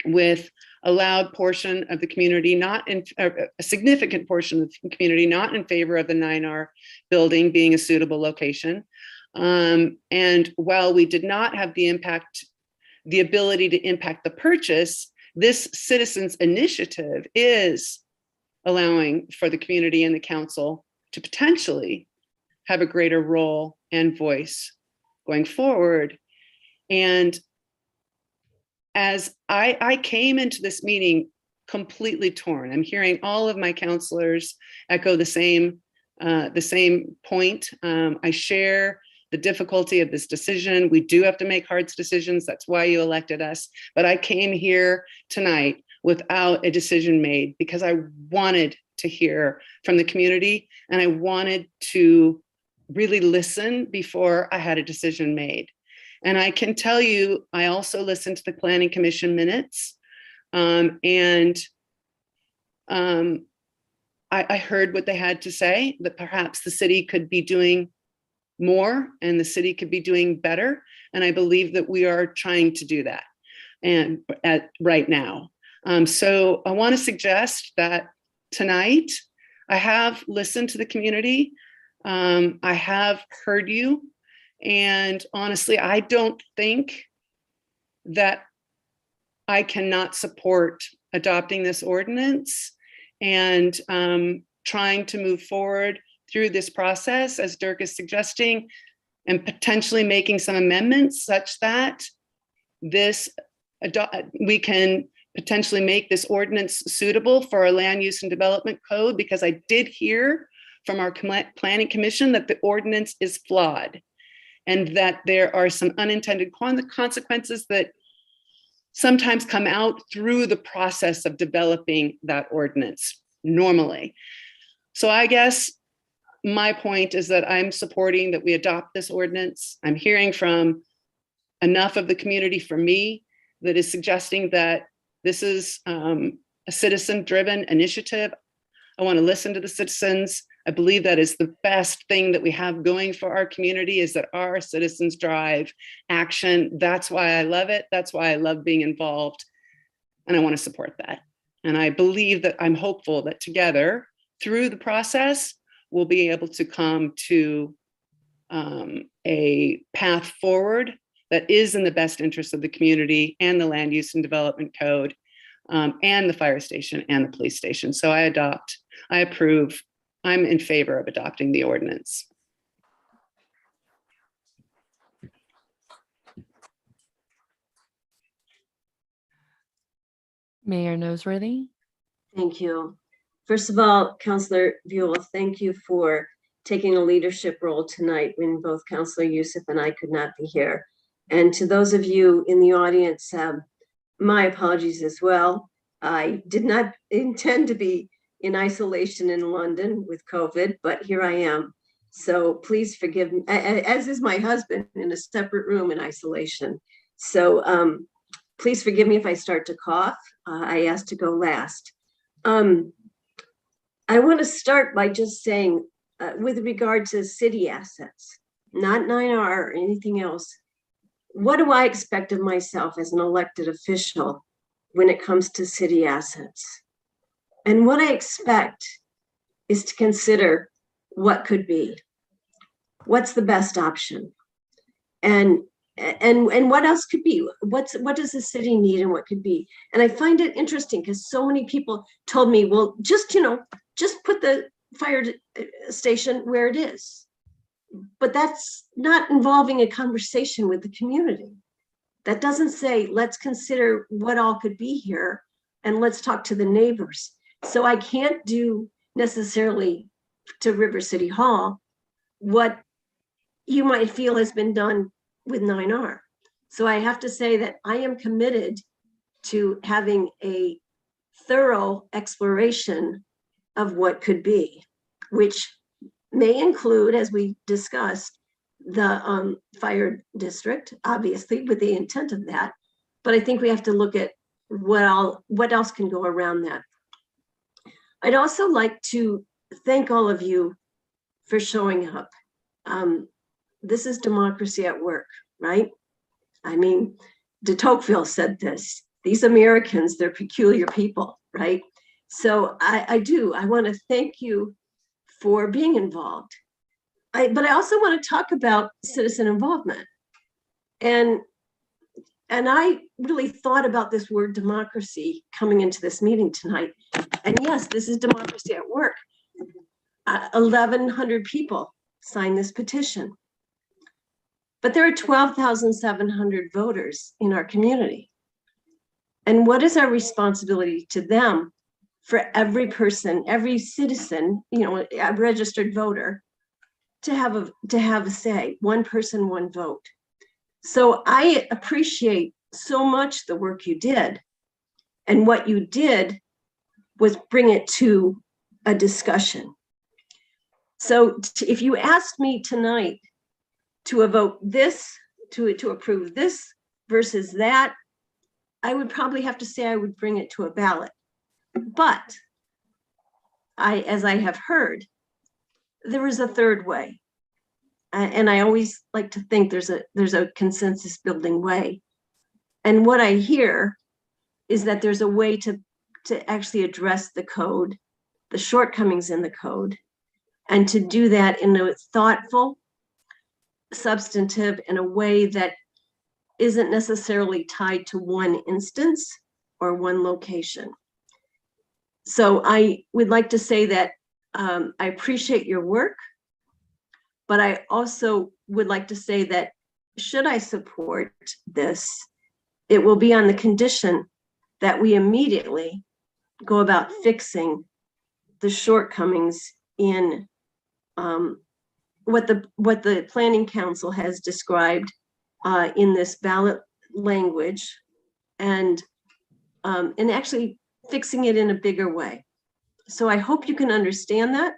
with a loud portion of the community, a significant portion of the community not in favor of the 9R building being a suitable location. And while we did not have the ability to impact the purchase, this citizens initiative is allowing for the community and the council to potentially have a greater role and voice going forward. And as I came into this meeting completely torn, I'm hearing all of my counselors echo the same point. I share the difficulty of this decision. We do have to make hard decisions. That's why you elected us. But I came here tonight without a decision made because I wanted to hear from the community and I wanted to really listen before I had a decision made. And I can tell you, I also listened to the Planning Commission minutes and I heard what they had to say, that perhaps the city could be doing more and the city could be doing better. And I believe that we are trying to do that and right now. So I want to suggest that tonight I have listened to the community. I have heard you. And honestly, I don't think that I cannot support adopting this ordinance and trying to move forward through this process, as Dirk is suggesting, and potentially making some amendments such that we can potentially make this ordinance suitable for our land use and development code, because I did hear from our planning commission that the ordinance is flawed and that there are some unintended consequences that sometimes come out through the process of developing that ordinance normally. So I guess my point is that I'm supporting that we adopt this ordinance. I'm hearing from enough of the community for me that is suggesting that this is a citizen-driven initiative. I want to listen to the citizens. I believe that is the best thing that we have going for our community, is that our citizens drive action. That's why I love it. That's why I love being involved. And I want to support that. And I believe that I'm hopeful that together through the process, we'll be able to come to a path forward that is in the best interest of the community and the land use and development code and the fire station and the police station. So I approve, I'm in favor of adopting the ordinance. Mayor Noseworthy. Thank you. First of all, Councillor Buell, thank you for taking a leadership role tonight when both Councillor Youssef and I could not be here. And to those of you in the audience, my apologies as well. I did not intend to be in isolation in London with COVID, but here I am. So please forgive me, as is my husband, in a separate room in isolation. So please forgive me if I start to cough. I asked to go last. I want to start by just saying, with regard to city assets, not 9R or anything else, what do I expect of myself as an elected official when it comes to city assets? And what I expect is to consider what could be, what's the best option, and what else could be, what does the city need and what could be. And I find it interesting because so many people told me, well, just put the fire station where it is. But that's not involving a conversation with the community. That doesn't say, let's consider what all could be here and let's talk to the neighbors. So I can't do necessarily to River City Hall what you might feel has been done with 9R. So I have to say that I am committed to having a thorough exploration of what could be, which may include, as we discussed, the fire district, obviously, with the intent of that. But I think we have to look at what else can go around that. I'd also like to thank all of you for showing up. This is democracy at work, right? I mean, de Tocqueville said this, these Americans, they're peculiar people, right? So I want to thank you for being involved. But I also want to talk about citizen involvement. And I really thought about this word democracy coming into this meeting tonight. And yes, this is democracy at work. 1,100 people signed this petition. But there are 12,700 voters in our community. And what is our responsibility to them for every person, every citizen, a registered voter, to have a say, one person, one vote. So I appreciate so much the work you did. And what you did was bring it to a discussion. So if you asked me tonight to vote this, to approve this versus that, I would probably have to say I would bring it to a ballot. But as I have heard, there is a third way. And I always like to think there's a consensus building way. And what I hear is that there's a way to actually address the code, the shortcomings in the code, and to do that in a thoughtful, substantive, in a way that isn't necessarily tied to one instance or one location. So I would like to say that I appreciate your work, but I also would like to say that should I support this, it will be on the condition that we immediately go about fixing the shortcomings in what the Planning Council has described in this ballot language, and actually fixing it in a bigger way. So I hope you can understand that.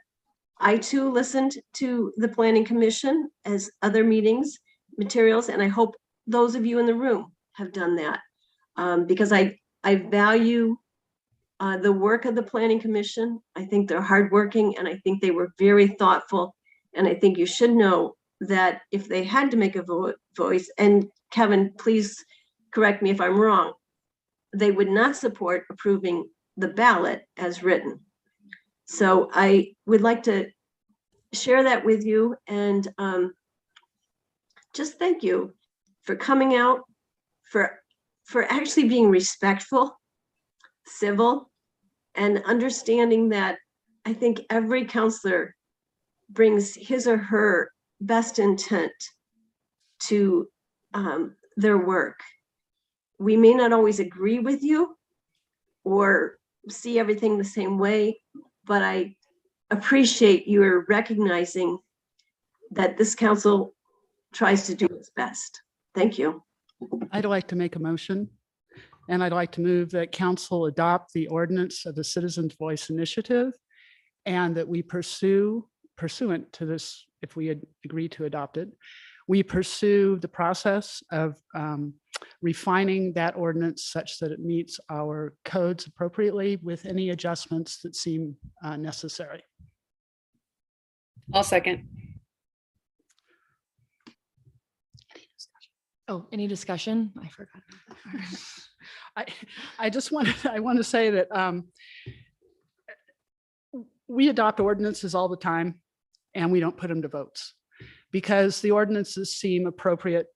I too listened to the Planning Commission as other meetings, materials, and I hope those of you in the room have done that, because I value the work of the Planning Commission. I think they're hardworking, and I think they were very thoughtful. And I think you should know that if they had to make a voice, and Kevin, please correct me if I'm wrong, they would not support approving the ballot as written. So I would like to share that with you, and just thank you for coming out, for actually being respectful, civil, and understanding that I think every counselor brings his or her best intent to their work. We may not always agree with you or see everything the same way, but I appreciate your recognizing that this council tries to do its best. Thank you. I'd like to make a motion, and I'd like to move that council adopt the ordinance of the Citizens Voice Initiative, and that we pursuant to this, if we agree to adopt it, we pursue the process of refining that ordinance such that it meets our codes appropriately with any adjustments that seem necessary. I'll second. Oh, any discussion? I forgot. I just I want to say that we adopt ordinances all the time and we don't put them to votes because the ordinances seem appropriate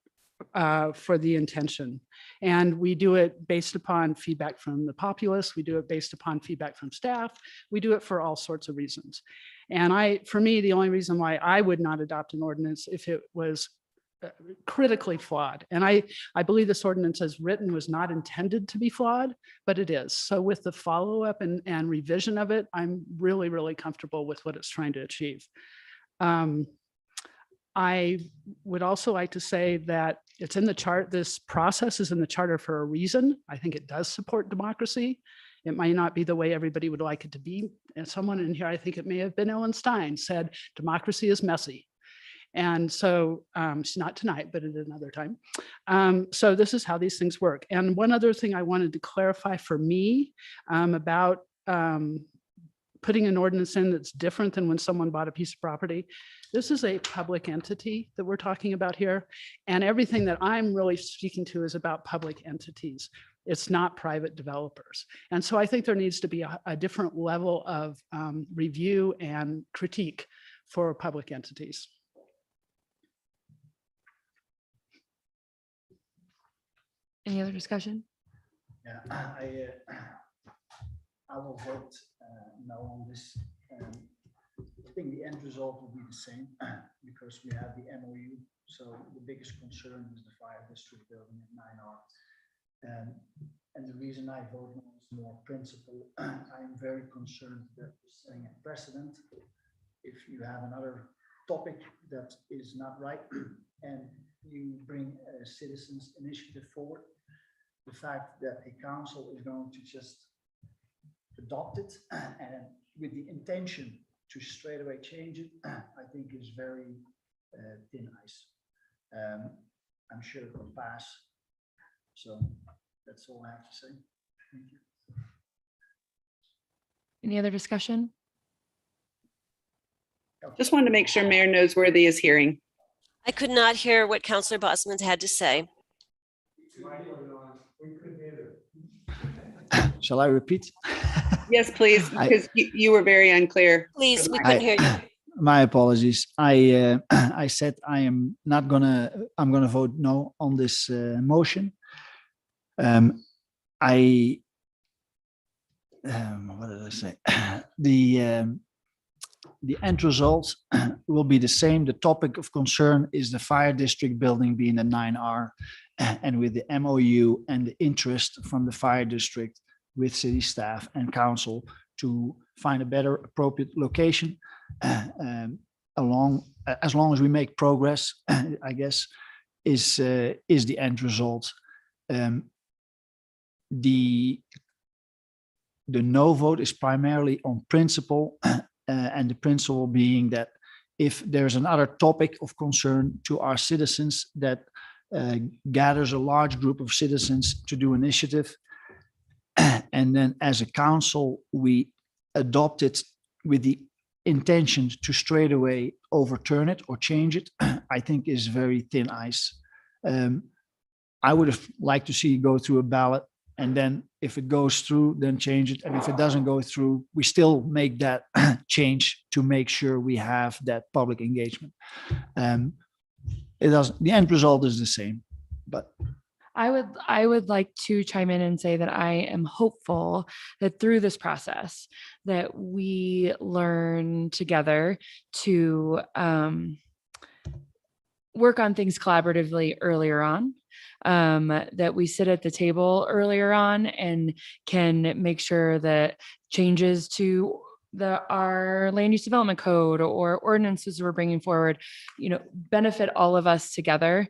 for the intention. And we do it based upon feedback from the populace. We do it based upon feedback from staff. We do it for all sorts of reasons. And for me, the only reason why I would not adopt an ordinance if it was critically flawed. And I believe this ordinance as written was not intended to be flawed, but it is. So with the follow-up and revision of it, I'm really, really comfortable with what it's trying to achieve. I would also like to say that it's in the chart. This process is in the charter for a reason. I think it does support democracy. It might not be the way everybody would like it to be. And someone in here, I think it may have been Ellen Stein, said democracy is messy. And so it's not tonight, but at another time. So this is how these things work. And one other thing I wanted to clarify for me about putting an ordinance in that's different than when someone bought a piece of property. This is a public entity that we're talking about here. And everything that I'm really speaking to is about public entities. It's not private developers. And so I think there needs to be a different level of review and critique for public entities. Any other discussion? Yeah, I will vote no on this. I think the end result will be the same because we have the MOU. So the biggest concern is the fire district building at 9R. And the reason I vote no is more principle. I am very concerned that we're setting a precedent. If you have another topic that is not right and you bring a citizens initiative forward, the fact that a council is going to just adopt it and with the intention to straight away change it, I think is very thin ice. I'm sure it will pass. So that's all I have to say. Thank you. Any other discussion? Just wanted to make sure Mayor Noseworthy is hearing. I could not hear what Councillor Bosman had to say. Shall I repeat? Yes, please, because you were very unclear. Please, we couldn't hear you. My apologies. I said I'm gonna vote no on this motion. What did I say? The end result will be the same. The topic of concern is the fire district building being a 9R, and with the MOU and the interest from the fire district with city staff and council to find a better appropriate location as long as we make progress, I guess, is the end result. The no vote is primarily on principle, and the principle being that if there's another topic of concern to our citizens that gathers a large group of citizens to do initiative, and then as a council, we adopt it with the intention to straight away overturn it or change it, I think is very thin ice. I would have liked to see it go through a ballot, and then if it goes through, then change it. And if it doesn't go through, we still make that change to make sure we have that public engagement. It doesn't, the end result is the same, but I would like to chime in and say that I am hopeful that through this process that we learn together to work on things collaboratively earlier on, that we sit at the table earlier on and can make sure that changes to our land use development code or ordinances we're bringing forward, benefit all of us together.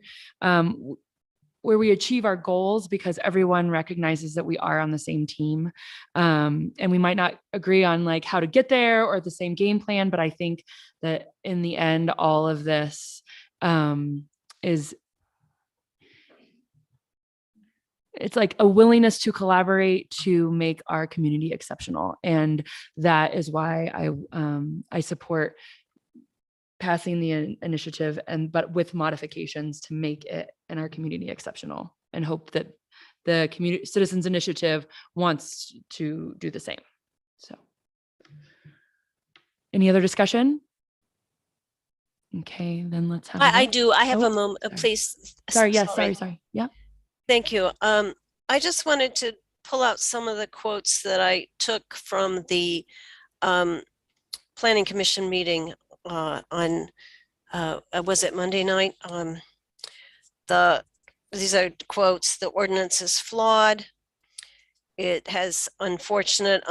Where we achieve our goals because everyone recognizes that we are on the same team. And we might not agree on like how to get there or the same game plan, but I think that in the end, all of this is it's like a willingness to collaborate to make our community exceptional. And that is why I support passing the initiative, but with modifications to make it and our community exceptional, and hope that the community citizens initiative wants to do the same. So any other discussion? Okay, then let's have. I do. I have Oh, a moment, sorry. please. Sorry, yes, sorry. Yeah. Thank you. I just wanted to pull out some of the quotes that I took from the Planning Commission meeting on, was it Monday night? These are quotes. The ordinance is flawed. It has unfortunate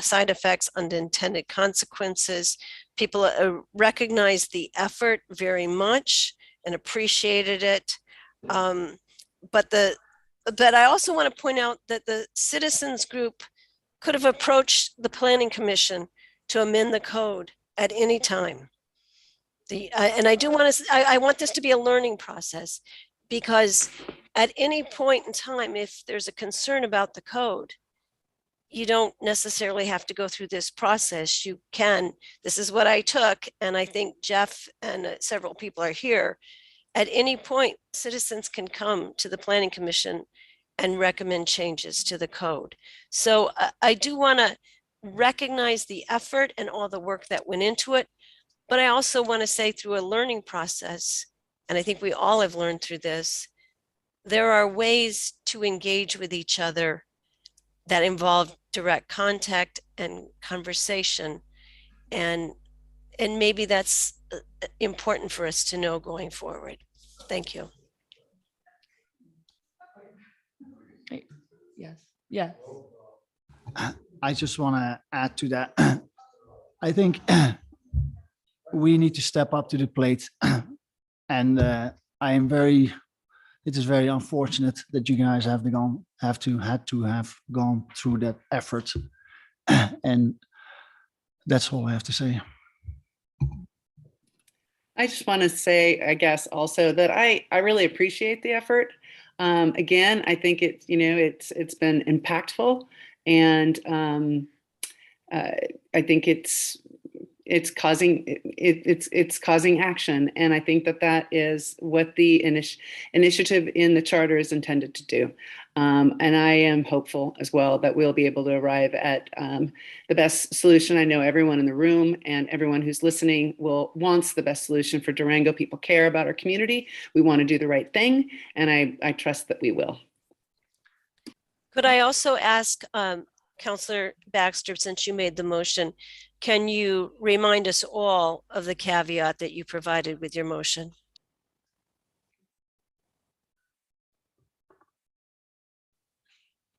side effects, unintended consequences. People recognize the effort very much and appreciated it. But I also want to point out that the citizens group could have approached the Planning Commission to amend the code at any time. And I do want to, I want this to be a learning process, because at any point in time, if there's a concern about the code, you don't necessarily have to go through this process. You can, this is what I took, and I think Jeff and several people are here. At any point, citizens can come to the Planning Commission and recommend changes to the code. So I do want to recognize the effort and all the work that went into it, but I also want to say, through a learning process, and I think we all have learned through this, there are ways to engage with each other that involve direct contact and conversation. And maybe that's important for us to know going forward. Thank you. Yes. Yeah. I just want to add to that. I think we need to step up to the plate. And it is very unfortunate that you guys had to have gone through that effort. And that's all I have to say. I just want to say, I guess, also that I really appreciate the effort. Again, I think it's been impactful, and I think it's causing action, and I think that is what the initiative in the charter is intended to do. And I am hopeful as well that we'll be able to arrive at the best solution. I know everyone in the room and everyone who's listening wants the best solution for Durango. People care about our community. We want to do the right thing, and I trust that we will. Could I also ask Councillor Baxter, since you made the motion, can you remind us all of the caveat that you provided with your motion?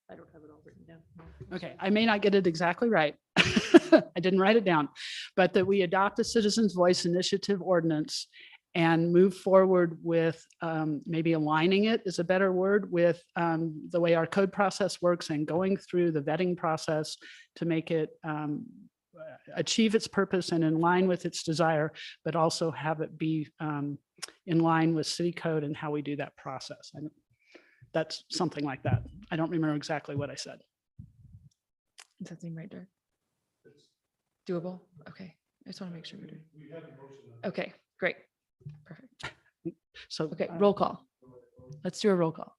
I don't have it all written down. Okay, I may not get it exactly right. I didn't write it down, but that we adopt a citizens' voice initiative ordinance and move forward with maybe aligning it is a better word with the way our code process works, and going through the vetting process to make it achieve its purpose and in line with its desire, but also have it be in line with city code and how we do that process. And that's something like that. I don't remember exactly what I said. Does that seem right, Dirk? Doable? Okay. I just want to make sure we're doing. Okay, great. Perfect. So, okay, roll call. Let's do a roll call.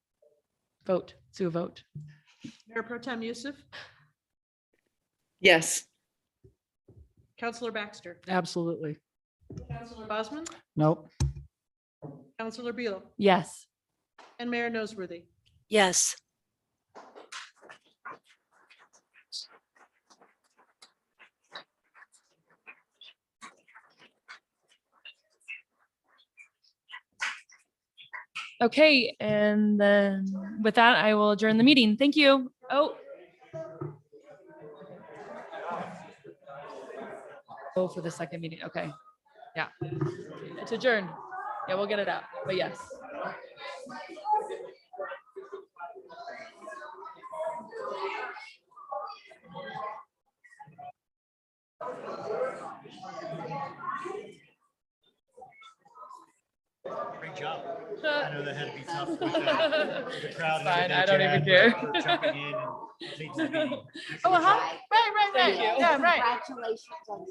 Vote. Let's do a vote. Mayor Pro Tem Youssef, Yes. Councillor Baxter, Absolutely. Councillor Bosman, Nope. Councillor Beal, Yes. and Mayor Noseworthy. Yes. Okay, and then with that, I will adjourn the meeting. Thank you. Oh, for the second meeting. Okay. Yeah. It's adjourned. Yeah, we'll get it out. But yes. Great job. I know that had to be tough with the crowd. It's fine, I don't even care. Jumping in and leading the meeting. Oh, right. Thank you. Yeah, right. Congratulations on.